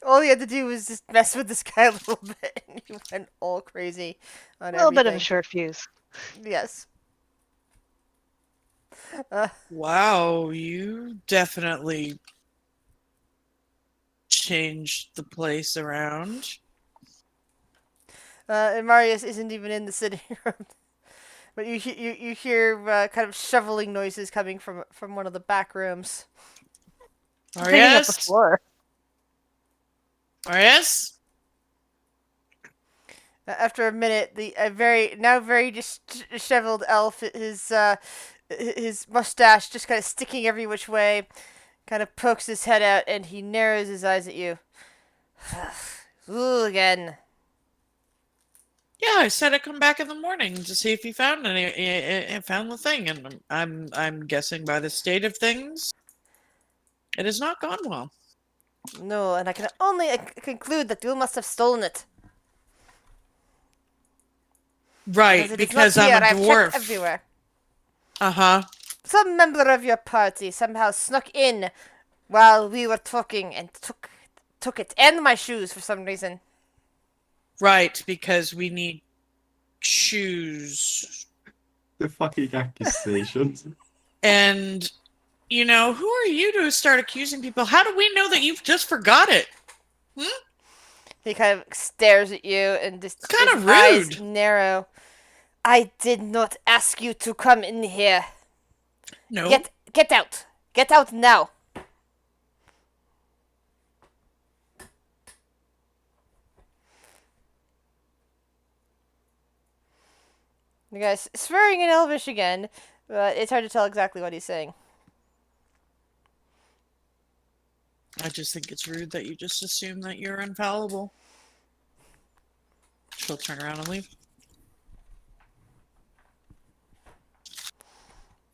All he had to do was just mess with this guy a little bit, and he went all crazy on A little bit of a everything. short fuse. Yes. Wow, you definitely changed the place around. And Marius isn't even in the sitting room, but you hear kind of shoveling noises coming from one of the back rooms. Cleaning up the Marius? floor. Marius? After a minute, a very disheveled elf, his mustache just kind of sticking every which way, kind of pokes his head out and he narrows his eyes at you. Ooh, again. Yeah, I said I'd come back in the morning to see if you found found the thing, and I'm guessing by the state of things, it has not gone well. No, and I can only conclude that you must have stolen it. Right, It is because not here. I'm a I've dwarf. checked everywhere. Uh-huh. Some member of your party somehow snuck in while we were talking and took it and my shoes for some reason. Right, because we need shoes. The fucking accusations. And, you know, who are you to start accusing people? How do we know that you've just forgot it? He kind of stares at you and just It's kind his of eyes rude. narrow. I did not ask you to come in here. No. Get out. Get out now. You guys swearing in Elvish again, but it's hard to tell exactly what he's saying. I just think it's rude that you just assume that you're infallible. She'll turn around and leave.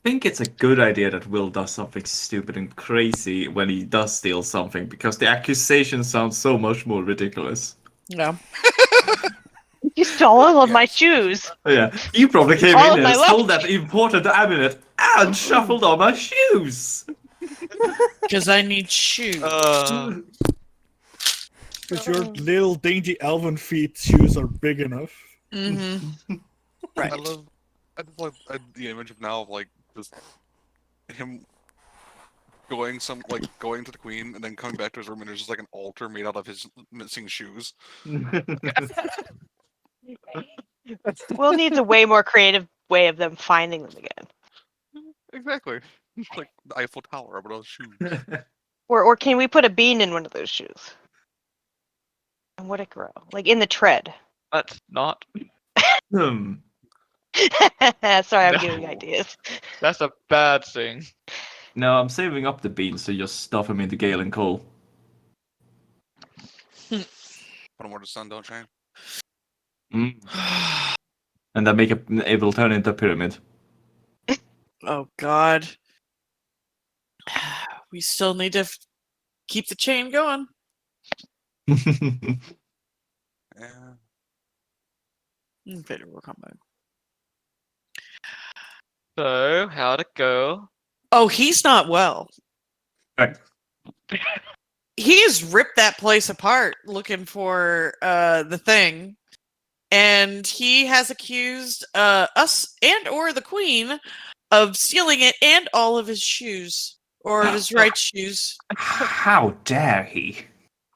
I think it's a good idea that Will does something stupid and crazy when he does steal something, because the accusation sounds so much more ridiculous. Yeah. You stole all of my Yes. shoes. Oh, yeah, you probably came All in of and my stole that important amulet and shuffled all my shoes. Because I need shoes. Because your little dainty elven feet shoes are big enough. Mm-hmm. Right. I just love the image of now of like just him going to the queen and then coming back to his room and there's just like an altar made out of his missing shoes. Will needs a way more creative way of them finding them again. Exactly. It's like the Eiffel Tower but on shoes. Or can we put a bean in one of those shoes? And would it grow? Like in the tread. Let's not. Hmm. Sorry, I'm No. giving ideas. That's a bad thing. No, I'm saving up the beans to just stuff them into Gale and coal. Put them where the sun don't shine. And then it will turn into a pyramid. Oh, God. We still need to keep the chain going. Yeah. Vader will come back. So, how'd it go? Oh, he's not well. Right. He's ripped that place apart looking for the thing, and he has accused us and or the queen of stealing it and all of his shoes, or of his right shoes. How dare he?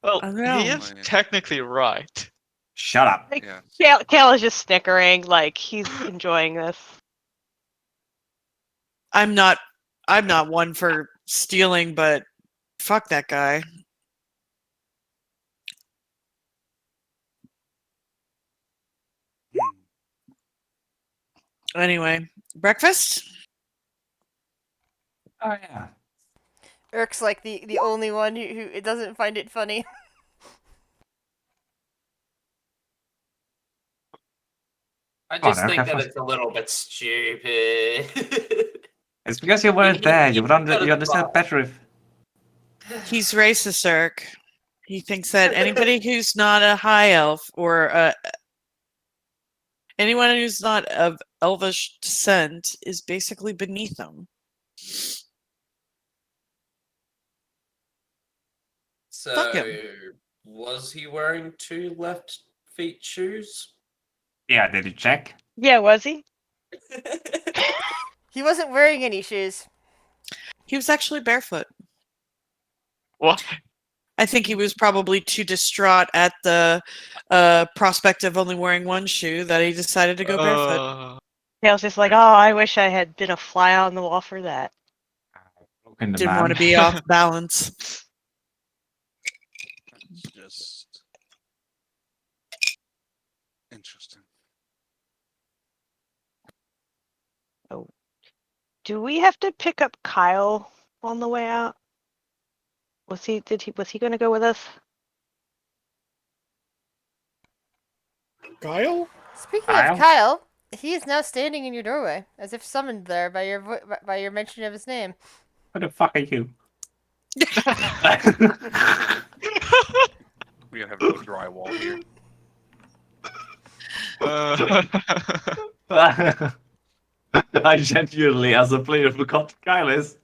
Well, I he know. is technically right. Shut up. Yeah. Kale is just snickering, like he's enjoying this. I'm not one for stealing, but fuck that guy. Anyway, breakfast? Oh yeah. Irk's like the only one who doesn't find it funny. I Come on, just Eric, think have that fun. it's a little bit stupid. It's because you weren't there. You understand better if. He's racist, Eric. He thinks that anybody who's not a high elf or anyone who's not of elvish descent is basically beneath him. So, Fuck him. was he wearing 2 left feet shoes? Yeah, did you check? Yeah, was he? He wasn't wearing any shoes. He was actually barefoot. What? I think he was probably too distraught at the prospect of only wearing one shoe that he decided to go barefoot. Kale's just like, oh, I wish I had been a fly on the wall for that. Broken the Didn't man. want to be off balance. That's just interesting. Do we have to pick up Kyle on the way out? Was he going to go with us? Kyle? Speaking of Kyle, he is now standing in your doorway, as if summoned there by your mention of his name. What the fuck are you? We have no drywall here. I genuinely, as a player, forgot Kyle is.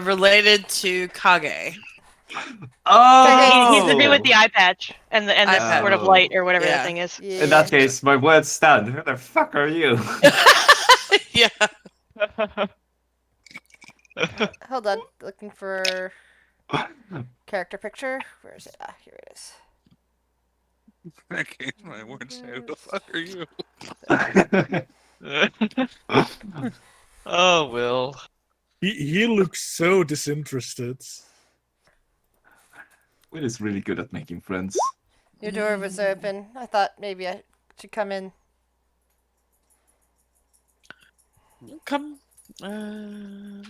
Related to Kage. Oh! He's to do with the eye patch and the Eye sort of patch. light or whatever Yeah. that thing is. Yeah. In that case, my words stand. Who the fuck are you? Yeah. Hold on, looking for character picture. Where is it? Ah, here it is. Okay, my words say, who the fuck are you? Oh, Will. He looks so disinterested. Will is really good at making friends. Your door was open. I thought maybe I should come in. Come. Do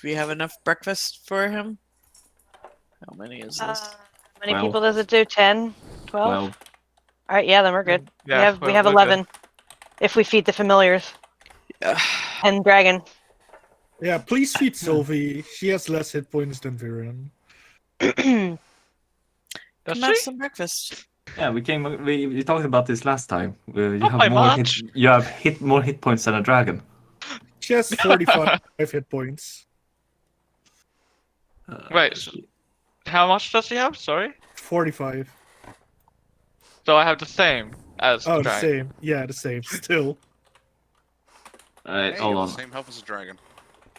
we have enough breakfast for him? How many is this? How many 12. people does it do? 10? 12? Well, All right, yeah, then we're good. Yeah, we have we're 11. If we feed the familiars. And dragon. Yeah, please feed Sylvie. She has less hit points than Viren. Does Come have she? some breakfast. yeah, we talked about this last time. You Not have by more much. more hit points than a dragon. She has 45 hit points. Wait, so how much does she have? Sorry? 45. So I have the same as Oh, the Dragon. same. Yeah, the same. Still. Alright, Hey, hold you on. have the same health as a dragon.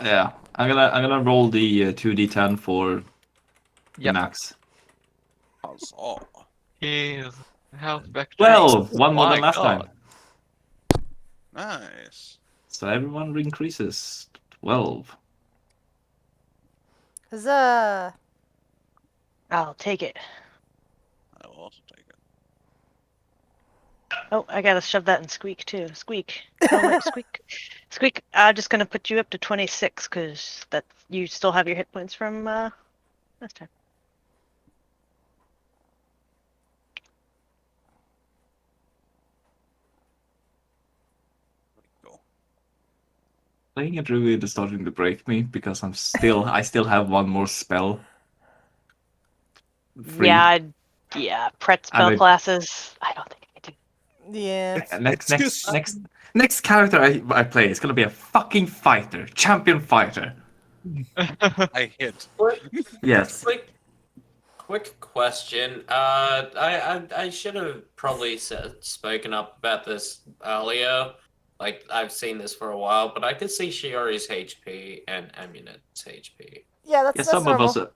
Yeah, I'm gonna roll the 2d10 for the Yep. max. Huzzah. He's health back. 12, one more My than last God. time. Nice. So everyone increases 12. Huzzah! I'll take it. I will also take it. Oh, I gotta shove that in Squeak too. Squeak. Oh, wait, Squeak. Squeak, I'm just gonna put you up to 26 because that you still have your hit points from last time. Go. Playing a druid is starting to break me because I still have one more spell. Free. Yeah, Pret spell And classes. I don't think I can do. Yeah. Next character I play is gonna be a fucking fighter, champion fighter. I hit. Yes. Quick question. I should have probably spoken up about this earlier. Like I've seen this for a while, but I could see Shiori's HP and Amunet's HP. Yeah, Yeah, that's some of normal.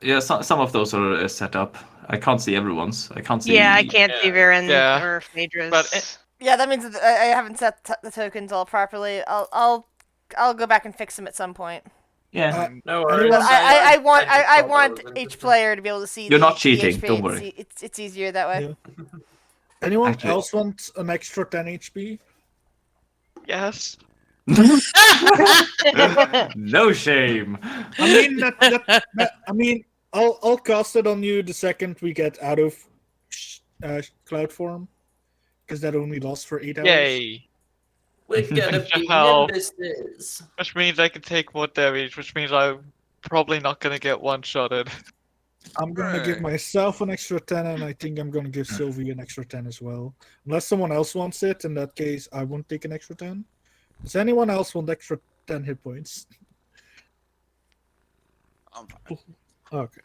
those, some of those are set up. I can't see everyone's. I can't see. Yeah, I can't see Yeah. Viren Yeah. or Phaedra's. But Yeah, that means that I haven't set the tokens all properly. I'll go back and fix them at some point. Yeah. No worries. But I want just I thought want that was each interesting. player to be able to see. You're the, not cheating, The HP. don't worry. It's easier that way. Yeah. Anyone Actually- else want an extra 10 HP? yes. No shame. I mean, I mean, I'll cast it on you the second we get out of cloud form, because that only lasts for 8 hours. Yay. We're gonna Extra be health. nimbuses. Which means I can take more damage, which means I'm probably not gonna get one-shotted. I'm gonna give Right. myself an extra 10, and I think I'm gonna give Sylvie an extra 10 as well. Unless someone else wants it, in that case, I won't take an extra 10. Does anyone else want extra 10 hit points? I'm fine. Okay.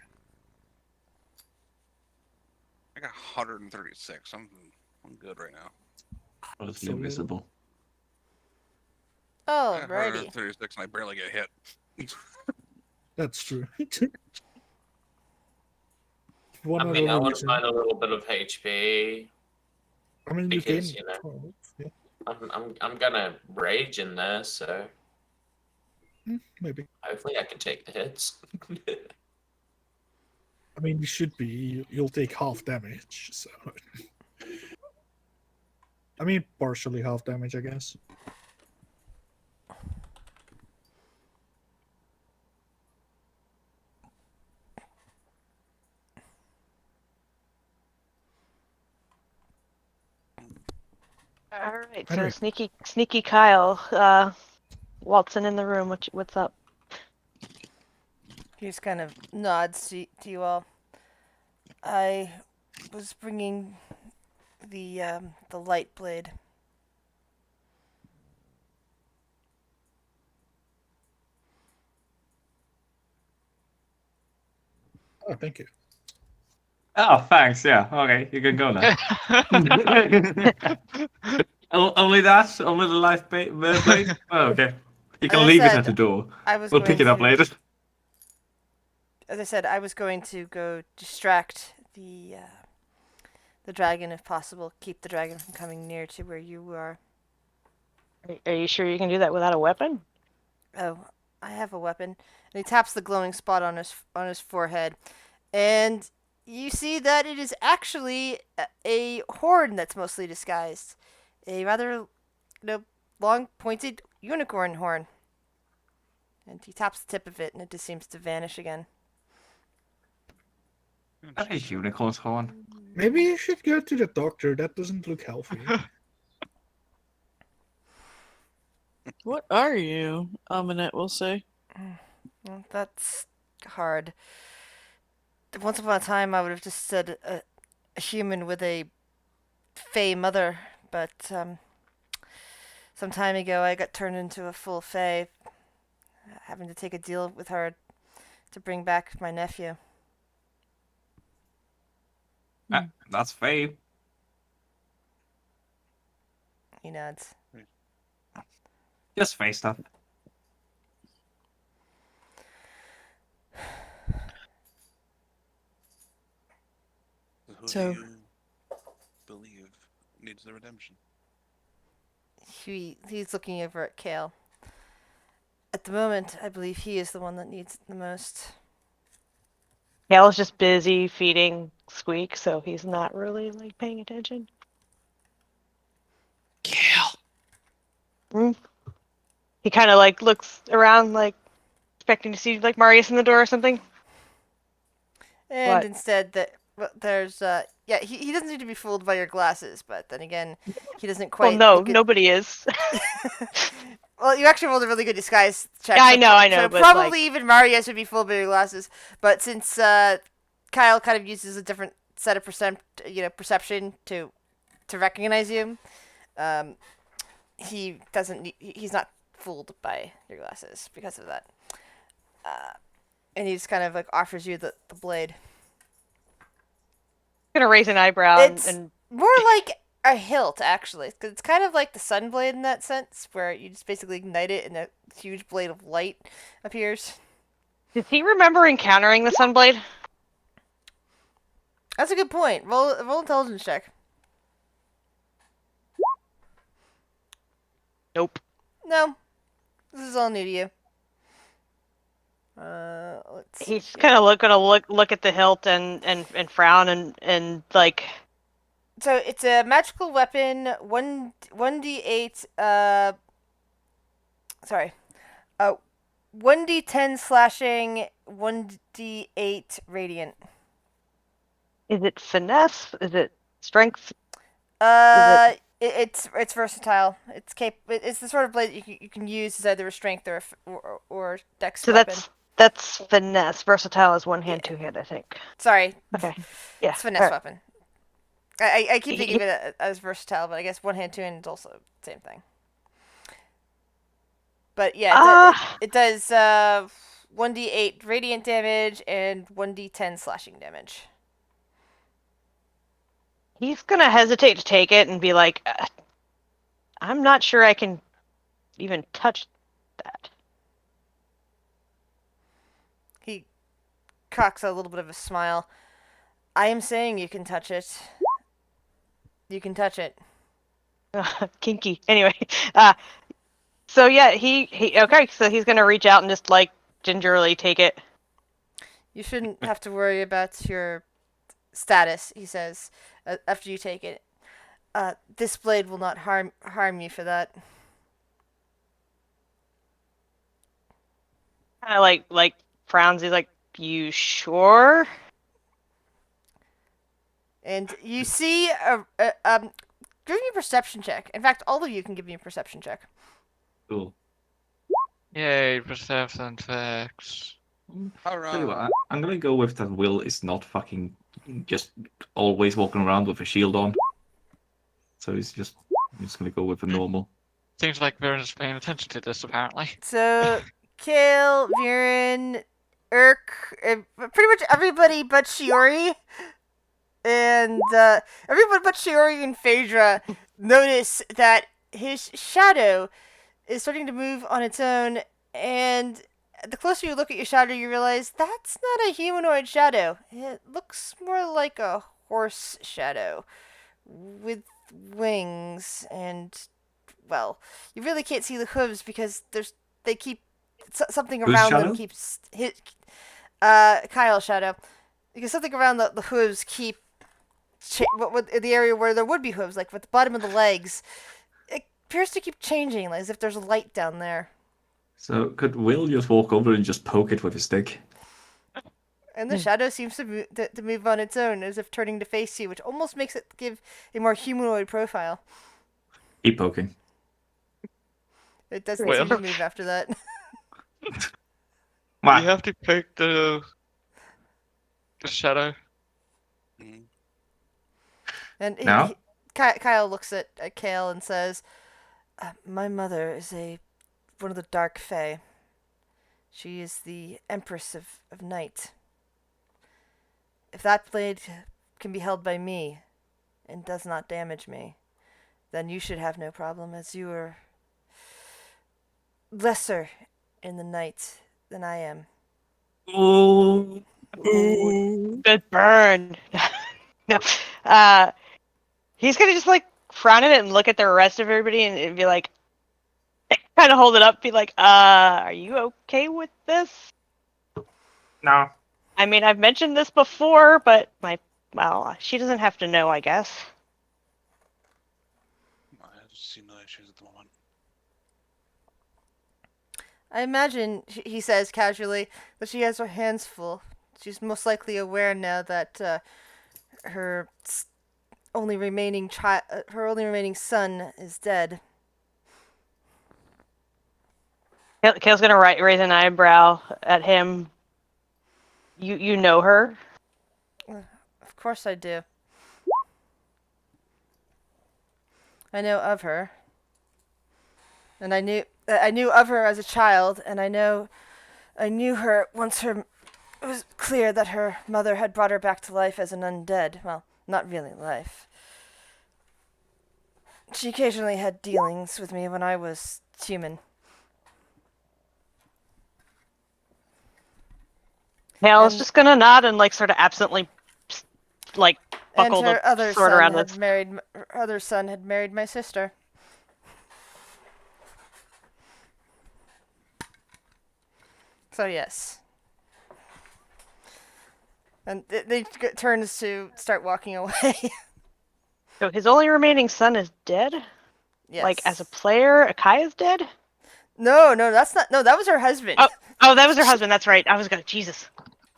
I got 136. I'm good right now. Honestly invisible. I Oh, got righty. 136 and I barely get hit. That's true. I One mean, I other want to reason. find a little bit of HP. I mean, you because, gain you know. 12. Yeah, I'm gonna rage in there, so maybe. hopefully I can take the hits. I mean, you should be. You'll take half damage, so. I mean, partially half damage, I guess. All right, so Anyway. sneaky Kyle, waltzing in the room. What's up? He just kind of nods to you all. I was bringing the light blade. Oh, thank you. Oh, thanks. Yeah. Okay, you can go now. Only that? Only the light blade? Oh, okay. You can As I leave it said, at the door. I was We'll going pick it up to- later. As I said, I was going to go distract the dragon if possible. Keep the dragon from coming near to where you are. Are you sure you can do that without a weapon? Oh, I have a weapon. And he taps the glowing spot on his forehead, and you see that it is actually a horn that's mostly disguised. A rather, long pointed unicorn horn. And he taps the tip of it, and it just seems to vanish again. That is unicorn's horn. Maybe you should go to the doctor. That doesn't look healthy. What are you? Aminette will say. Well, that's hard. Once upon a time, I would have just said a human with a fey mother, but some time ago I got turned into a full fey, having to take a deal with her to bring back my nephew. That's fake. He nods. Just face stuff. Who So- do you believe needs the redemption? He's looking over at Kale. At the moment, I believe he is the one that needs it the most. Kale's just busy feeding Squeak, so he's not really like paying attention. Kale. He kind of like looks around, like expecting to see like Marius in the door or something. And What? instead, there's he doesn't need to be fooled by your glasses, but then again, he doesn't Well, quite. no, look at- nobody is. Well, you actually rolled a really good disguise check. Yeah, I so know, so but, probably like- even Marius would be fooled by your glasses. But since Kyle kind of uses a different set of perception to to recognize you. He doesn't. He's not fooled by your glasses because of that. And he just kind of like offers you the blade. I'm gonna raise an eyebrow It's and more like a hilt, actually. 'Cause it's kind of like the sun blade in that sense, where you just basically ignite it and a huge blade of light appears. does he remember encountering the Sunblade? That's a good point. Roll intelligence check. Nope. No, this is all new to you. Let's see. He's kind of gonna look at the hilt and frown and like. So it's a magical weapon. 1d8. Sorry. 1d10 slashing. 1d8 radiant. Is it finesse? Is it strength? It's versatile. It's the sort of blade you can use as either a strength or dex So weapon. that's finesse. Versatile is one hand, two hand, I think. Sorry. Okay. Yeah. It's finesse weapon. I keep thinking of it as versatile, but I guess one hand, two hand is also the same thing. But yeah, it does 1d8 radiant damage and 1d10 slashing damage. He's gonna hesitate to take it and be like, I'm not sure I can even touch that. He cocks a little bit of a smile. I am saying you can touch it. You can touch it. Kinky. Anyway, so yeah, he okay. So he's gonna reach out and just like gingerly take it. You shouldn't have to worry about your status, he says, after you take it. This blade will not harm you for that. Kind of like frowns. He's like, "You sure?" And you see give me a perception check. In fact, all of you can give me a perception check. Cool. Yay, perception checks. Tell you what, I'm gonna go with that Will is not fucking just always walking around with a shield on. So I'm just gonna go with the normal. Seems like Verin's paying attention to this, apparently. So, Kale, Viren, Urk, pretty much everybody but Shiori, and everyone but Shiori and Phaedra notice that his shadow is starting to move on its own, and the closer you look at your shadow, you realize that's not a humanoid shadow. It looks more like a horse shadow with wings, and well, you really can't see the hooves because they keep something Whose around shadow? them keeps Kyle's shadow, because something around the hooves keep the area where there would be hooves, like with the bottom of the legs, it appears to keep changing, like as if there's a light down there. So could Will just walk over and just poke it with his stick? And the shadow seems to move on its own, as if turning to face you, which almost makes it give a more humanoid profile. Keep poking. It doesn't Well. seem to move after that. You have to poke the shadow. And Now? Kyle looks at Kale and says, "My mother is one of the Dark Fae. She is the Empress of Night. If that blade can be held by me and does not damage me, then you should have no problem, as you are lesser in the night than I am." Oh. Good burn. No. He's gonna just like frown at it and look at the rest of everybody and be like, kind of hold it up, be like, are you okay with this? No. I mean, I've mentioned this before, but she doesn't have to know, I guess. I see no issues at the moment. I imagine, he says casually, that she has her hands full. She's most likely aware now that her only remaining son is dead. Kale's gonna raise an eyebrow at him. You know her? Of course I do. I know of her. And I knew of her as a child, and I knew her once it was clear that her mother had brought her back to life as an undead. Well, not really life. She occasionally had dealings with me when I was human. Hale's And- just gonna nod and like sort of absently, like And buckle her the other sword son around had this. her other son had married my sister. So yes. And they turns to start walking away. So his only remaining son is dead. Yes. Like as a player, Akai is dead. No, that's not. No, that was her husband. Oh, that was her husband. That's right. I was gonna Jesus.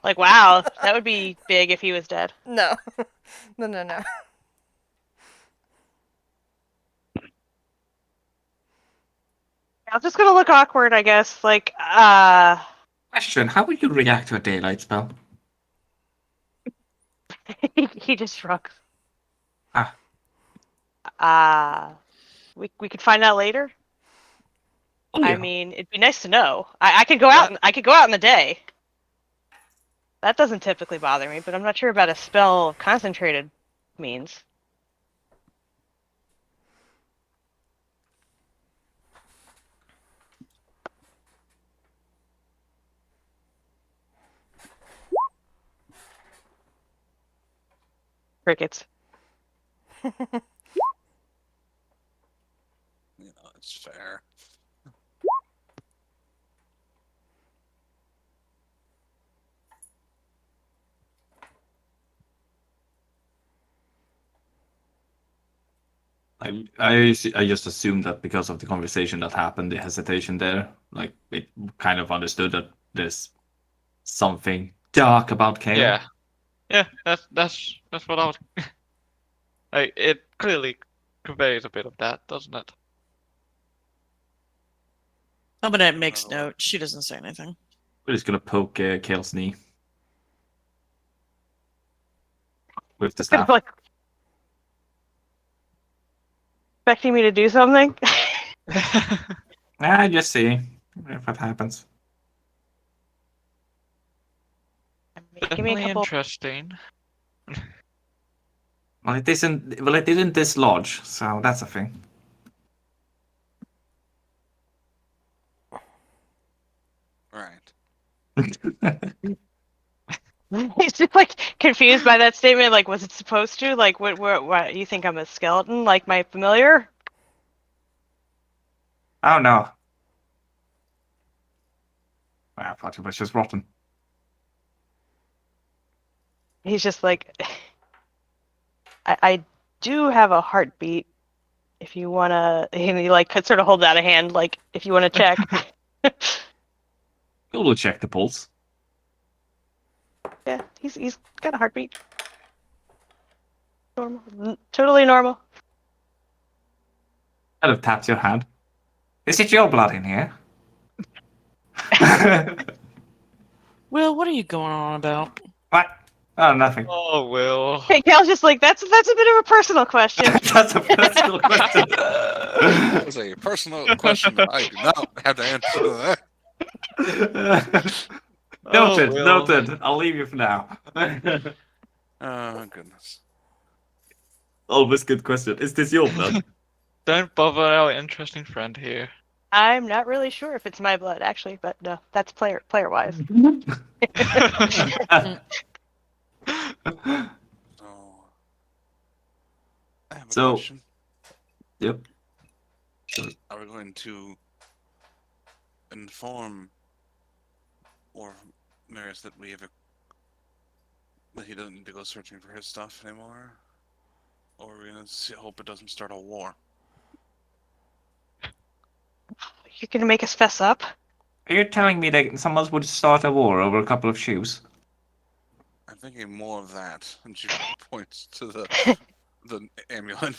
Like wow, that would be big if he was dead. No. No. I was just gonna look awkward, I guess. Like, Question: how would you react to a daylight spell? he just shrugs. Ah. We could find out later. Oh, I yeah. mean, it'd be nice to know. I could go out. I could go out in the day. That doesn't typically bother me, but I'm not sure about a spell of concentrated means. Crickets. It's fair. I just assumed that because of the conversation that happened, the hesitation there, like it kind of understood that there's something dark about Kale. Yeah, that's what I was. Like, it clearly conveys a bit of that, doesn't it? Albanette makes note. She doesn't say anything. We're just gonna poke Kale's knee with the staff. Like expecting me to do something. Just see if that happens. Give me a Definitely couple. interesting. Well, it isn't. Well, it didn't dislodge, so that's a thing. Right. He's just like confused by that statement. Like, was it supposed to? Like, what? You think I'm a skeleton? Like my familiar? Oh no! I thought it was just rotten. He's just like, I do have a heartbeat. If you wanna, and he like could sort of hold out a hand, like if you wanna check. We'll check the pulse. Yeah, he's got a heartbeat. Normal, totally normal. Kind of taps your hand. Is it your blood in here? Will, what are you going on about? What? Oh, nothing. Oh, Will. Hey, Cal's just like that's a bit of a personal question. That's a personal question. That was a personal question that I do not have to answer to that. Noted, Will. noted. I'll leave you for now. Oh, goodness. Always good question. Is this your blood? Don't bother our interesting friend here. I'm not really sure if it's my blood actually, but no, that's player wise. So, I have a So- question. Yep. Are we going to inform or Maris that we have that he doesn't need to go searching for his stuff anymore? Or are we gonna hope it doesn't start a war? You're gonna make us fess up? Are you telling me that someone would start a war over a couple of shoes? I'm thinking more of that. And she points to the amulet.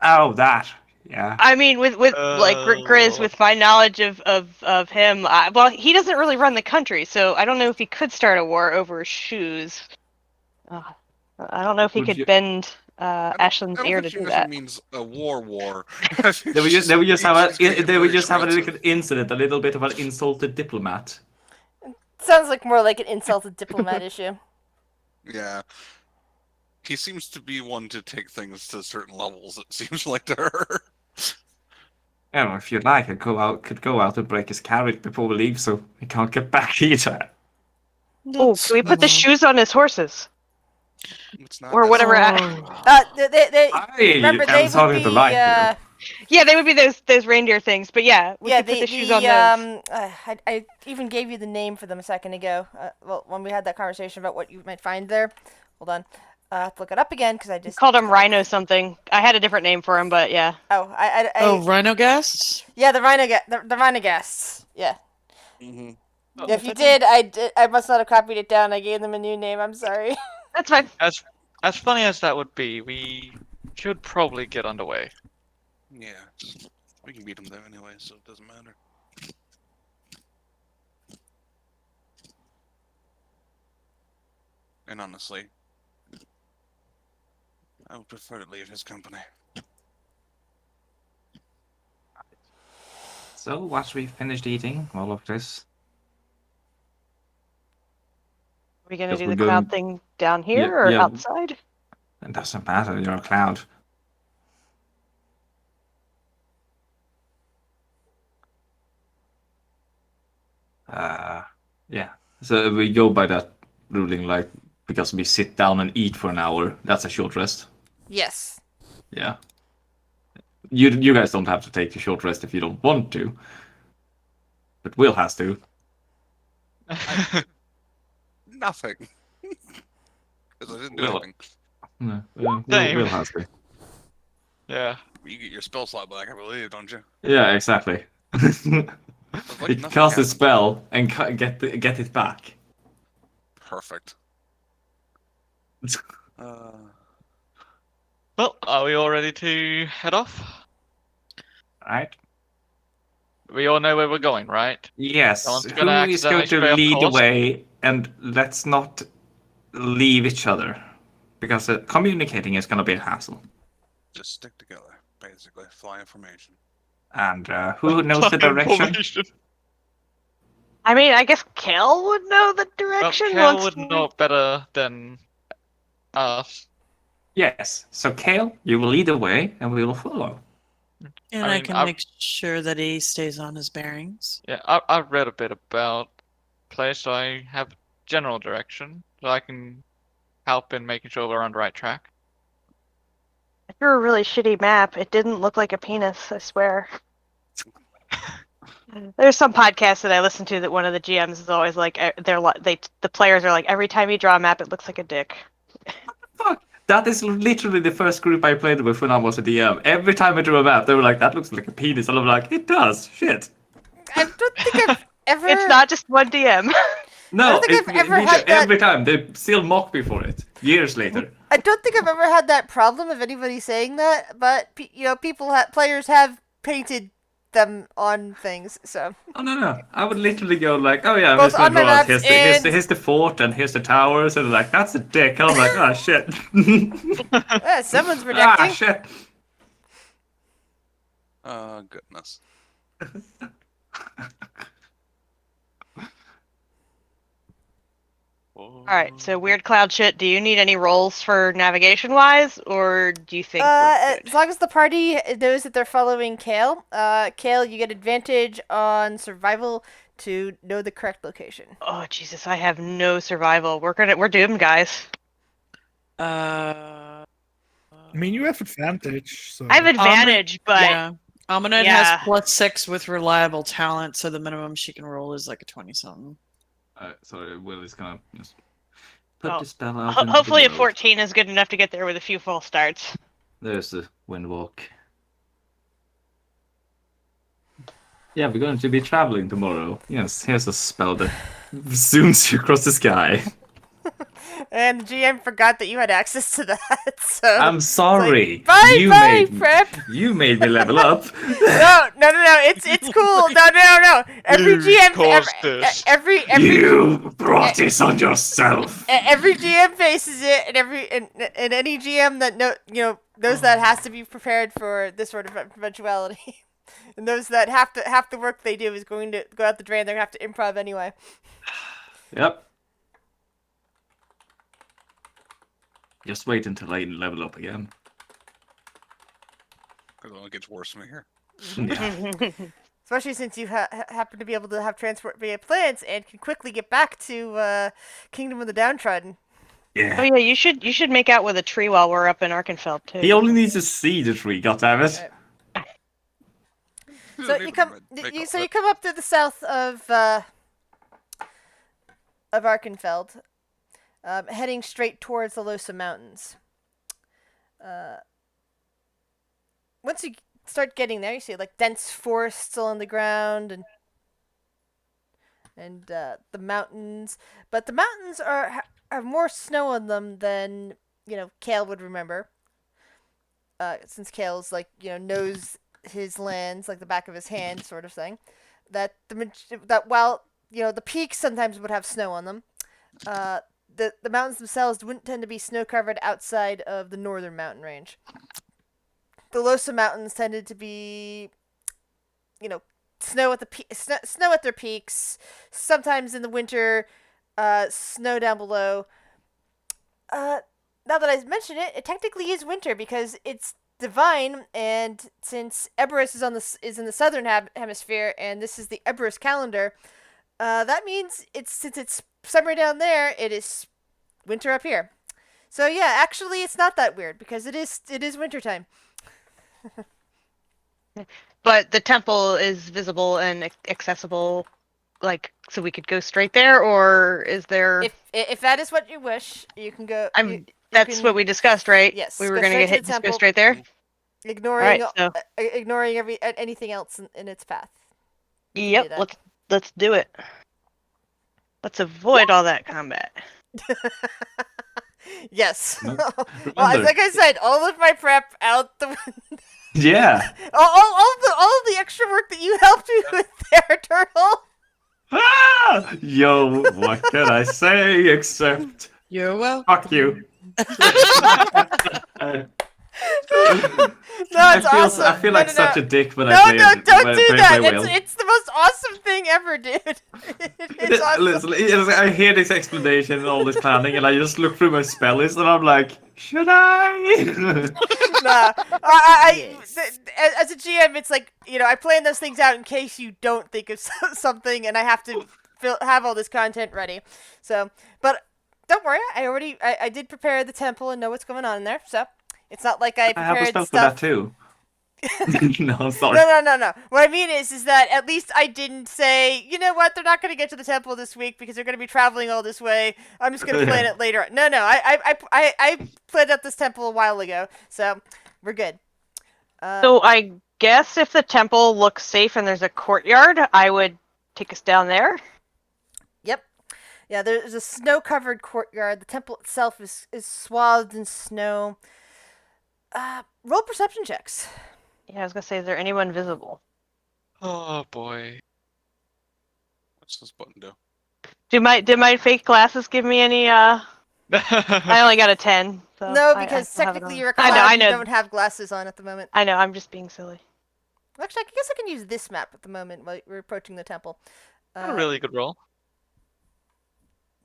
Oh, that. Yeah. I mean, with like Grizz, with my knowledge of him, well, he doesn't really run the country, so I don't know if he could start a war over shoes. I don't know if he Would could you- bend Ashland's I don't ear think to she do necessarily that. means a war. They would just have a She's they would just have a aggressive. little incident, a little bit of an insulted diplomat. Sounds like more like an insulted diplomat issue. Yeah. He seems to be one to take things to certain levels, it seems like to her. I don't know, if you'd like, could go out and break his carriage before we leave, so he can't get back either. Oh, That's can we put the fine. shoes on his horses? It's not Or as- whatever. Remember I they am would starting be to like you. Yeah, they would be those reindeer things. But yeah, we could put the shoes on those. I even gave you the name for them a second ago. Well, when we had that conversation about what you might find there. Hold on. I have to look it up again because I We just called them Rhino something. I had a different name for them, but yeah. Oh, rhino guests? Yeah, the rhino guests. Yeah. Mhm. Yeah, if you did, I must not have copied it down. I gave them a new name. I'm sorry. That's fine. As funny as that would be, we should probably get underway. Yeah. We can beat him there anyway, so it doesn't matter. And honestly, I would prefer to leave his company. So, once we finished eating all of this, Are we gonna Yes, do we're the cloud going- thing down here or yeah. outside? it doesn't matter, you're a cloud. Yeah. So we go by that ruling, like, because we sit down and eat for an hour, that's a short rest. Yes. Yeah. You guys don't have to take a short rest if you don't want to. But Will has to. Nothing. Because I didn't do Well, anything. No, Same. Will has to. Yeah. You get your spell slot back, I believe, don't you? Yeah, exactly. like It nothing casts a happened. spell and get it back. Perfect. Uh, Well, are we all ready to head off? Right? We all know where we're going, right? Yes. Someone's Who gonna is going accidentally to stray off lead the course. way? And let's not leave each other, because communicating is going to be a hassle. just stick together, basically. Fly information. And who knows the direction? Information. I mean, I guess Kel would know the Well, direction. Kale once would we- know better than us. Yes. So Kale, you will lead the way, and we will follow. And I I, mean, can I've- make sure that he stays on his bearings. Yeah, I've read a bit about the place, so I have general direction, so I can help in making sure we're on the right track. I drew a really shitty map. It didn't look like a penis, I swear. There's some podcast that I listen to that one of the GMs is always like, the players are like, every time you draw a map, it looks like a dick. Fuck. That is literally the first group I played with when I was a DM. Every time I drew a map, they were like, "That looks like a penis," and I'm like, "It does." Shit. I don't think I've ever. It's not just one DM. No, I don't think I've ever had that- every time they still mock me for it. Years later. I don't think I've ever had that problem of anybody saying that, but players have painted them on things. So Oh no! I would literally go like, "Oh yeah, I'm Both just gonna on my draw out. maps Here's the fort and here's the towers," and like, "That's a dick." And I'm like, "Oh shit." someone's projecting. Ah shit. Goodness. Alright, so weird cloud shit. Do you need any rolls for navigation wise, or do you think we're good? As long as the party knows that they're following Kale, Kale, you get advantage on survival to know the correct location. Oh Jesus, I have no survival. We're doomed, guys. I mean, you have advantage. So. I have advantage, but yeah. Amonette yeah. has +6 with reliable talent, so the minimum she can roll is like a 20-something. Sorry, Will is gonna just put Oh, the spell out. into the hopefully a world. 14 is good enough to get there with a few false starts. There's the windwalk. Yeah, we're going to be traveling tomorrow. Yes, here's a spell that zooms you across the sky. And the GM forgot that you had access to that. So I'm sorry. bye, you bye, made prep. you made me level up. No. It's cool. No. Every You GM, caused this. You brought this on yourself. every GM faces it, and any GM that knows that has to be prepared for this sort of eventuality. And those that half the work they do is going to go out the drain. They're gonna have to improv anyway. Yep. Just wait until I level up again. Because it only gets worse from here. Yeah. Especially since you happen to be able to have transport via plants and can quickly get back to Kingdom of the Downtrodden. Oh Yeah. yeah, you should make out with a tree while we're up in Arkenfeld too. He only needs to see the tree. Goddammit. Right. You So don't you need come, to make you up so for you it. come up to the south of Arkenfeld, heading straight towards the Losa Mountains. Once you start getting there, you see like dense forest still on the ground, and the mountains. But the mountains have more snow on them than Kale would remember. Since Kale's knows his lands like the back of his hand, sort of thing. That while the peaks sometimes would have snow on them, the mountains themselves wouldn't tend to be snow covered outside of the northern mountain range. The Losa Mountains tended to be, snow at snow at their peaks. Sometimes in the winter, snow down below. Now that I mention it, it technically is winter because it's divine, and since Eberus is in the southern hemisphere, and this is the Eberus calendar, that means since it's summer down there, it is winter up here. So yeah, actually, it's not that weird because it is wintertime. But the temple is visible and accessible, so we could go straight there, or is there? If that is what you wish, you can go. That's what we discussed, right? Yes, we were go gonna straight get to the hit. Just go temple. straight there. Ignoring All right, ignoring anything else in its path. Yep. Let's do it. Let's avoid all that combat. Yes. No, Well, remember- like I said, all of my prep out the window. Yeah. all of the extra work that you helped me with there, Turtle. Ah! Yo, what can I say except You're welcome. fuck you? No, it's awesome. I feel like no. such a dick when I No, play it. don't when I do play that. well. It's the most awesome thing ever, dude. It's awesome. Listen, I hear this explanation and all this planning, and I just look through my spell list, and I'm like, should I? Nah, as a GM, it's like I plan those things out in case you don't think of something, and I have to have all this content ready. So, but don't worry, I did prepare the temple and know what's going on in there. So it's not like I I have a prepared spell for stuff. that too. No, I'm sorry. No. What I mean is that at least I didn't say, you know what, they're not going to get to the temple this week because they're going to be traveling all this way. I'm just going to plan it later. No. I planned out this temple a while ago, so we're good. So I guess if the temple looks safe and there's a courtyard, I would take us down there. Yep. Yeah, there's a snow-covered courtyard. The temple itself is swathed in snow. Roll perception checks. Yeah, I was gonna say, is there anyone visible? Oh boy. What's this button do? Did my fake glasses give me any? I only got a 10. So No, I because still have it technically on. you're a cloud. I know. You don't have glasses on at the moment. I know. I'm just being silly. Actually, I guess I can use this map at the moment while we're approaching the temple. A really good roll.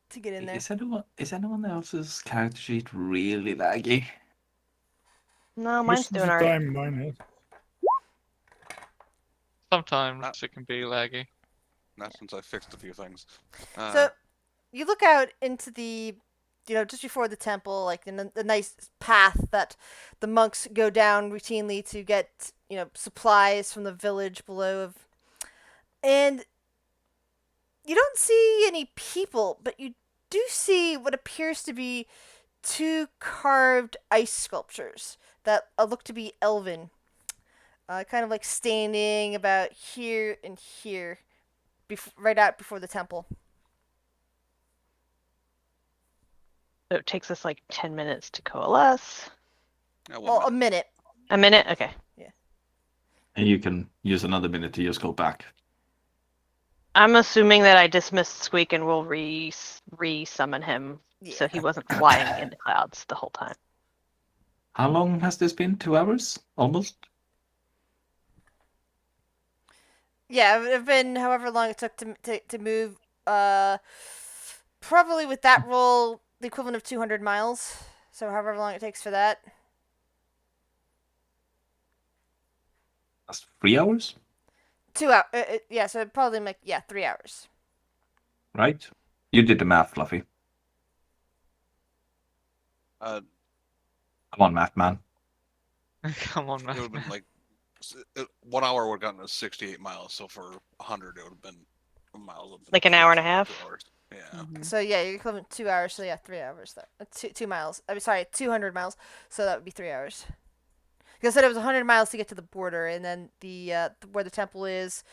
To get in there. Is anyone else's character sheet really laggy? No, mine's Most of doing the alright. time, mine is. Sometimes it can be laggy. Not since I fixed a few things. So you look out into the, just before the temple, like in the nice path that the monks go down routinely to get, supplies from the village below. And you don't see any people, but you do see what appears to be 2 carved ice sculptures that look to be elven. Kind of like standing about here and here, right out before the temple. So it takes us like 10 minutes to coalesce. Yeah, Well, a 1 minute. minute. A minute? Okay. And you can use another minute to just go back. I'm assuming that I dismissed Squeak and will re-summon him so Yeah. he wasn't flying in the clouds the whole time. How long has this been? 2 hours? Almost? Yeah, it would have been however long it took to move. Probably with that roll, the equivalent of 200 miles. So however long it takes for that. That's 3 hours? 2 hours. Yeah, so it'd probably make 3 hours. Right? You did the math, Fluffy. Uh, Come on, math man. Come on, it would have man. been like 1 hour would have gotten us 68 miles. So for 100, it would have been miles. Like an hour and a 2 half? hours. Yeah. So yeah, you're equivalent 2 hours. So yeah, 3 hours. There. 2 miles. I'm sorry, 200 miles. So that would be 3 hours. Because I said it was 100 miles to get to the border, and then the where the temple is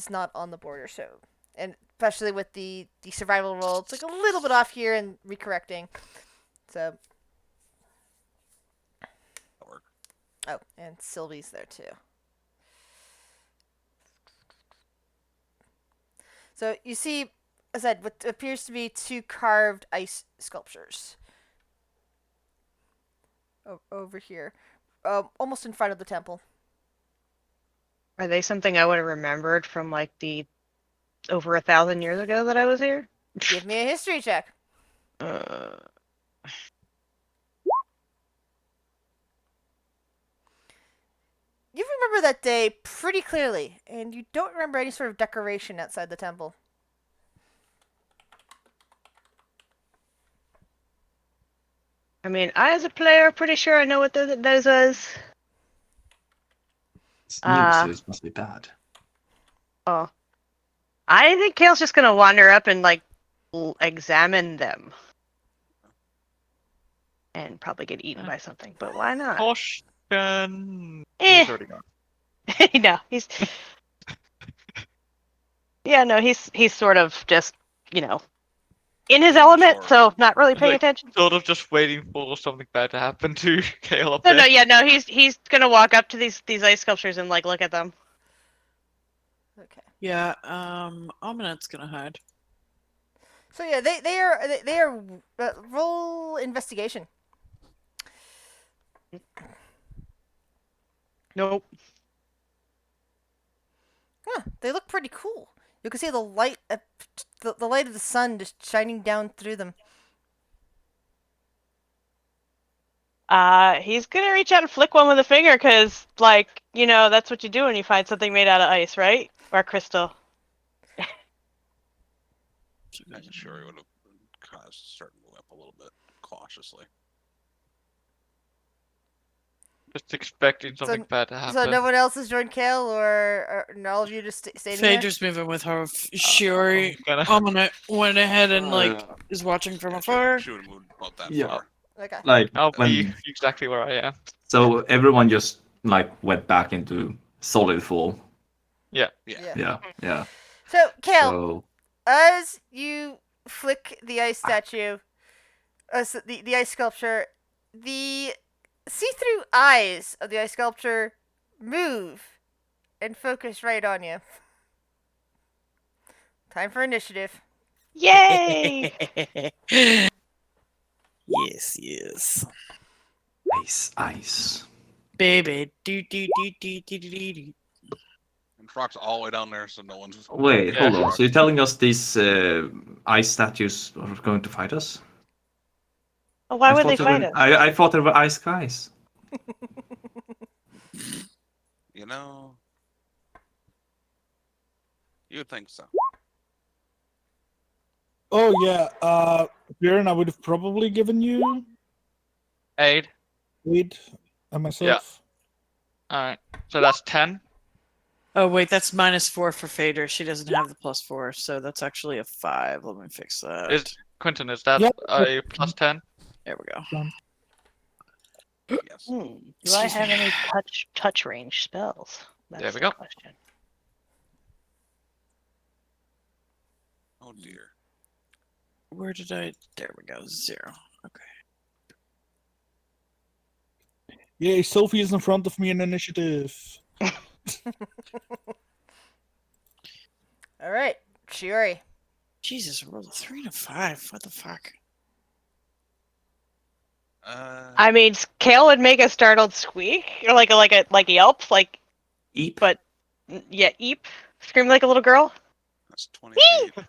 not on the border. So, and especially with the survival roll, it's like a little bit off here and recorrecting. So. That worked. Oh, and Sylvie's there too. So you see, as I said, what appears to be 2 carved ice sculptures over here, almost in front of the temple. Are they something I would have remembered from like the over 1,000 years ago that I was here? Give me a history check. Uh, You remember that day pretty clearly, and you don't remember any sort of decoration outside the temple. I mean, I as a player, pretty sure I know what those was. It's new, so it must be bad. Oh, I think Kale's just gonna wander up and like examine them, and probably get eaten by something. But why not? Caution. Eh. He's already gone. No, he's. Yeah, no, he's sort of just in his element, so not really paying Like, attention. Sort of just waiting for something bad to happen to Kale up No, there. no, yeah, no, he's gonna walk up to these ice sculptures and like look at them. Okay. Yeah, Ominet's gonna hide. So yeah, they are roll investigation. Nope. Huh, they look pretty cool. You can see the light, the light of the sun just shining down through them. He's gonna reach out and flick one with a finger, cause like that's what you do when you find something made out of ice, right? Or crystal. I'm sure he would have kind of started to move up a little bit cautiously. Just expecting something bad to happen. So no one else has joined Kale, or all of you just staying here? Phaedra's moving with her. Shiori, gonna- Ominet went ahead and is watching from afar. She would have moved about that Yeah. far. Okay. Like, I'll be when... exactly where I am. So everyone just, went back into solid form. Yeah. Yeah. So Kale, So... as you flick the ice statue, the ice sculpture, the see-through eyes of the ice sculpture move and focus right on you. Time for initiative. Yay! Yes. Ice. Baby. Do. And Frog's all the way down there, so no one's. Wait, hold Yeah. on. So you're telling us these ice statues are going to fight us? Oh, why I would they thought fight were- us? I thought they were ice guys. You know. You would think so. Oh yeah, Bjorn, I would have probably given you Aid. 8 myself. Alright. So that's 10. Oh wait, that's -4 for Phaedra. She doesn't have the +4, so that's actually a 5. Let me fix that. Quentin, is that Yep. a plus 10? There we go. Yes. Do I Excuse have me. any touch range spells? That's There we the go. question. Oh dear. Where did I? There we go. 0. Yay, Sophie is in front of me in initiative. All right, Shiori. Jesus, I rolled a 3 and a 5. What the fuck? I mean, Kale would make a startled squeak or like a yelp, like Eep. but yeah, eep, scream like a little girl. That's 20 feet. 25.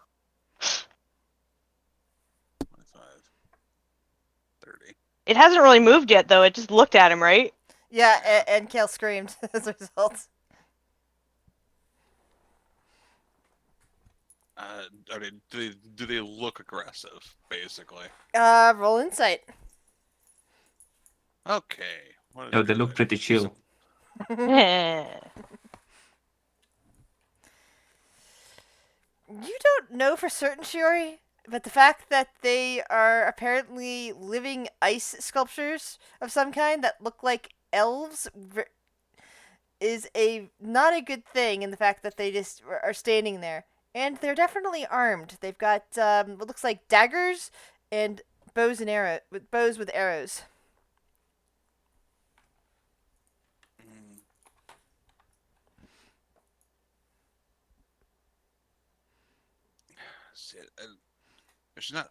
30. It hasn't really moved yet, though. It just looked at him, right? Yeah, Yeah. and Kale screamed as a result. I mean, do they look aggressive? Basically. Roll insight. Okay. What is No, they your look insight? pretty chill. You don't know for certain, Shiori, but the fact that they are apparently living ice sculptures of some kind that look like elves is not a good thing. In the fact that they just are standing there, and they're definitely armed. They've got what looks like daggers and bows with arrows. Mm. See, she's not.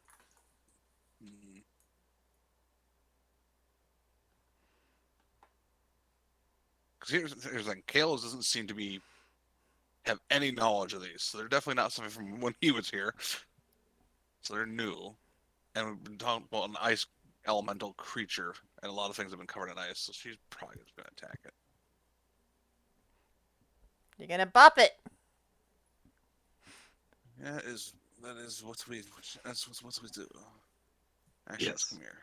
Because here's the thing: Kale doesn't seem to have any knowledge of these, so they're definitely not something from when he was here. So they're new, and we've been talking about an ice elemental creature, and a lot of things have been covered in ice, so she's probably just going to attack it. You're gonna bop it. Yeah, that is what we do. Actions, Yes. come here.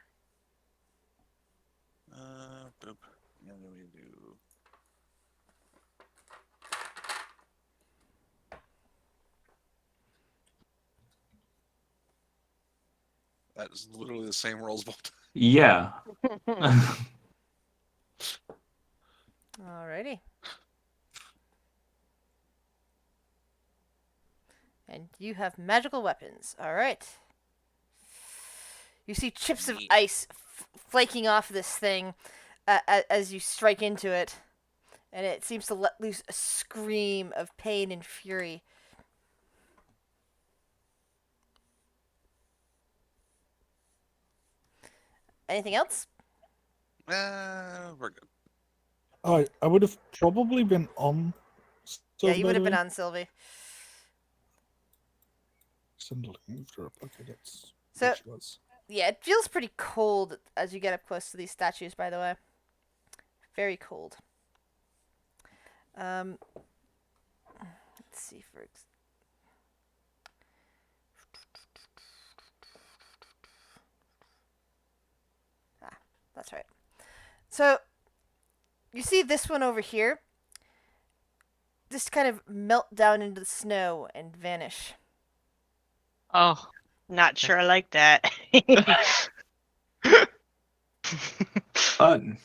Boop. And then we do. That is literally the same rolls both times. Yeah. Alrighty. And you have magical weapons. Alright. You see chips of ice flaking off this thing as you strike into it. And it seems to let loose a scream of pain and fury. Anything else? We're good. I would have probably been on. Yeah, you would have been on Sylvie. Suddenly moved her up. Okay, that's So- where she was. Yeah, it feels pretty cold as you get up close to these statues, by the way. Very cold. Let's see for that's right. So you see this one over here just kind of melt down into the snow and vanish. Oh, not sure I like that. Fun.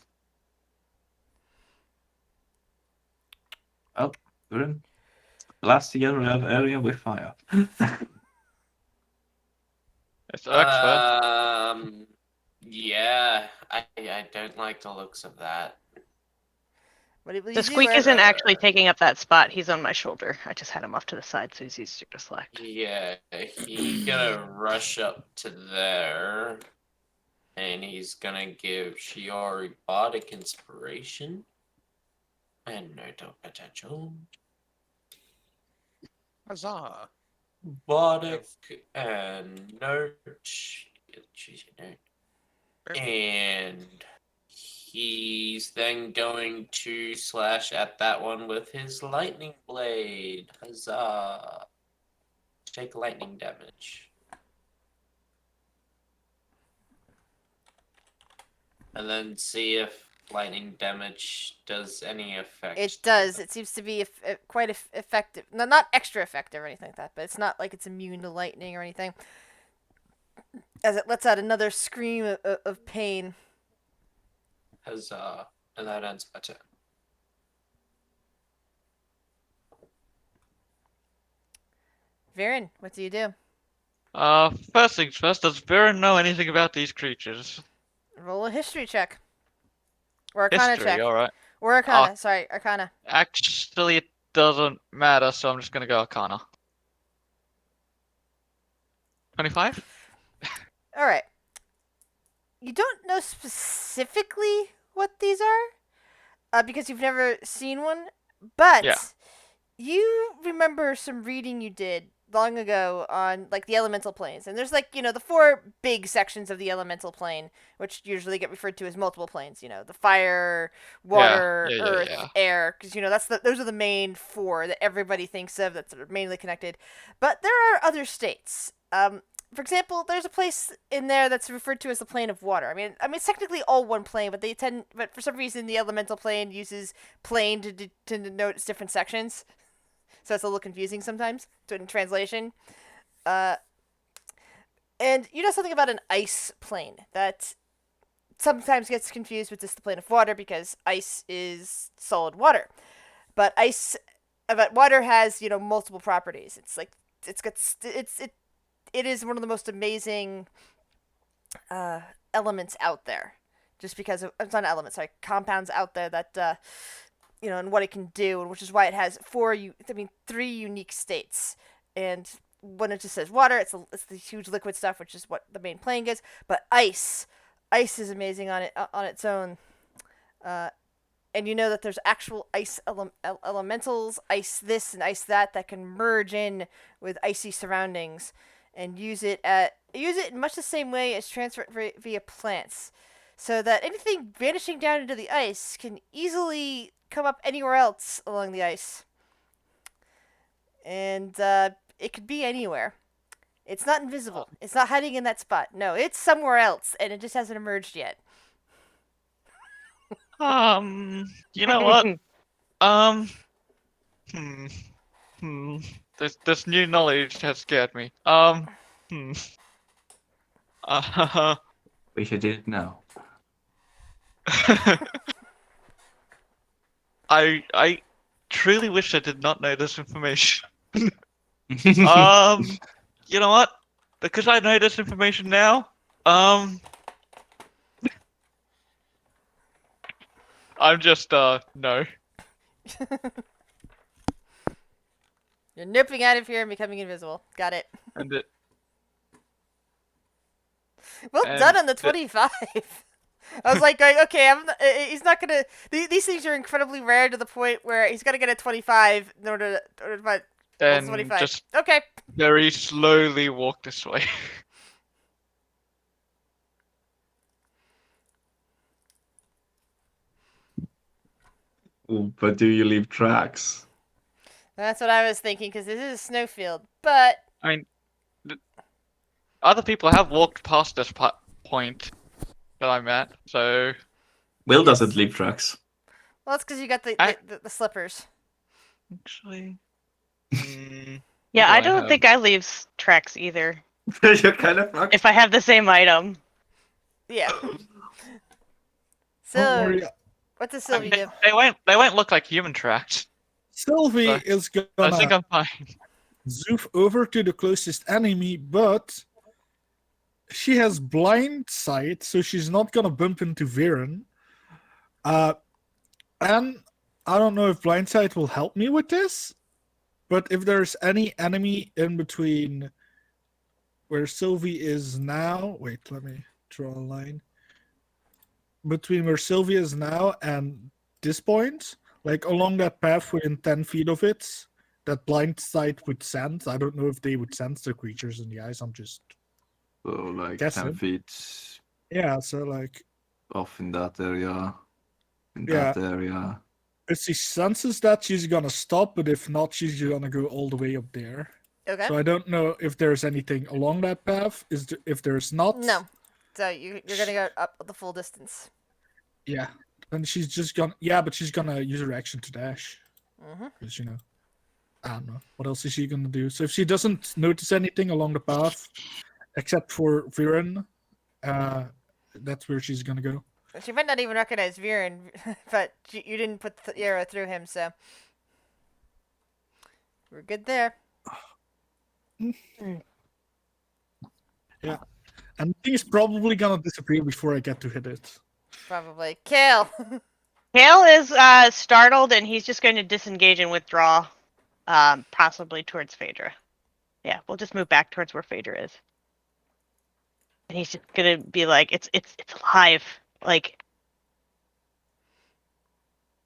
Oh, we're in. Blast the area with fire. It's Oxford. Yeah, I don't like the looks of that. What will you The do, squeak Eric? isn't actually taking up that spot. He's on my shoulder. I just had him off to the side so he's easier to select. Yeah, he's gonna rush up to there, and he's gonna give Shiori Bardic Inspiration and Note of Potential. Huzzah! Bardic and Note. Choose your note. And he's then going to slash at that one with his lightning blade. Huzzah! Take lightning damage. And then see if lightning damage does any effect. It does. It seems to be quite effective. No, not extra effective or anything like that, but it's not like it's immune to lightning or anything. As it lets out another scream of pain. Huzzah. And that ends my turn. Viren, what do you do? First things first, does Viren know anything about these creatures? Roll a history check. Or Arcana History, check. alright. Or Arcana. Sorry, Arcana. Actually, it doesn't matter, so I'm just gonna go Arcana. 25? All right. You don't know specifically what these are, because you've never seen one, but Yeah. you remember some reading you did long ago on like the elemental planes, and there's like the four big sections of the elemental plane, which usually get referred to as multiple planes. The fire, water, Yeah, earth, yeah. air, because those are the main four that everybody thinks of that's mainly connected. But there are other states. For example, there's a place in there that's referred to as the plane of water. I mean, it's technically all one plane, but for some reason, the elemental plane uses plane to denote its different sections, so it's a little confusing sometimes in translation. Uh, and you know something about an ice plane that sometimes gets confused with just the plane of water because ice is solid water, but water has multiple properties. It's like it is one of the most amazing elements out there, just because it's not elements, sorry, compounds out there that and what it can do, and which is why it has three unique states. And when it just says water, it's the huge liquid stuff, which is what the main plane gets. But ice is amazing on its own. And you know that there's actual ice elementals, ice this and ice that can merge in with icy surroundings, and use it in much the same way as transfer via plants, so that anything vanishing down into the ice can easily come up anywhere else along the ice. And it could be anywhere. It's not invisible. It's not hiding in that spot. No, it's somewhere else, and it just hasn't emerged yet. You know what? Hmm. This new knowledge has scared me. Wish I didn't know. I truly wish I did not know this information. You know what? Because I know this information now, I'm just, no. You're nipping out of here and becoming invisible. Got it. And it, Well And done on the the- 25. I was like, going, okay, he's not gonna. These things are incredibly rare to the point where he's gonna get a 25 in order to find. then 25. just Okay. very slowly walk this way. Ooh, but do you leave tracks? That's what I was thinking, because this is a snowfield. But I mean, other people have walked past this point that I'm at, so Will doesn't leave tracks. well, that's because you got the slippers. actually, Yeah, do I I don't have? think I leave tracks either. You're kind of fucked. If I have the same item. Yeah. Don't So, worry, what does Sylvie do? They won't look like human tracks. Sylvie Sorry. is I think gonna I'm fine. zoom over to the closest enemy, but she has blind sight, so she's not gonna bump into Viren. And I don't know if blind sight will help me with this, but if there's any enemy in between where Sylvie is now, wait, let me draw a line. Between where Sylvie is now and this point, like along that path within 10 feet of it, that blind sight would sense. I don't know if they would sense the creatures in the ice. I'm just So like guessing. 10 feet Yeah, so like off in that area. In Yeah. that area. if she senses that, she's gonna stop, but if not, she's gonna go all the way up there. Okay. So I don't know if there's anything along that path. If there's not, No. So you're gonna go up the full distance. yeah, then she's just gonna but she's gonna use her action to dash Mm-hmm. because I don't know what else is she gonna do. So if she doesn't notice anything along the path except for Viren, that's where she's gonna go. She might not even recognize Viren, but you didn't put the arrow through him, so we're good there. Yeah. And the thing is probably gonna disappear before I get to hit it. Probably. Kale. Hale is startled, and he's just going to disengage and withdraw, possibly towards Phaedra. Yeah, we'll just move back towards where Phaedra is. And he's just gonna be like, it's alive. Like,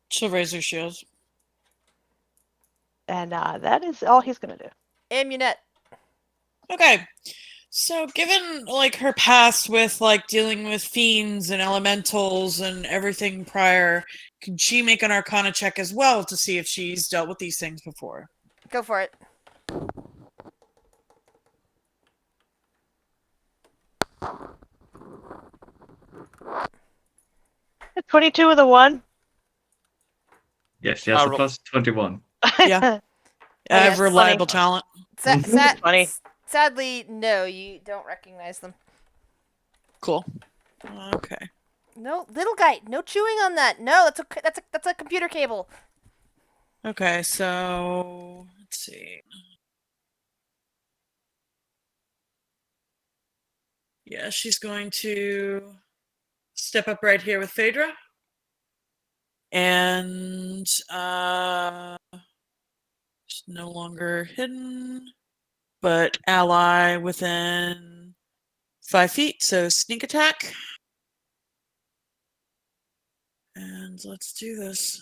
She'll raise her shield. and that is all he's gonna do. Amunet. Okay. So given like her past with like dealing with fiends and elementals and everything prior, can she make an arcana check as well to see if she's dealt with these things before? Go for it. A 22 with a 1. Yes, she has a roll- plus 21. Yeah. I have yes, reliable funny. talent. Funny. Sadly, no, you don't recognize them. Cool. Okay. No, little guy, no chewing on that. No, that's a computer cable. Okay, so let's see. Yeah, she's going to step up right here with Phaedra. And she's no longer hidden, but ally within 5 feet, so sneak attack. And let's do this.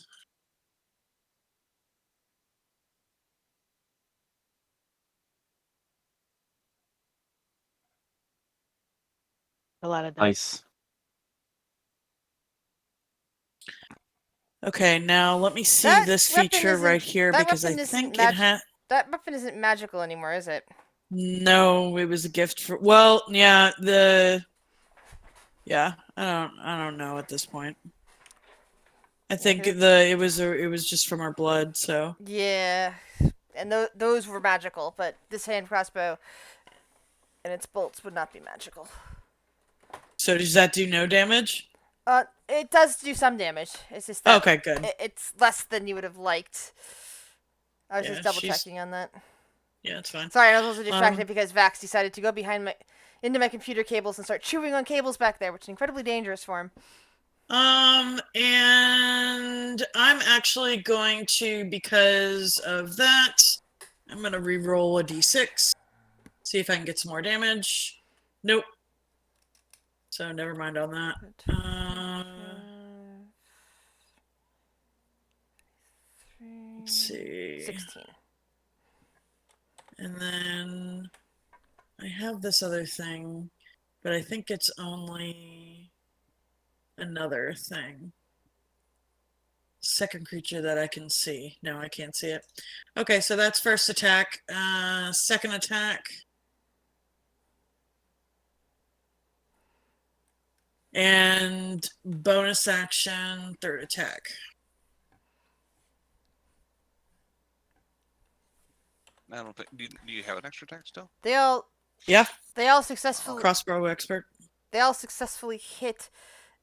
A lot of dice. Nice. Okay, now let me see That this weapon feature isn't- right here that because I weapon isn't think it mag- had. That weapon isn't magical anymore, is it? No, it was a gift for. Well, yeah, Yeah, I don't know at this point. I think it was just from our blood, so. Yeah, and those were magical, but this hand crossbow and its bolts would not be magical. So does that do no damage? It does do some damage. It's just that Okay, good. it's less than you would have liked. I was Yeah, just double she's- checking on that. Yeah, it's fine. Sorry, I was also distracted because Vax decided to go into my computer cables and start chewing on cables back there, which is incredibly dangerous for him. And I'm actually going to, because of that, I'm gonna re-roll a d6. See if I can get some more damage. Nope. So never mind on that. Let's see. 16. And then I have this other thing, but I think it's only another thing. Second creature that I can see. No, I can't see it. Okay, so that's first attack. Second attack. And bonus action, third attack. I don't think. Do you have an extra attack still? They all Yeah, successfully crossbow expert. hit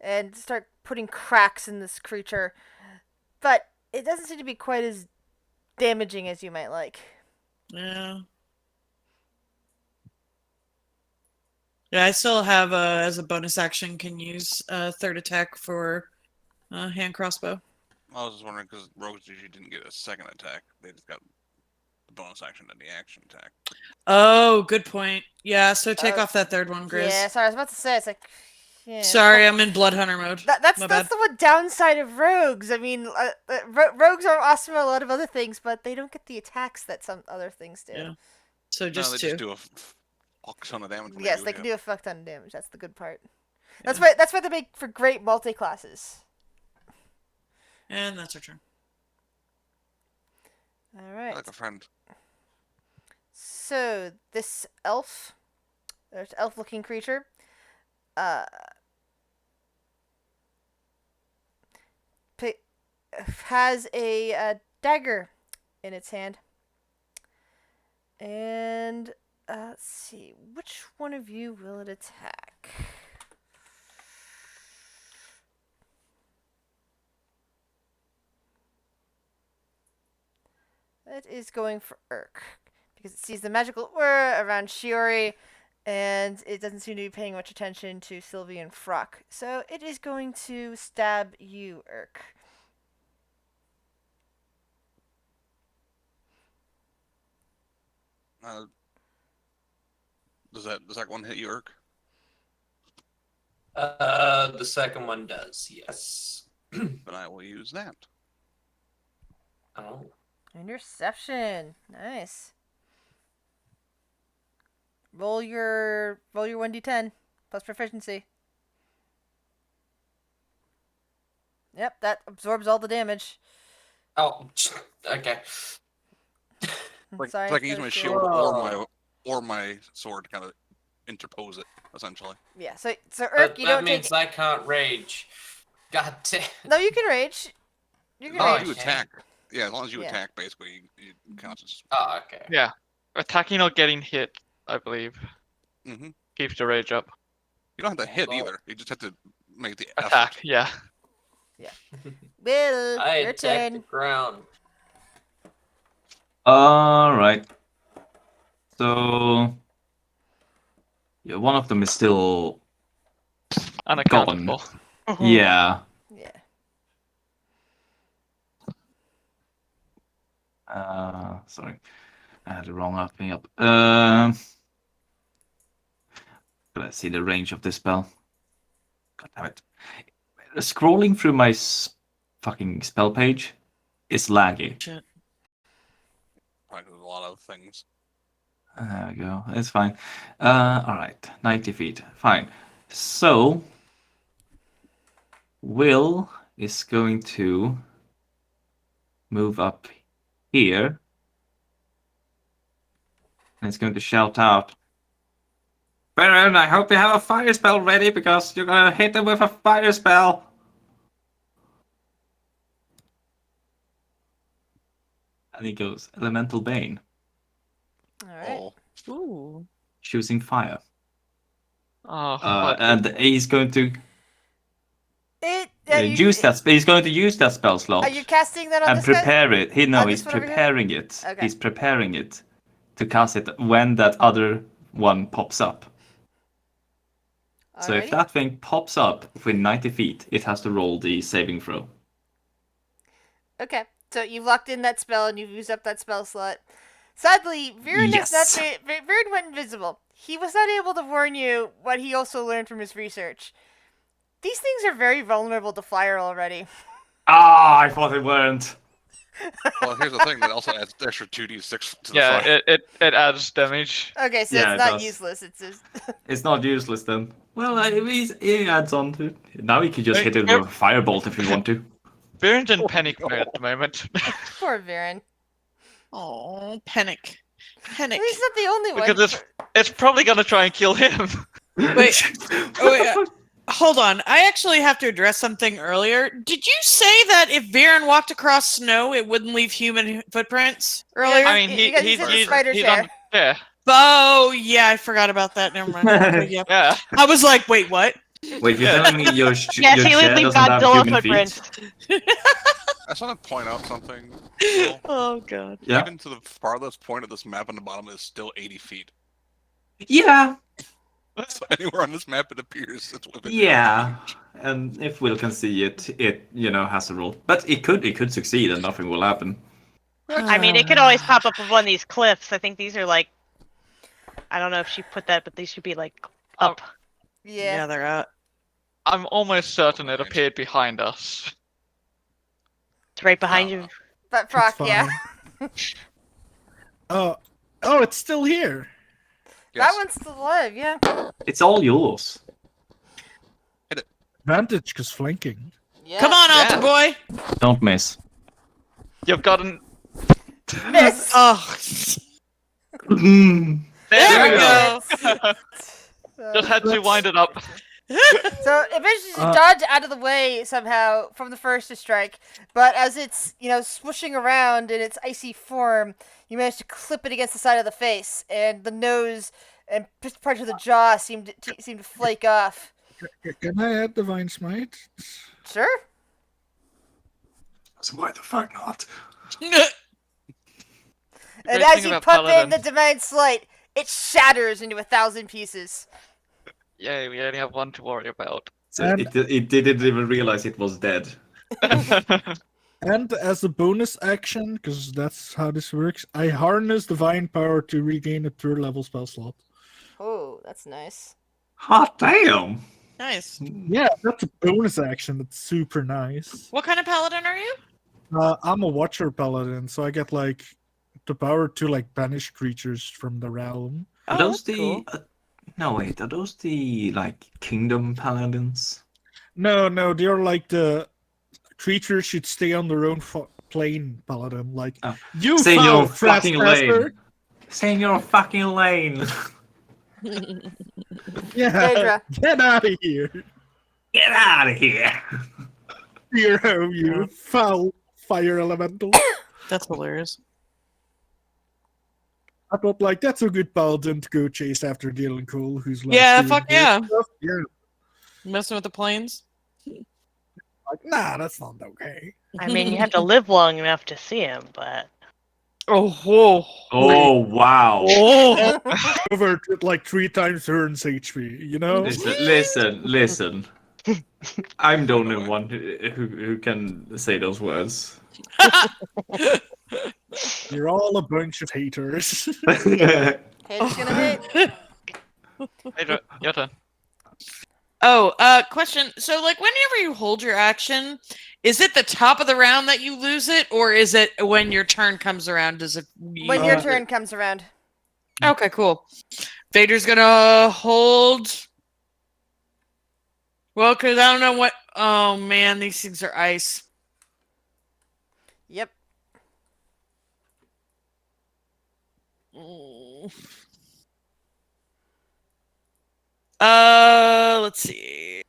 and start putting cracks in this creature, but it doesn't seem to be quite as damaging as you might like. Yeah. Yeah, I still have as a bonus action can use third attack for hand crossbow. I was just wondering because rogues usually didn't get a second attack; they just got the bonus action and the action attack. Oh, good point. Yeah, so take off that third one, Grizz. Yeah, sorry, I was about to say it's like. Yeah, Sorry, I'm in Blood Hunter mode. That's My bad. the one downside of rogues. I mean, rogues are awesome at a lot of other things, but they don't get the attacks that some other things do. Yeah. So No, just they two. just do a fuck ton of damage. when Yes, they it, can yeah. do a fuck ton of damage. That's the good part. That's why they make for great multi-classes. And that's our turn. All I right. like a friend. So this elf-looking creature, has a dagger in its hand, and let's see, which one of you will it attack? It is going for Urk because it sees the magical aura around Shiori and it doesn't seem to be paying much attention to Sylvie and Fruck. So it is going to stab you, Urk. Does that one hit you, Urk? The second one does, yes. Then I will use that. Oh. Interception. Nice. Roll your 1d10 plus proficiency. Yep, that absorbs all the damage. Oh, okay. Like, Sorry, so I can use that my was shield your- or my sword to kind of interpose it, essentially. Yeah, so Urk, But you that don't means take. I can't rage. God damn. No, you can rage. You can As long as rage. you attack, yeah, as long as you Yeah. attack, basically, you count as. Oh, okay. Yeah. Attacking or getting hit, I believe, Mm-hmm. keeps the rage up. You don't have to hit Well, either. You just have to make the Attack, effort. yeah. Will, I your attack the turn. ground. All right. So, yeah, one of them is still Unaccounted gone. for. Yeah. Yeah. Sorry, I had the wrong thing up. Let's see the range of this spell. God damn it! Scrolling through my fucking spell page is laggy. Shit. Probably do a lot of things. There we go. It's fine. All right, 90 feet. Fine. So, Will is going to move up here. And it's going to shout out, Baron, I hope you have a fire spell ready because you're going to hit them with a fire spell. And he goes, Elemental Bane, All right. Oh, Ooh. choosing fire. Oh, And he's going to You, use that. He's going to use that spell slot Are you casting that on and this guy? prepare it. On He's this one over here? preparing it. Okay. He's preparing it to cast it when that other one pops up. So if Alrighty. that thing pops up within 90 feet, it has to roll the saving throw. Okay, so you've locked in that spell and you've used up that spell slot. Sadly, Viren Yes. Viren went invisible. He was not able to warn you what he also learned from his research. These things are very vulnerable to fire already. Ah, I thought it weren't. well, here's the thing. That also adds extra 2d6 to the yeah, fire. it adds damage. Okay, so Yeah, it's it not does. useless. It's just It's not useless then. Well, he adds on to it. Now he can just hit it with a firebolt if you want to. Baron's in panic mode at the moment. poor Viren. Oh, panic. Panic. He's not the only one. Because it's probably gonna try and kill him. Wait. Oh, hold on. I actually have to address something earlier. Did you say that if Viren walked across snow, it wouldn't leave human footprints earlier? I mean, Because he's in the spider chair. Yeah. Oh, yeah, I forgot about that. Never mind. Okay, yeah. Yeah. I was like, wait, what? Wait, you're telling me your Yes, chair he would leave doesn't have Godzilla human footprints. feet? I just want to point out something. Will. Oh, God. Yeah. Even to the farthest point of this map on the bottom is still 80 feet. Yeah. So anywhere on this map it appears it's within. Yeah. And if Will can see it, it has a roll. But it could succeed and nothing will happen. I mean, it could always pop up with one of these cliffs. I think these are like, I don't know if she put that, but these should be like up. Yeah. They're out. I'm almost certain it appeared behind us. It's right behind you. But Brock, It's yeah. fine. Oh, it's still here. Yes. That one's still alive, yeah. It's all yours. Advantage because flanking. Yeah. Come on, Yeah. altar boy. Don't miss. You've gotten. Miss. Oh, Mm. there we go. Just had to wind it up. So it manages to dodge out of the way somehow from the first to strike, but as it's swooshing around in its icy form, you manage to clip it against the side of the face, and the nose and part of the jaw seem to flake off. Can I add Divine Smite? Sure. So why the fuck not? And Great as thing you about pump in Paladin. the Divine Slight, it shatters into 1,000 pieces. Yay, we only have one to worry about. So And- it didn't even realize it was dead. And as a bonus action, because that's how this works, I harness divine power to regain a 3rd level spell slot. Oh, that's nice. Hot damn! Nice. Yeah, that's a bonus action. That's super nice. What kind of paladin are you? I'm a Watcher Paladin, so I get like the power to like banish creatures from the realm. Are Oh, those that's the cool. no wait? Are those the like kingdom paladins? No, they're like the creatures should stay on their own plane, Paladin. Like, Oh. you Stay in foul your fucking trespasser! lane. Stay in your fucking lane. Yeah, Phaedra. get out of here! Get out of here. Hero, you foul fire elemental. That's hilarious. I thought, like, that's a good Paladin to go chase after Galen Cole, who's like, Yeah, doing fuck weird yeah. stuff. Yeah, Messing with the planes. like, nah, that's not okay. I mean, you have to live long enough to see him, but Oh, whoa. Oh wow. Oh. Over to, like 3 times Hearn's HP, you know? Listen. I'm the only one who can say those words. You're all a bunch of haters. Haters gonna hate. Phaedra, your turn. Oh, question. So, like, whenever you hold your action, is it the top of the round that you lose it, or is it when your turn comes around? Does it? When your turn comes around. Okay, cool. Vader's gonna hold. Well, because I don't know what. Oh man, these things are ice. Yep. Let's see.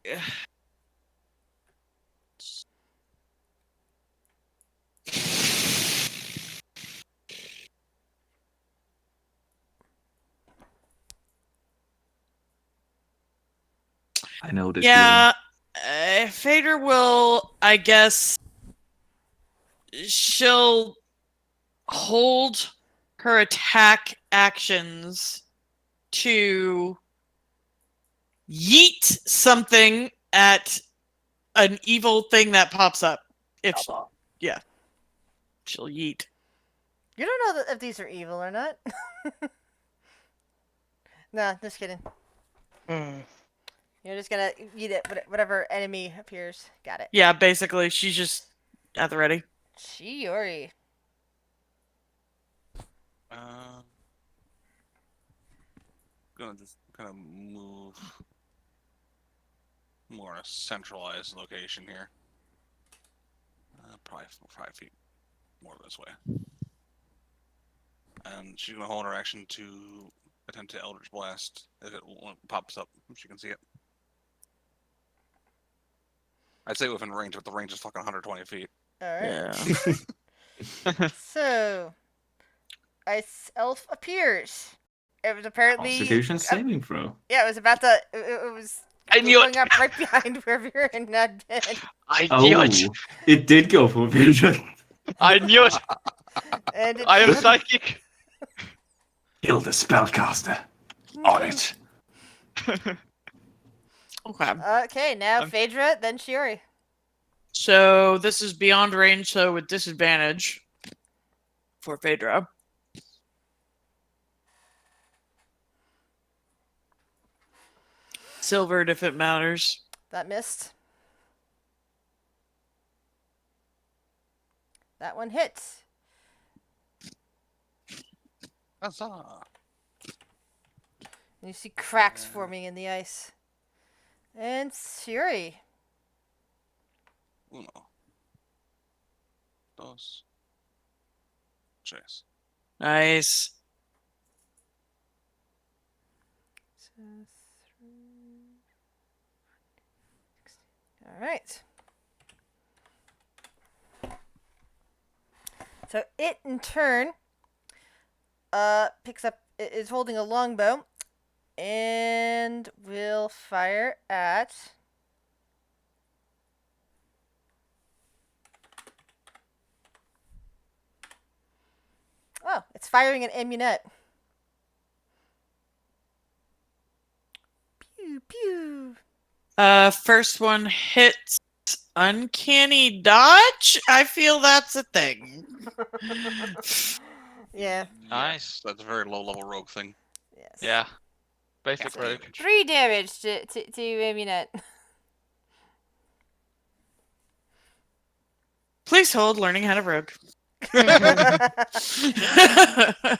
I know this. Yeah, Fader will, I guess, she'll hold her attack actions to yeet something at an evil thing that pops up. If yeah, she'll yeet. You don't know if these are evil or not. Nah, just kidding. You're just gonna eat it, whatever enemy appears. Got it. Yeah, basically, she's just at the ready. Shiori. Gonna just kind of move more in a centralized location here. Probably 5 feet more this way. And she's gonna hold her action to attempt to Eldritch Blast if it pops up. If she can see it. I'd say within range, but the range is fucking 120 feet. Alright. Yeah. So, Ice Elf appears. It was apparently. Constitution saving throw. Yeah, it was about to. It was. I knew going it. up right behind where Viren had been. I knew Oh, it. it did go for vision. I knew it. And it I am psychic. Kill the spellcaster. On it. Okay. Okay, now Phaedra, then Shiori. So this is beyond range, so with disadvantage for Phaedra. Silvered if it matters. That missed. That one hits. Huzzah! And you see cracks forming in the ice. And Shiori. Uno. Dos. Tres. Nice. All right. So it in turn picks up, is holding a longbow and will fire at oh, it's firing an ammunition. First one hits uncanny dodge. I feel that's a thing. Yeah. Nice. That's a very low level rogue thing. Yes. Yeah. Basic Half rogue. damage. 3 damage to Amunet. Please hold learning how to rogue.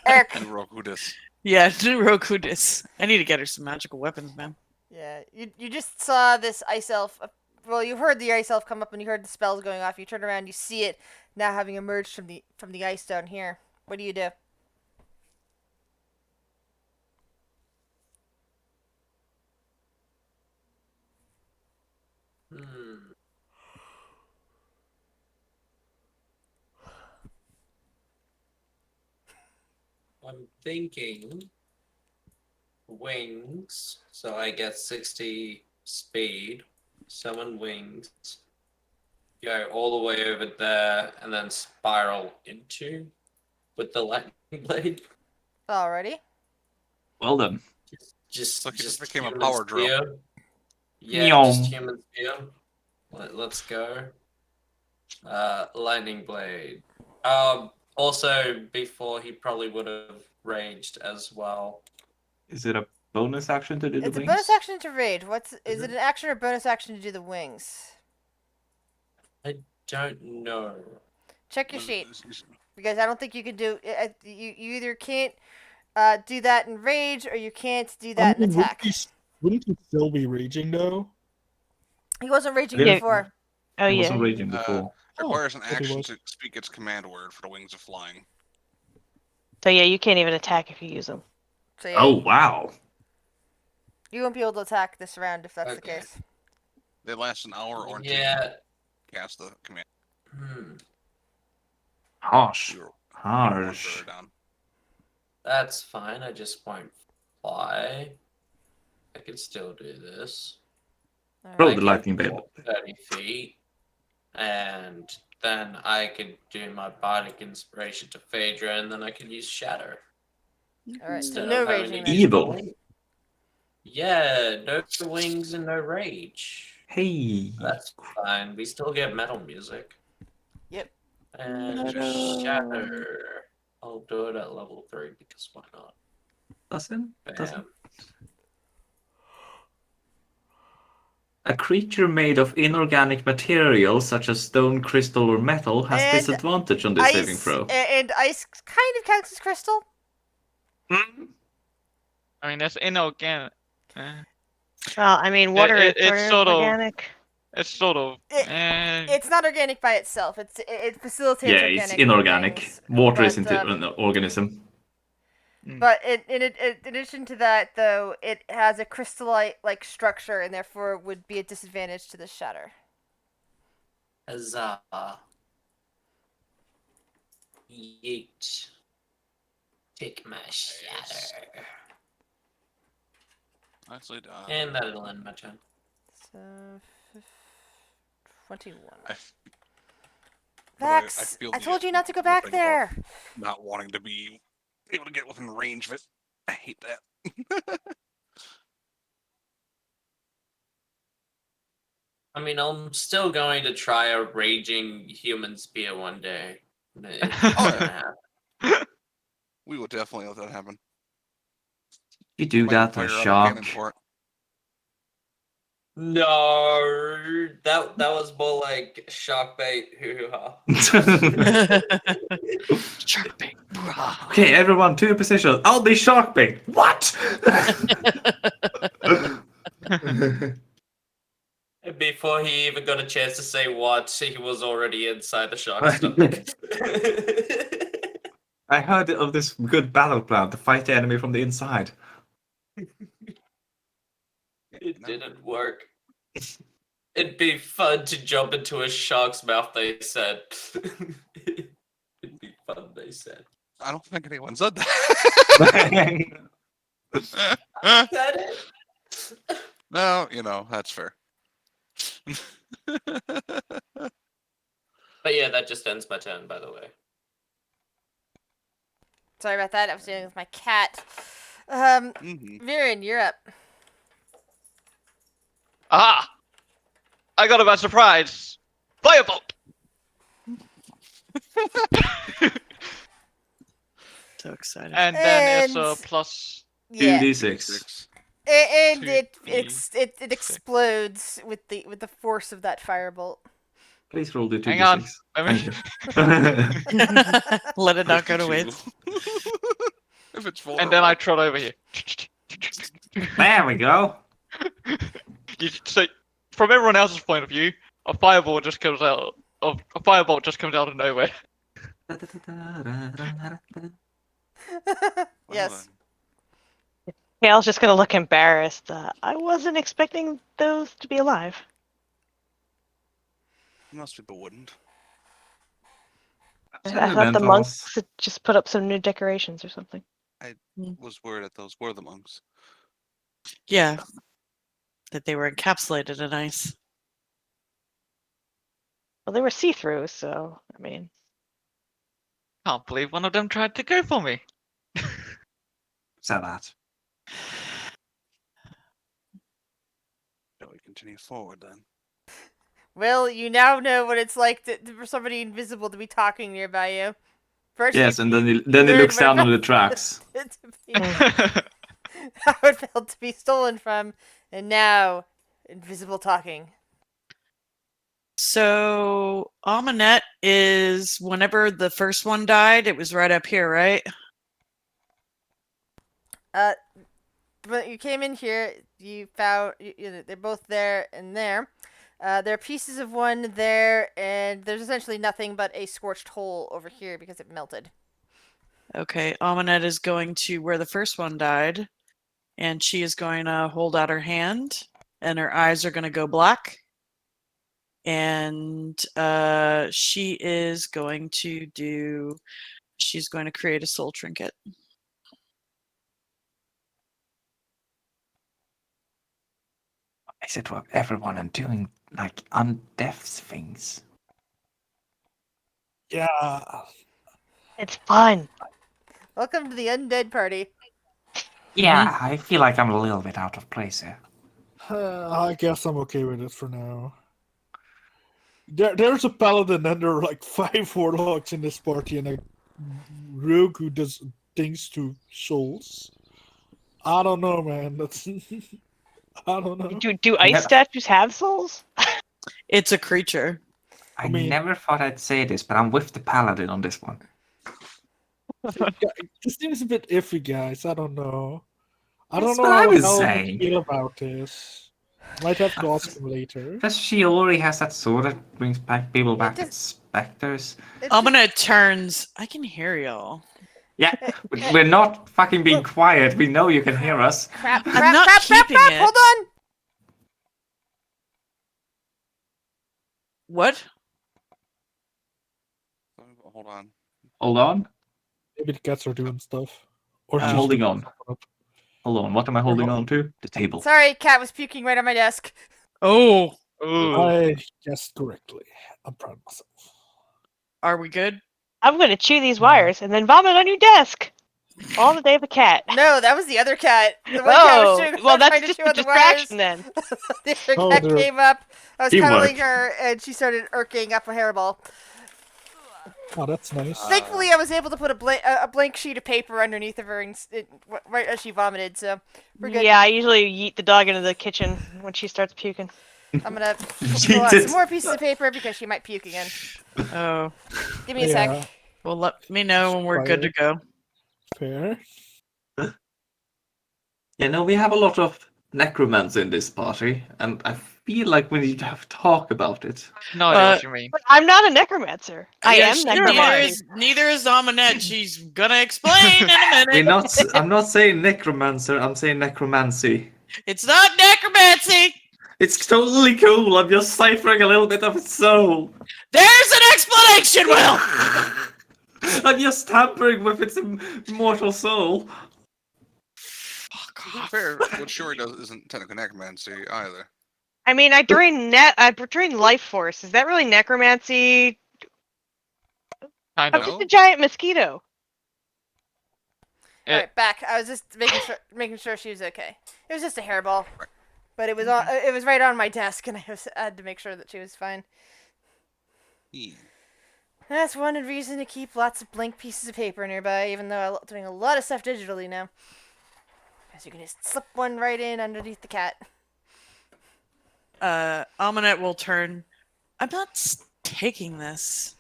Eric. And rogue who dis. Yeah, rogue who dis. I need to get her some magical weapons, man. Yeah, you just saw this ice elf. Well, you heard the ice elf come up, and you heard the spells going off. You turn around, you see it now having emerged from the ice down here. What do you do? Hmm. I'm thinking wings, so I get 60 speed, summon wings, go all the way over there, and then spiral into with the lightning blade. Alrighty. Well done. Just Look, it just became a human power drill. spear. Yeah, Nyong. just human spear. Let's go. Lightning blade. Also, before he probably would have raged as well. Is it a bonus action to do the It's wings? a bonus action to rage. Is Mhm. it an action or bonus action to do the wings? I don't know. Check your sheet Is- because I don't think you can do. You either can't do that in rage or you can't do that in attack. Wouldn't he still be raging though? He wasn't raging Yeah. before. Oh I yeah. wasn't raging before. requires an thought he action was. to speak its command word for the wings of flying. So yeah, you can't even attack if you use them. So yeah, Oh wow. you won't be able to attack this round if that's the Okay. case. They last an hour or two. Yeah. Cast the command. Harsh. You're one Harsh. further down. That's fine. I just won't fly. I can still do this. Throw I the can lightning blade. walk 30 feet. And then I could do my bardic inspiration to Phaedra, and then I can use Shatter. Alright, so Instead no of having raging to then. use my Evil. wing. Yeah, no wings and no rage. Hey. That's fine. We still get metal music. Yep. And Shatter. I'll do it at level 3 because why not? Doesn't. Bam. A creature made of inorganic material such as stone, crystal, or metal has And disadvantage on this saving throw. And ice kind of counts as crystal. Hmm? I mean, that's inorganic. Well, I mean, water It- is it's sort of sort of- organic. It's sort of. It's not organic by itself. It facilitates Yeah, organic. it's inorganic. things, Water but, isn't an organism. But in addition to that, though, it has a crystallite-like structure, and therefore would be a disadvantage to the shatter. Huzzah. Yeet. Take my shatter. Actually, And that'll end my turn. So, 21. I Vax, feel I the told you not to go back thing about there. not wanting to be able to get within range of it. I hate that. I mean, I'm still going to try a raging human spear one day. It's gonna happen. We will definitely let that happen. You do Might that fire on other shark. cannon for it. No, that was more like shark bait. Hoo ha. Shark bait. Okay, everyone to your position. I'll be shark bait. What? Before he even got a chance to say what, he was already inside the shark's stomach. I heard of this good battle plan to fight the enemy from the inside. It didn't work. It'd be fun to jump into a shark's mouth, they said. It'd be fun, they said. I don't think anyone said that. Said it? No, that's fair. But yeah, that just ends my turn, by the way. Sorry about that. I was dealing with my cat. Mhm. Viren, you're up. Ah! I got a bad surprise! Firebolt! So excited. And then it's a And- plus Yeah. 2d6. 6. And it 2d6. explodes with the force of that firebolt. Please roll the 2d6. Hang on. Thank you. Let it not go to 52. waste. If it's full. And then I trot over here. There we go. So, from everyone else's point of view, a fireball just comes out of of nowhere. Yes. Kale's just gonna look embarrassed. I wasn't expecting those to be alive. Most people wouldn't. I An thought event the house. monks had just put up some new decorations or something. Was worried that those were the monks. Yeah. That they were encapsulated in ice. Well, they were see-through, so I mean, Can't believe one of them tried to go for me. Say that. Shall we continue forward then? Well, you now know what it's like for somebody invisible to be talking nearby you. First, Yes, you, and then he learn looks what down it on the felt tracks. to be- how it felt to be stolen from, and now invisible talking. So Amunet is whenever the first one died, it was right up here, right? But you came in here, you found they're both there and there. There are pieces of one there, and there's essentially nothing but a scorched hole over here because it melted. Okay, Amunet is going to where the first one died, and she is going to hold out her hand, and her eyes are going to go black. And she is going to she's going to create a soul trinket. Is it what everyone and doing like undeaf things? Yeah. it's fun. Welcome to the undead party. Yeah, I feel like I'm a little bit out of place here. I guess I'm okay with it for now. There's a paladin and there are like 5 warlocks in this party and a rogue who does things to souls. I don't know, man. That's I don't know. Do ice Yeah. statues have souls? It's a creature. I mean- never thought I'd say this, but I'm with the paladin on this one. This seems a bit iffy, guys. I don't know. I That's don't know what I how was Hal would saying. feel about this. Might have to ask him later. Because she already has that sword that brings back people back just- as specters. Amunet turns. I can hear y'all. Yeah, we're not fucking being quiet. We know you can hear us. Crap! I'm Crap! not Crap! Crap! keeping Crap! it. Hold on. What? Hold on. Hold on. Maybe the cats are doing stuff. Or I'm she's holding looking on. something up. Hold on. What am I holding on to? The table. Sorry, cat was puking right on my desk. Oh, Ooh. I guessed correctly. I'm proud of myself. are we good? I'm gonna chew these wires and then vomit on your desk. All the day of a cat. No, that was the other cat. The one cat was Oh, chewing, well, trying that's to just chew a on the distraction wires. then. The other Oh, cat dear. came up. I was Teamwork. cuddling her, and she started irking up a hairball. Oh, that's nice. Thankfully, I was able to put a blank sheet of paper underneath of her right as she vomited. So we're good. Yeah, I usually yeet the dog into the kitchen when she starts puking. I'm gonna Yeet pull out it. some more pieces of paper because she might puke again. Oh, Give me a Yeah. sec. well, let me know when we're good to go. Fair. Yeah, no, we have a lot of necromancy in this party, and I feel like we need to have a talk about it. No idea what you mean. But I'm not a necromancer. I Yeah, am necromancy. neither is Amunet. She's gonna explain in a We're minute. not. I'm not saying necromancer. I'm saying necromancy. It's not necromancy. It's totally cool. I'm just ciphering a little bit of its soul. There's an explanation, Will. I'm just tampering with its immortal soul. Fuck To be off. fair, what Shuri does isn't technically necromancy either. I mean, I drain life force. Is that really necromancy? Kind I'm of. No. just a giant mosquito. It- All right, back. I was just making sure she was okay. It was just a hairball. But it was Okay. it was right on my desk, and I had to make sure that she was fine. Hmm. That's one reason to keep lots of blank pieces of paper nearby, even though I'm doing a lot of stuff digitally now. Because you can just slip one right in underneath the cat. Amunet will turn. I'm not taking this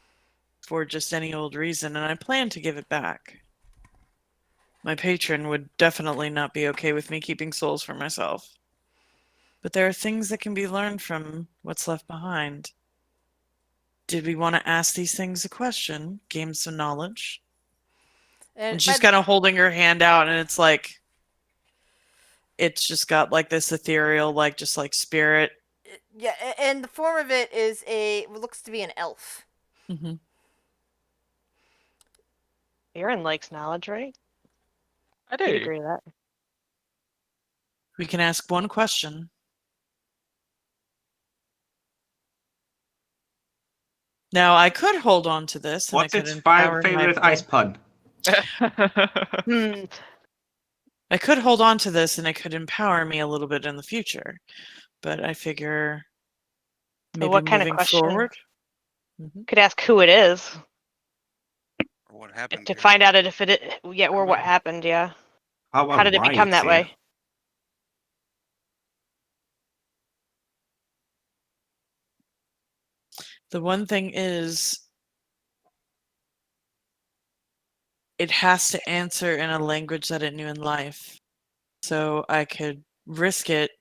for just any old reason, and I plan to give it back. My patron would definitely not be okay with me keeping souls for myself. But there are things that can be learned from what's left behind. Did we want to ask these things a question? Gain some knowledge? And And she's kind of holding her hand out, and it's like, it's just got like this ethereal, like just like spirit. yeah, and the form of it is what looks to be an elf. Mm-hmm. Aaron likes knowledge, right? I He'd do. agree with that. We can ask one question. Now, I could hold on to this, and What's I could its empower favorite my ice pun? Hmm. I could hold on to this, and it could empower me a little bit in the future. But I figure maybe what kind of moving question? forward. Could ask who it is Or what happened to here? find out if it, yeah, or what happened. Yeah. How How about did it why become it's that here? way? The one thing is, it has to answer in a language that it knew in life. So I could risk it.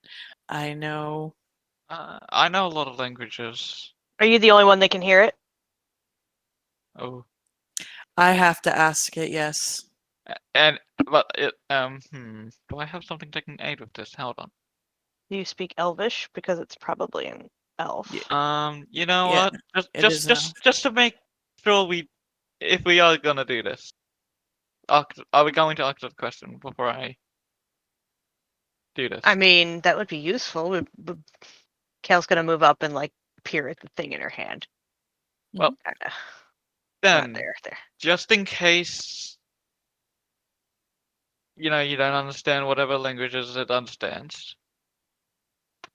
I know. I know a lot of languages. Are you the only one that can hear it? Oh, I have to ask it, yes. and but it Do I have something that can aid with this? Hold on. Do you speak Elvish? Because it's probably an elf. Yeah. You know Yeah, what? it is an elf. Just to make sure if we are gonna do this, are we going to answer the question before I do this? I mean, that would be useful. Kale's gonna move up and like peer at the thing in her hand. Well, Kinda. then, There. just in case, you don't understand whatever languages it understands,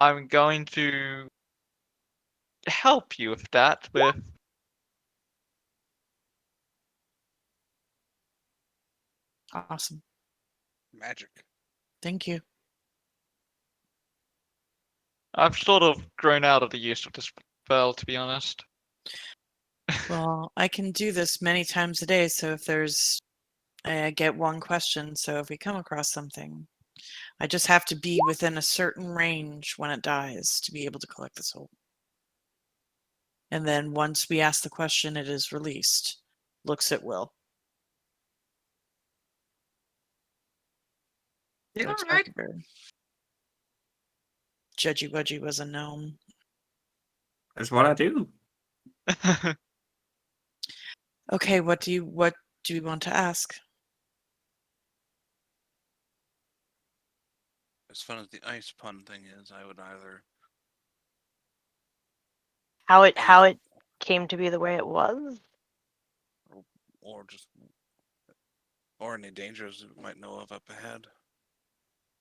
I'm going to help you with that with Awesome. Magic. Thank you. I've sort of grown out of the use of this spell, to be honest. Well, I can do this many times a day, so if there's I get one question, so if we come across something, I just have to be within a certain range when it dies to be able to collect the soul. And then once we ask the question, it is released. Looks at will. Yeah, Looks right. like a bird. Judgy Wudgy was a gnome. That's what I do. Okay, what do you want to ask? As fun as the ice pun thing is, I would either How it A, came to be the way it was? or just or any dangers we might know of up ahead.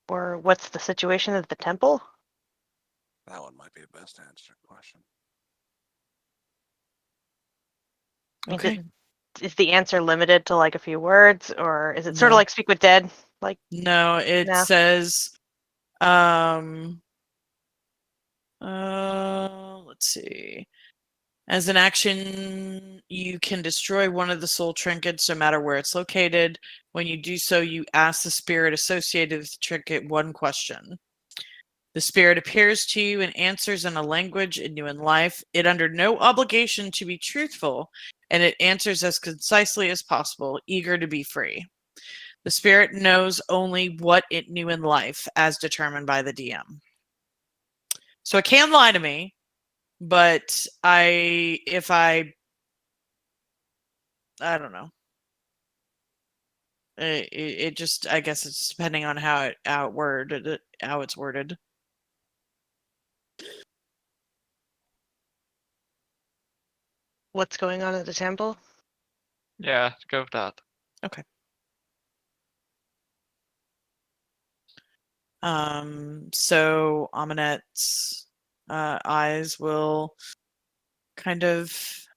Or what's the situation at the temple? That one might be a best answer question. Okay. Is the answer limited to like a few words, or is it sort of No. like Speak with Dead? Like, No, it No. says let's see. As an action, you can destroy one of the soul trinkets no matter where it's located. When you do so, you ask the spirit associated with the trinket one question. The spirit appears to you and answers in a language it knew in life. It under no obligation to be truthful, and it answers as concisely as possible, eager to be free. The spirit knows only what it knew in life, as determined by the DM. So it can lie to me, but I don't know. It just, I guess it's depending on how it's worded. What's going on at the temple? Yeah, go with that. Okay. So Amanette's eyes will kind of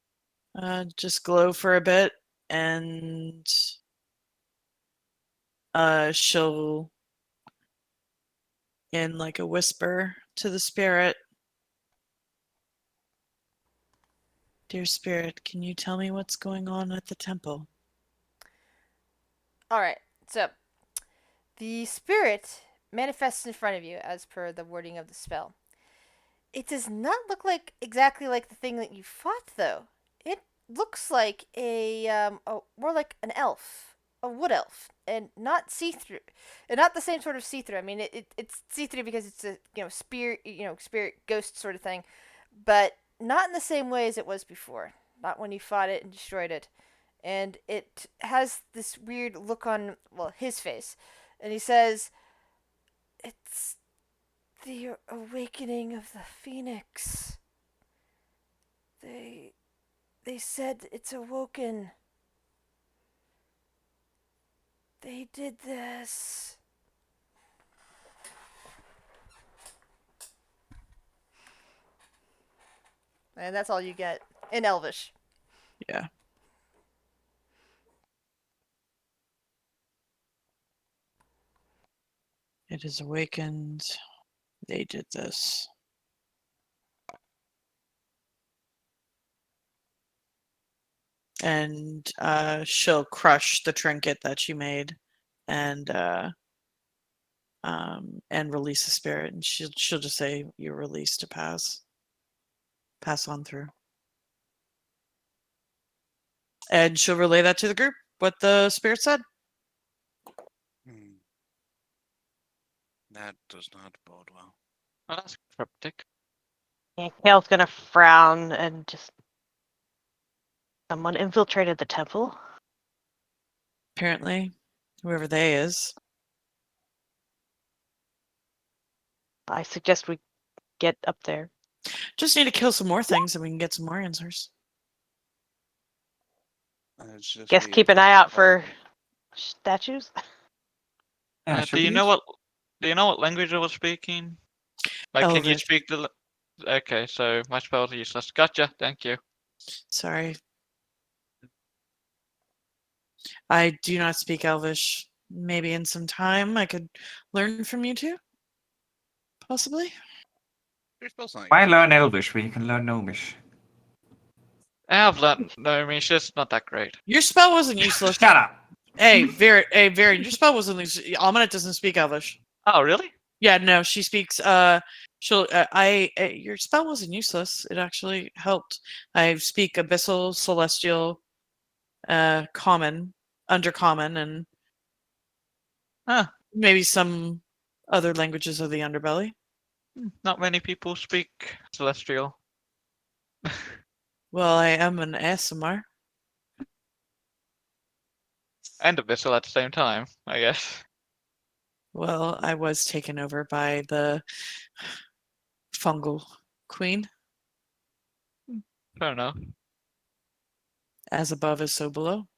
just glow for a bit, and she'll, in like a whisper to the spirit, "Dear spirit, can you tell me what's going on at the temple?" All right. So the spirit manifests in front of you as per the wording of the spell. It does not look like exactly like the thing that you fought, though. It looks like more like an elf, a wood elf, and not see through, and not the same sort of see through. I mean, it's see through because it's a spirit, spirit ghost sort of thing, but not in the same way as it was before. Not when you fought it and destroyed it, and it has this weird look on his face, and he says, "It's the awakening of the phoenix. They said it's awoken. They did this." And that's all you get in Elvish. Yeah. It is awakened. They did this. And she'll crush the trinket that she made, and release the spirit. And she'll just say, "You're released to pass on through." And she'll relay that to the group, what the spirit said. That does not bode well. Oh, that's cryptic. Yeah, Kale's gonna frown and just. Someone infiltrated the temple. Apparently, whoever they is. I suggest we get up there. Just need to kill some more things and we can get some more answers. Guess keep an eye out for statues. Yeah, Do you know what language I was speaking? Like, can you Elvish. speak the? Okay, so my spell's useless. Gotcha. Thank you. Sorry. I do not speak Elvish. Maybe in some time I could learn from you two? Possibly? Why learn Elvish when you can learn Gnomish? I have learned. No, I mean, it's just not that great. Your spell wasn't useless. Shut up! Hey, Varian, your spell wasn't useless. Almanet doesn't speak Elvish. Oh, really? Yeah, no, she speaks, your spell wasn't useless. It actually helped. I speak Abyssal, Celestial, Common, Undercommon, and maybe some other languages of the underbelly. Not many people speak Celestial. Well, I am an ASMR. And Abyssal at the same time, I guess. Well, I was taken over by the fungal queen. Fair enough. As above is so below.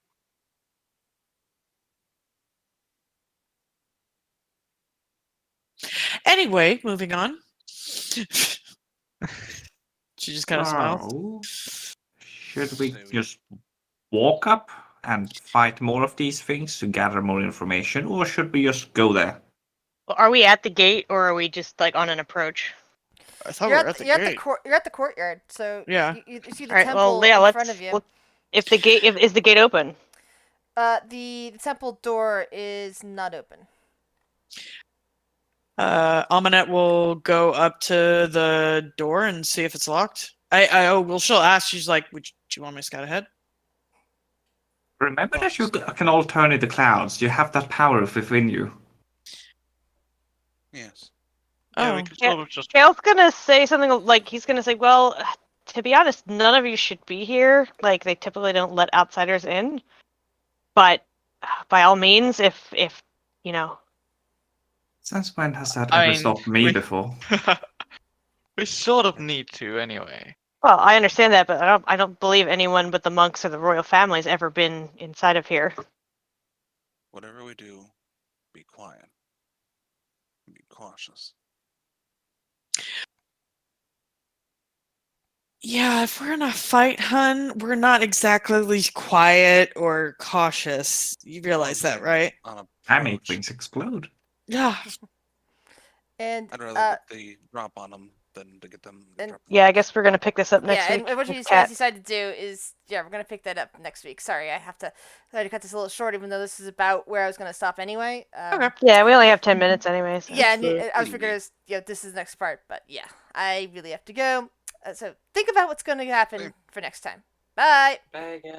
Anyway, moving on. She just kind of smiles. Should we just walk up and fight more of these things to gather more information, or should we just go there? Are we at the gate or are we just like on an approach? I thought You're we were at the gate. You're at the courtyard, so Yeah. you see the All right. temple Well, yeah. in front of you. If the gate is the gate open? The temple door is not open. Amanette will go up to the door and see if it's locked. She'll ask. She's like, do you want me to scout ahead? Remember that you can alternate the clouds. You have that power within you. Yes. Yeah, we can sort of just. Kale's gonna say something like he's gonna say, "Well, to be honest, none of you should be here. Like they typically don't let outsiders in. But by all means, if you know." Since when has that ever stopped me before? We sort of need to anyway. Well, I understand that, but I don't believe anyone but the monks or the royal family has ever been inside of here. Whatever we do, be quiet. Be quiet. cautious. Yeah, if we're in a fight, hun, we're not exactly quiet or cautious. You realize that, saying right? On I make approach. things explode. Yeah. And I'd rather get the drop on them than to get them. and- drop them. Yeah, I guess we're gonna pick this up next yeah, week. and what you with guys Kat. decided to do is, we're gonna pick that up next week. Sorry, I had to cut this a little short, even though this is about where I was gonna stop anyway. Okay. Yeah, we only have 10 minutes anyway. So. Yeah, and So- I was figuring, this is the next part, but yeah, I really have to go. So think about what's gonna happen for next time. Bye. Bye, guys.